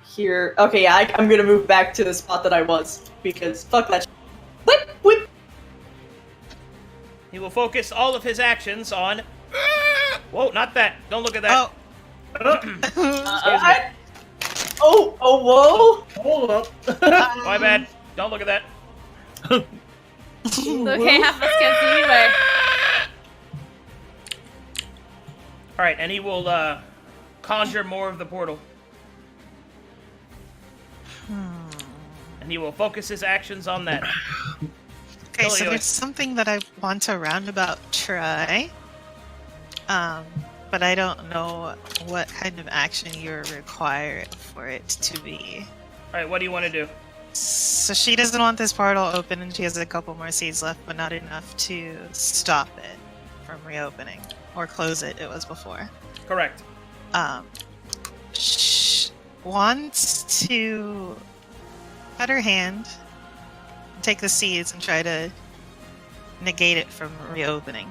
G: here. Okay, yeah, I'm gonna move back to the spot that I was, because fuck that Whip! Whip!
A: He will focus all of his actions on... Whoa, not that. Don't look at that.
F: Oh.
G: Whoa!
B: Hold up.
A: My bad. Don't look at that.
H: It's okay, half of us can't see anyway.
A: Alright, and he will conjure more of the portal. And he will focus his actions on that.
F: Okay, so
A: Ilio.
F: there's something that I want to roundabout try. But I don't know what kind of action you're required for it to be.
A: Alright, what do you want to do?
F: So she doesn't want this portal open, and she has a couple more seeds left, but not enough to stop it from reopening. Or close it, it was before.
A: Correct.
F: She wants to cut her hand, take the seeds, and try to negate it from reopening.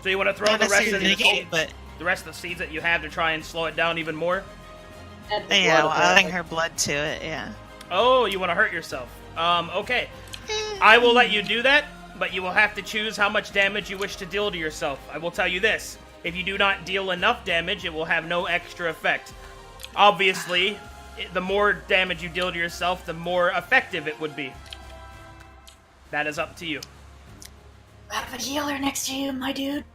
A: So you want to throw
F: Not
A: the rest of
F: necessarily
A: the
F: negate,
A: seeds,
F: but
A: the rest of the seeds that you have to try and slow it down even more?
G: Add the
F: yeah,
G: blood,
F: well, adding her blood to it, yeah.
A: Oh, you want to hurt yourself. Okay. I will let you do that, but you will have to choose how much damage you wish to deal to yourself. I will tell you this. If you do not deal enough damage, it will have no extra effect. Obviously, the more damage you deal to yourself, the more effective it would be. That is up to you.
G: I have a healer next to you, my dude.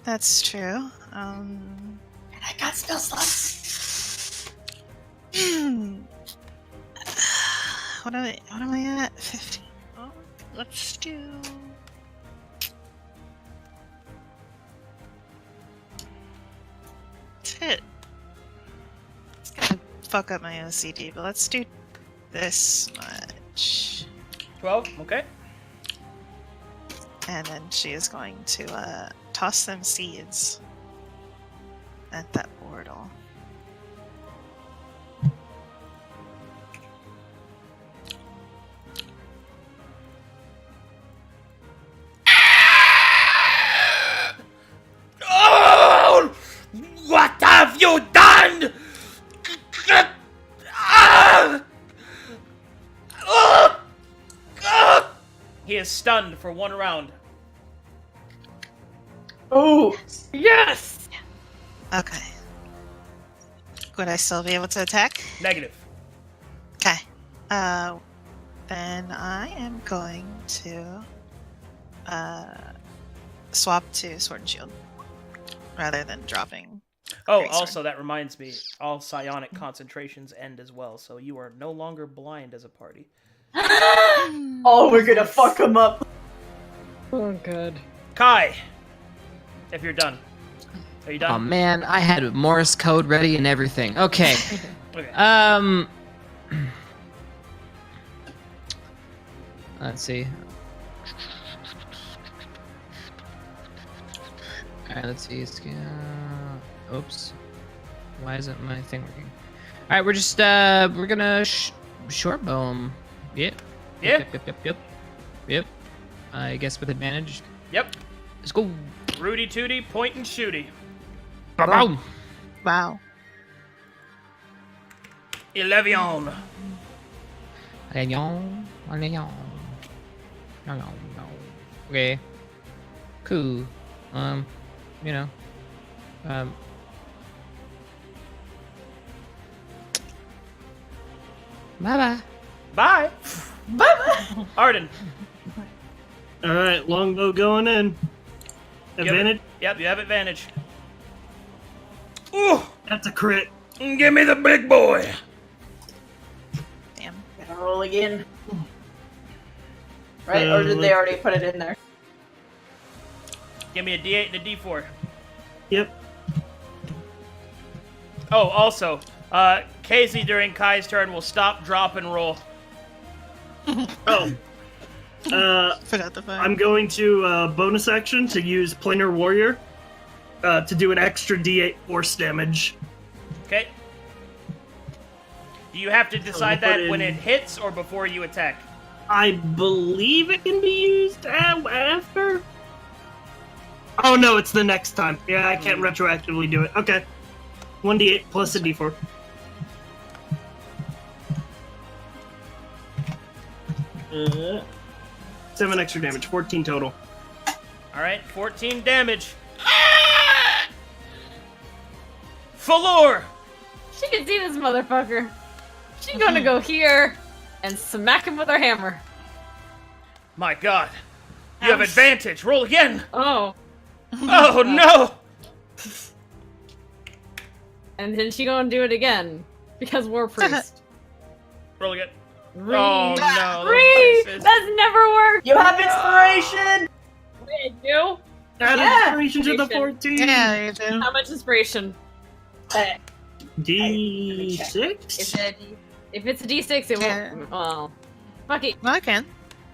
F: That's true.
G: And I got spell slots.
F: What am I at? 50. Oh, let's do... Hit. It's gonna fuck up my OCD, but let's do this much.
A: 12, okay.
F: And then she is going to toss them seeds at that portal.
A: Oh! What have you done? He is stunned for 1 round.
G: Oh!
H: Yes!
F: Okay. Would I still be able to attack?
A: Negative.
F: Okay. Then I am going to swap to Sword and Shield rather than dropping.
A: Oh,
F: Great
A: also
F: sword.
A: that reminds me, all psionic concentrations end as well, so you are no longer blind as a party.
G: Oh, we're gonna fuck him up.
H: Oh, good.
A: Kai, if you're done. Are you
C: Oh
A: done?
C: man, I had Morse code ready and everything. Okay.
A: Okay.
C: Let's see. Alright, let's see. Oops. Why isn't my thing working? All right, we're just we're gonna short bow him. Yep.
A: Yeah.
C: Yep. I guess with advantage.
A: Yep.
C: Let's go.
A: Rudy Tooty, point and shooty.
C: Boom.
F: Wow.
A: 11.
C: Okay. Cool. You know. Bye-bye.
A: Bye. Bye. Arden.
B: All right, longbow going in. Advantage.
A: Yep, you have advantage. Ooh,
B: That's a crit.
A: give me the big boy.
F: Damn.
G: Gotta roll again. Right? Or did they already put it in there?
A: Give me a D8 and a D4.
B: Yep.
A: Oh, also, Casey during Kai's turn will stop, drop, and roll.
B: Oh.
F: Forgot the fire.
B: I'm going to bonus action to use Planar Warrior to do an extra D8 force damage.
A: Okay. Do you have to decide
B: put
A: that when
B: in-
A: it hits or before you attack?
B: I believe it can be used after. Oh no, it's the next time. Yeah, I can't retroactively do it. Okay. 1d8 plus a d4. Uh, 7 extra damage, 14 total.
A: All right, 14 damage. Falor!
H: She can see this motherfucker. She's gonna go here and smack him with her hammer.
A: My God. You have advantage. Roll again.
H: Oh.
A: Oh, no.
H: And then she gonna do it again. Because War Priest.
A: Roll again.
H: Reed.
A: Oh, no.
H: Reed!
A: That's-
H: That's never worked!
G: You have inspiration!
H: Wait, I do?
B: Add
G: Yeah.
B: inspiration to the 14.
F: Yeah, you do.
H: How much inspiration?
B: D6?
H: If it's a D6, it
F: Yeah.
H: won't. Well. Fuck it.
F: No, I can.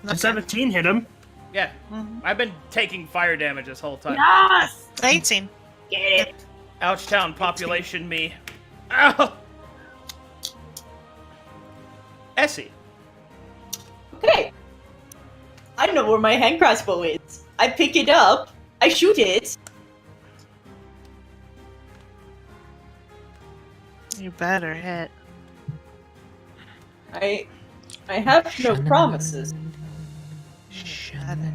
B: A 17 hit him.
A: Yeah.
F: Mhm.
A: I've been taking fire damage this whole time.
H: Yes!
F: 18.
G: Get it.
A: Ouchtown population me. Ow! Essie.
G: Okay. I know where my hand crossbow is. I pick it up. I shoot it.
F: You better hit.
G: I have no promises.
F: Better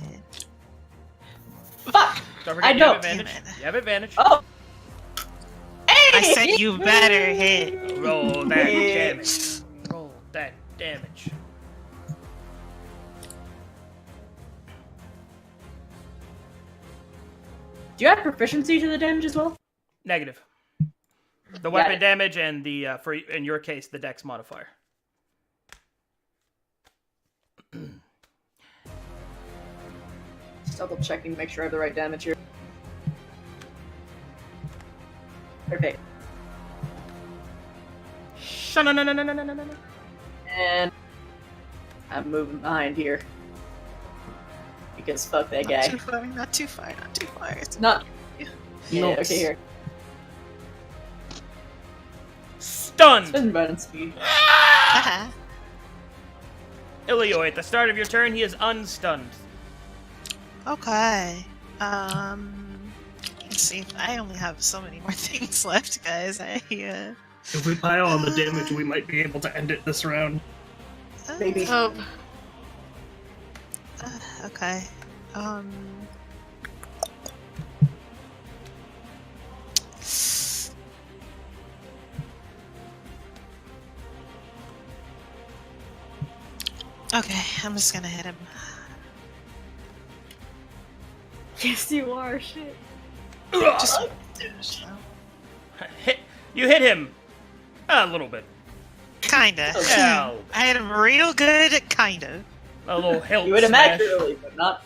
F: hit.
G: Fuck!
A: Don't
G: I
A: forget you
G: don't.
A: have advantage.
F: Damn it.
A: You have advantage.
G: Oh! Hey!
F: I said you better hit.
A: Roll that
G: Yeah.
A: damage. Roll that damage.
G: Do you have proficiency to the damage as well?
A: Negative. The weapon
G: it.
A: damage and the, for in your case, the dex modifier.
G: Just double checking to make sure I have the right damage here. Perfect.
A: Shun-na-na-na-na-na-na-na.
G: And I'm moving behind here. Because fuck that
F: Not
G: guy.
F: too far, not too far, not too far. It's
G: Not. Yeah,
B: Nope.
G: okay, here.
A: Stunned!
G: Spin button speed.
F: Haha.
A: Ilioi, at the start of your turn, he is unstunned.
F: Okay. Let's see. I only have so many more things left, guys.
B: If we pile on the damage, we might be able to end it this round.
G: Maybe.
F: Oh. Okay. Okay, I'm just gonna hit him.
H: Yes, you are. Shit.
F: Just
A: You hit him a little bit.
F: kinda.
A: Yeah,
F: I hit him real good, kinda.
A: a little hilt
G: You hit him
A: smash.
G: accurately, but not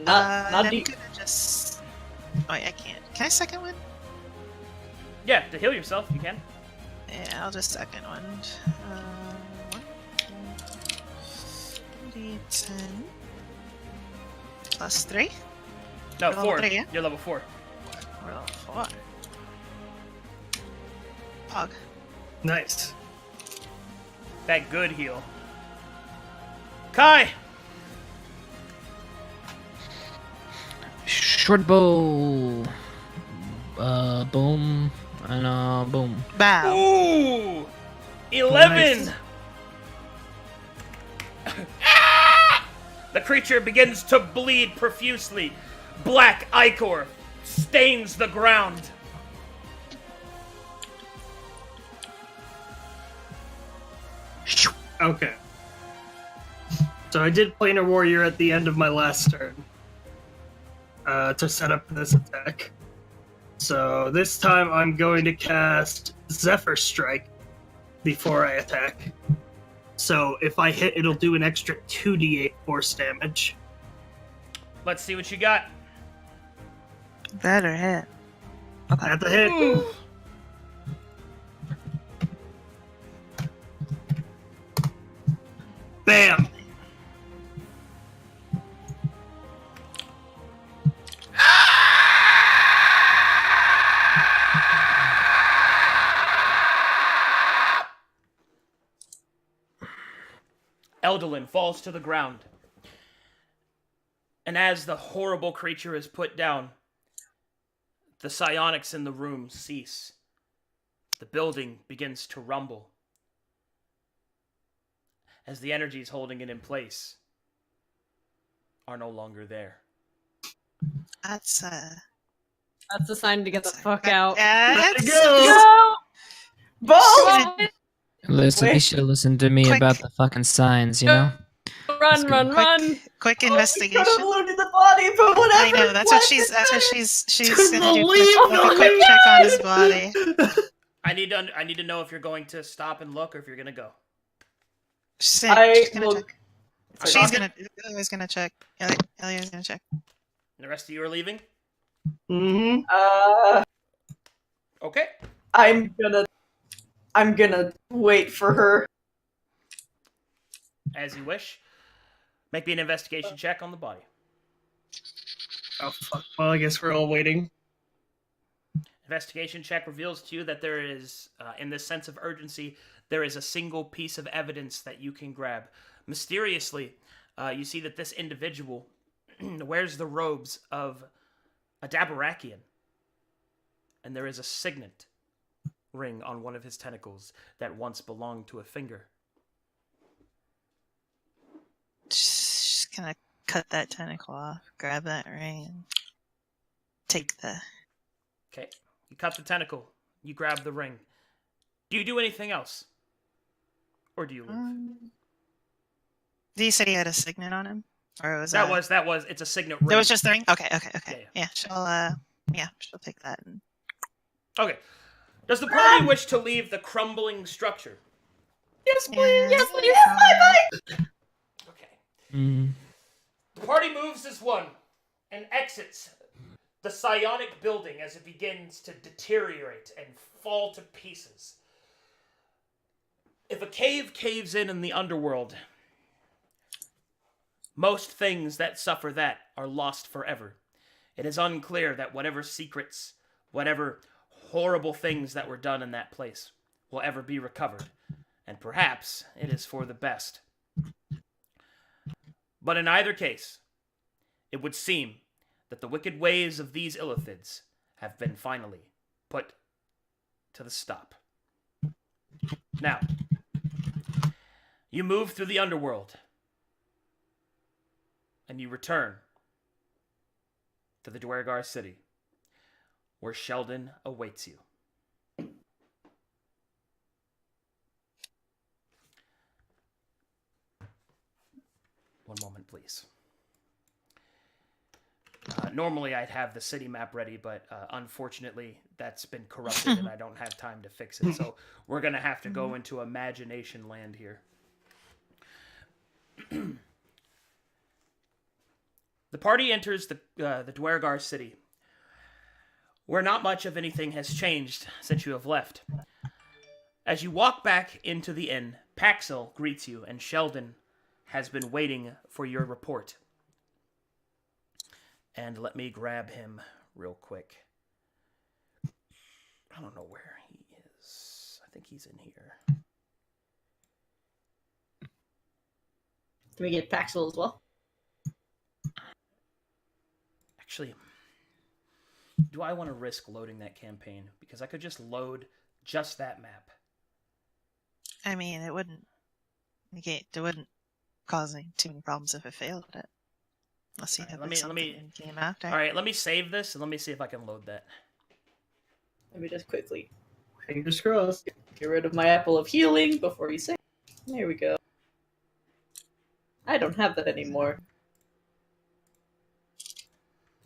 F: I'm
G: deep.
F: gonna just. Oh, wait, I can't. Can I second one?
A: Yeah, to heal yourself, you can.
F: Yeah, I'll just second one. 10 plus 3.
A: No,
F: Level
A: 4.
F: 3, yeah?
A: You're level 4.
F: Roll 4. Pog.
B: Nice.
A: That good heal. Kai!
C: Short bow. Boom. And boom.
F: Bow.
A: Ooh! 11!
B: Nice.
A: Ah! The creature begins to bleed profusely. Black ichor stains the ground.
B: Okay. So I did Planar Warrior at the end of my last turn to set up this attack. So this time I'm going to cast Zephyr Strike before I attack. So if I hit, it'll do an extra 2d8 force damage.
A: Let's see what you got.
F: Better hit. Okay.
B: At the hit.
A: Ooh.
B: Bam!
A: Eldolin falls to the ground. And as the horrible creature is put down, the psionics in the room cease. The building begins to rumble. As the energies holding it in place are no longer there.
F: That's
H: That's a sign to get the fuck out.
F: Let's
B: go!
G: Boom!
C: Listen, you
G: Wait.
C: should listen to me
F: Quick.
C: about the fucking signs, you know?
H: Run, run, run!
F: Quick
G: Oh,
F: investigation.
G: we could have looted the body, but whatever.
F: I know, that's what she's
B: Couldn't
F: gonna do
B: believe
F: a quick check on his body.
A: I need to know if you're going to stop and look or if you're going to go.
F: She's
G: I
F: gonna
G: look.
F: check. She's gonna Elia's gonna check. Elia's gonna check.
A: The rest of you are leaving?
B: Mm-hmm.
A: Okay.
G: I'm gonna wait for her.
A: As you wish. Make me an investigation check on the body.
B: Oh, fuck. Well, I guess we're all waiting.
A: Investigation check reveals to you that there is, in this sense of urgency, there is a single piece of evidence that you can grab. Mysteriously, you see that this individual wears the robes of a Dabarakian. And there is a signet ring on one of his tentacles that once belonged to a finger.
F: She's gonna cut that tentacle off, grab that ring, and take the.
A: Okay. You cut the tentacle. You grab the ring. Do you do anything else? Or do you leave?
F: Did you say he had a signet on him, or was
A: That was. It's a signet ring.
F: That was just the ring. Okay.
A: Yeah.
F: She'll take that. And...
A: Okay. Does the party wish to leave the crumbling structure?
G: Yes, please.
F: Yes,
G: please. Bye.
A: Okay.
C: Mm.
A: The party moves as one and exits the psionic building as it begins to deteriorate and fall to pieces. If a cave caves in the underworld, most things that suffer that are lost forever. It is unclear that whatever secrets, whatever horrible things that were done in that place will ever be recovered, and perhaps it is for the best. But in either case, it would seem that the wicked ways of these illithids have been finally put to the stop. Now, you move through the underworld, and you return to the Dwergar city, where Sheldon awaits you. One moment, please. Normally I'd have the city map ready, but unfortunately that's been corrupted and I don't have time to fix it. So we're going to have to go into imagination land here. The party enters the Dwergar city, where not much of anything has changed since you have left. As you walk back into the inn, Paxil greets you, and Sheldon has been waiting for your report. And let me grab him real quick. I don't know where he is. think he's in here.
G: Can we get Paxel as well?
A: Actually, do I want to risk loading that campaign? Because I could just load just that map.
F: I mean, it wouldn't cause too many problems if it failed at it. Unless you have something in game after.
A: All right, let me save this and let me see if I can load that.
G: Let me just quickly
B: Fingers crossed.
G: get rid of my apple of healing before you say. There we go. I don't have that anymore.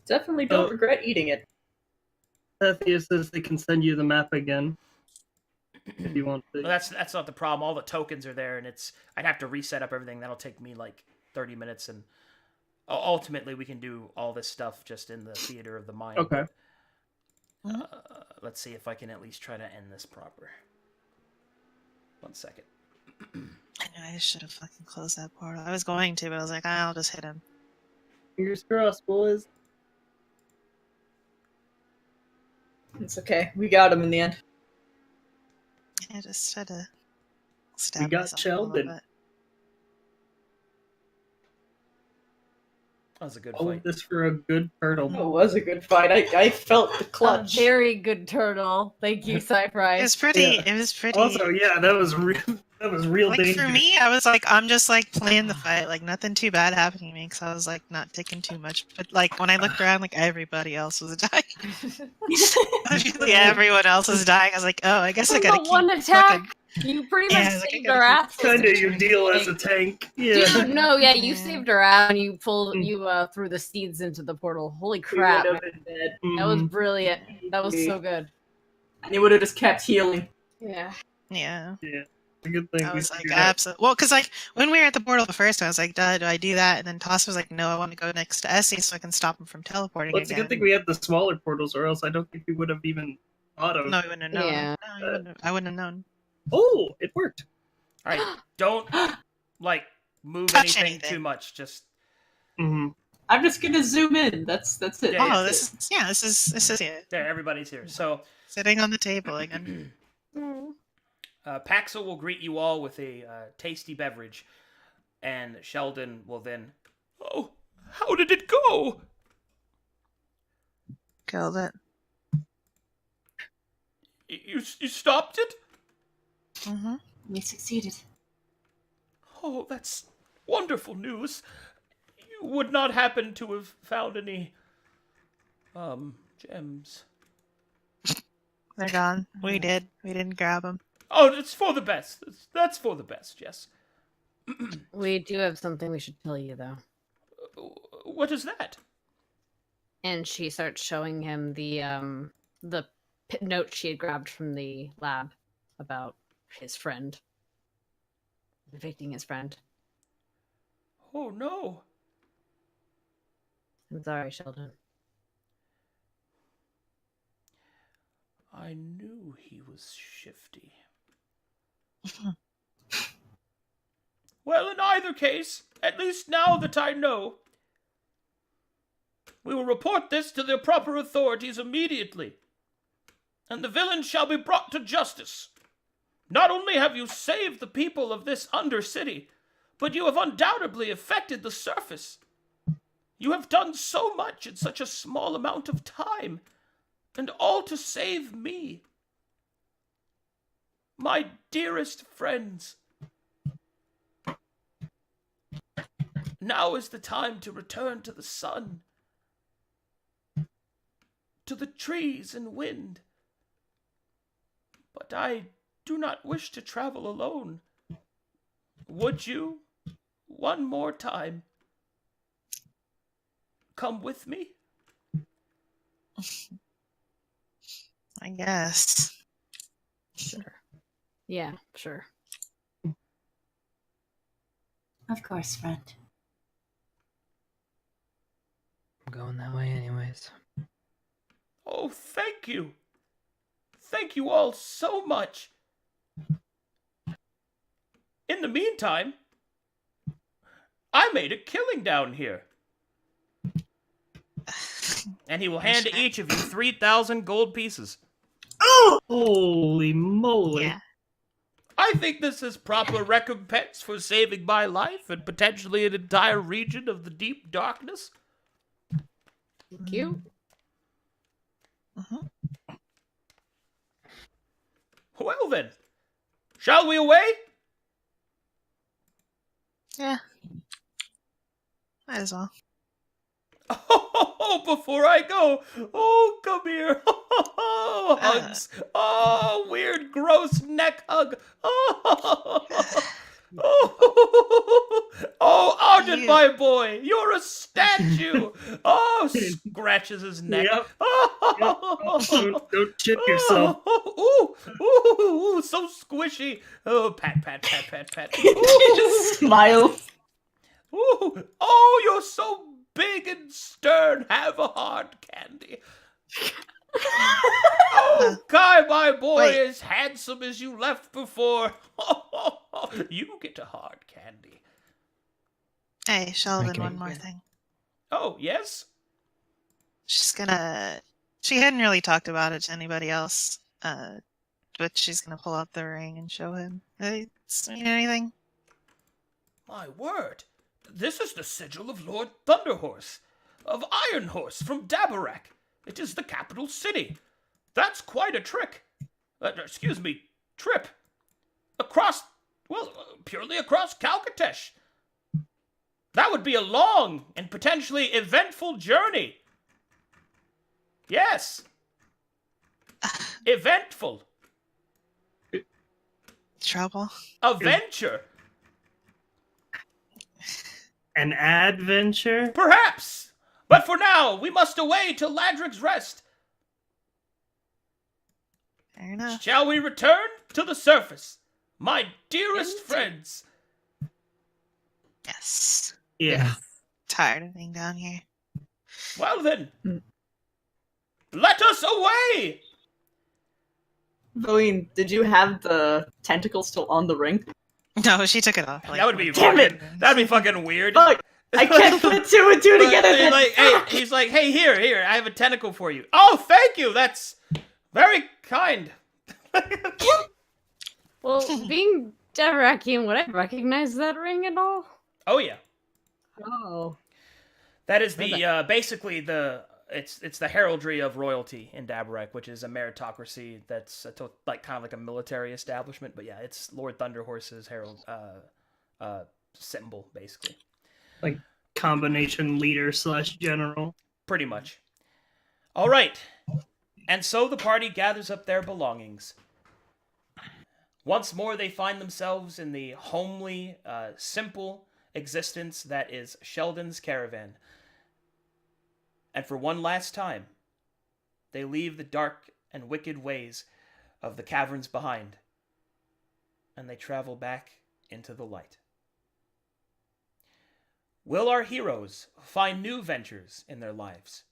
G: Definitely don't regret eating it.
B: Thetheus says they can send you the map again if you want to.
A: Well, that's not the problem. All the tokens are there, and I'd have to reset up everything. That'll take me like 30 minutes, and ultimately we can do all this stuff just in the theater of the mind.
B: Okay.
A: Let's see if I can at least try to end this proper. 1 second.
F: I know I should have fucking closed that portal. I was going to, but I was like, I'll just hit him.
B: Fingers crossed, boys.
G: It's okay. We got him in the end.
F: I just had to stab
B: We got
F: myself a
B: Sheldon.
F: little bit.
A: That was a good
B: All
A: fight.
B: of this for a good turtle.
G: It was a good fight. I felt the clutch.
H: A very good turtle. Thank you,
F: It
H: Cyprise.
F: was pretty.
B: Yeah.
F: It was pretty.
B: Also, yeah, that was real
F: like
B: dangerous.
F: for me, I was like, I'm just like playing the fight, like nothing too bad happening to me, because I was like not taking too much. But like when I looked around, like everybody else was dying. Literally everyone else was dying. I was like, oh, I guess I gotta
H: The
F: keep
H: one attack.
F: fucking-
H: You pretty
F: Yeah,
H: much
F: like, I
H: saved
F: gotta
H: our ass.
B: Kind of your deal as a tank. Yeah.
H: Dude, no, yeah, you
F: Yeah.
H: saved her out and you pulled, you threw the seeds into the portal. Holy
G: We
H: crap.
G: would have been dead.
H: That was
B: Mhm.
H: brilliant. That was so good.
G: And he would have just kept healing.
H: Yeah.
F: Yeah.
B: It's a good thing.
F: I
B: we
F: was like,
B: figured out.
F: absolutely. Well, because like when we were at the portal the first time, I was like, duh, do I do that? And then Toss was like, no, I want to go next to Essie so I can stop him from teleporting
B: Well, it's a
F: again.
B: good thing we had the smaller portals, or else I don't think we would have even thought of.
F: No, I wouldn't have known.
H: Yeah.
F: No, you wouldn't have- I wouldn't have known.
B: Oh, it worked.
A: All right, don't like move
F: Touch
A: anything
F: anything.
A: too much. Just
B: Mm-hmm.
G: I'm just gonna zoom in. That's it.
A: Yeah,
F: Oh, this is yeah,
A: there, everybody's here. So
F: sitting on the table again.
A: Paxel will greet you all with a tasty beverage, and Sheldon will then. Oh, how did it go?
F: Killed it.
A: You stopped it?
F: Mm-hmm.
G: We succeeded.
A: Oh, that's wonderful news. You would not happen to have found any gems.
F: They're gone. We did. We didn't grab them.
A: Oh, it's for the best. That's for the best, yes.
H: We do have something we should tell you, though.
A: What is that?
H: And she starts showing him the note she had grabbed from the lab about his friend. Evicting his friend.
A: Oh, no.
H: I'm sorry, Sheldon.
A: I knew he was shifty. Well, in either case, at least now that I know, we will report this to the proper authorities immediately, and the villain shall be brought to justice. Not only have you saved the people of this undercity, but you have undoubtedly affected the surface. You have done so much in such a small amount of time, and all to save me. My dearest friends, now is the time to return to the sun, to the trees and wind. But I do not wish to travel alone. Would you, one more time, come with me?
F: I guess.
H: Sure. Yeah, sure.
G: Of course, friend.
C: I'm going that way anyways.
A: Oh, thank you. Thank you all so much. In the meantime, I made a killing down here. And he will hand each of you 3,000 gold pieces.
B: Oh, holy moly!
F: Yeah.
I: I think this is proper recompense for saving my life and potentially an entire region of the deep darkness.
H: Cute.
I: Well then, shall we away?
F: Yeah. Might as well.
I: Oh, before I go, oh, come here. Oh, hugs. Oh, weird, gross neck hug. Oh, oh, Arden, my boy, you're a statue. Oh, scratches his neck.
B: Yep.
I: Oh,
B: Don't shit yourself.
I: ooh, so squishy. Oh, pat.
G: Just smile.
I: Ooh, oh, you're so big and stern. Have a hard candy. Oh, Kai, my boy,
F: Wait.
I: as handsome as you left before. You get a hard candy.
F: Hey, Sheldon,
C: Okay.
F: one more thing.
I: Oh, yes?
F: She hadn't really talked about it to anybody else, but she's gonna pull out the ring and show him. Does it mean anything?
I: My word. This is the sigil of Lord Thunderhorse, of Ironhorse from Dabarak. It is the capital city. That's quite a trip. Purely across Calcatesh. That would be a long and potentially eventful journey. Yes. Eventful.
F: Trouble?
I: A venture.
B: An adventure?
I: Perhaps. But for now, we must away to Ladric's Rest.
F: Fair enough.
I: Shall we return to the surface, my dearest friends?
F: Yes.
B: Yeah.
F: Tired of being down here.
I: Well then, let us away!
G: Valine, did you have the tentacle still on the ring?
F: No, she took it off.
I: That would be
G: Damn it!
I: That'd be fucking weird.
G: Fuck! I can't put two and two together.
I: He's like, hey, here, I have a tentacle for you. Oh, thank you. That's very kind.
H: Well, being Devrakian, would I recognize that ring at all?
I: Oh yeah,
H: Oh.
A: That is the basically it's the heraldry of royalty in Dabarak, which is a meritocracy that's like kind of like a military establishment. But yeah, it's Lord Thunderhorse's herald symbol, basically.
B: Like combination leader / general.
A: Pretty much. All right. And so the party gathers up their belongings. Once more, they find themselves in the homely, simple existence that is Sheldon's caravan. And for one last time, they leave the dark and wicked ways of the caverns behind, and they travel back into the light. Will our heroes find new ventures in their lives?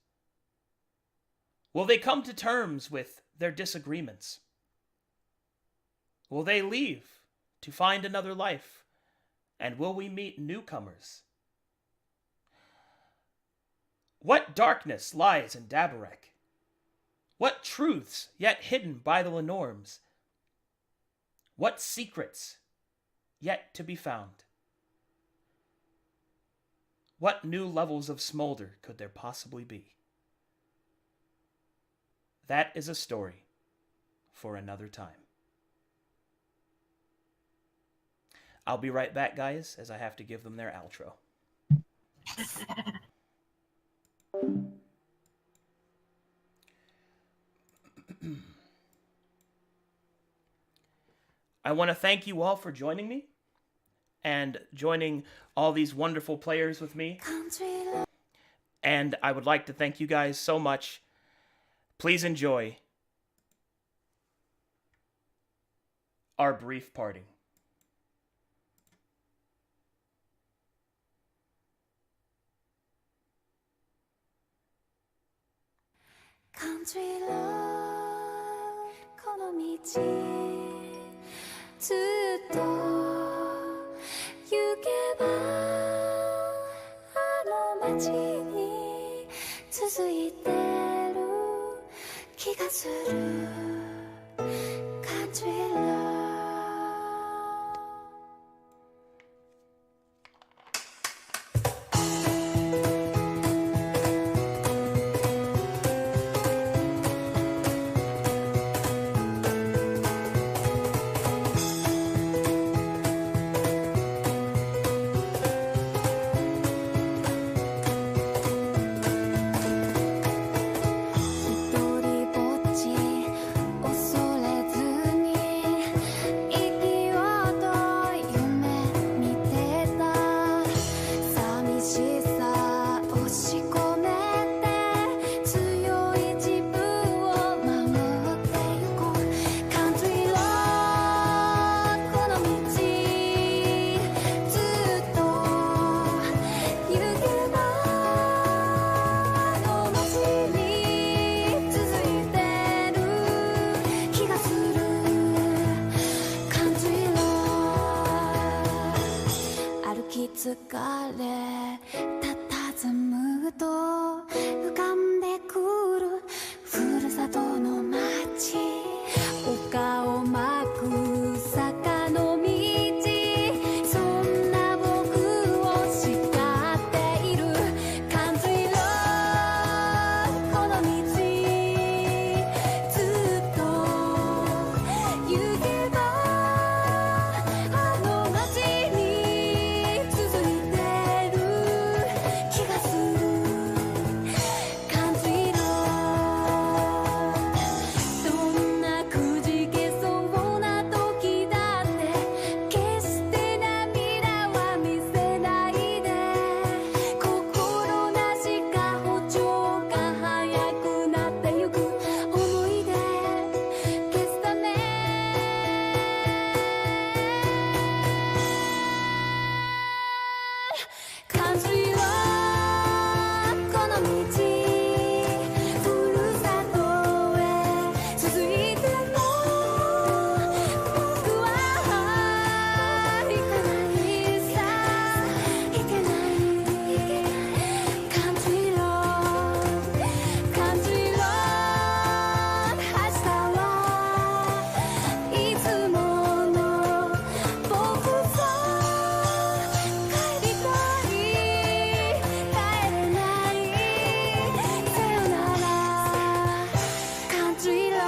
A: Will they come to terms with their disagreements? Will they leave to find another life? And will we meet newcomers? What darkness lies in Dabarak? What truths yet hidden by the Lenorms? What secrets yet to be found? What new levels of smolder could there possibly be? That is a story for another time. I'll be right back, guys, as I have to give them their outro. I want to thank you all for joining me and joining all these wonderful players with me. And I would like to thank you guys so much. Please enjoy our brief parting.
J: Country love この道ずっと行けばあの街に続いてる気がする Country love れ佇むと浮かんでくるふるさとの街丘を巻く坂の道そんな僕を叱っている感じろこの道ずっと行けばあの街に続いてる気がする感じろどんなくじけそうな時だって決して涙は見せないで心なしか歩調が速くなってゆく思い出消すため感じろこの道ふるさとへ続いても僕は行かないさ行けない感じろ感じろ明日はいつもの僕さ帰りたい帰れないさよならカントリーロード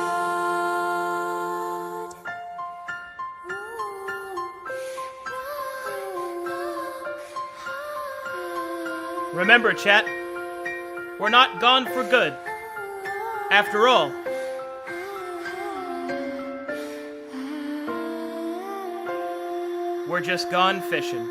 A: Remember, chat, we're not gone for good. After all, we're just gone fishing.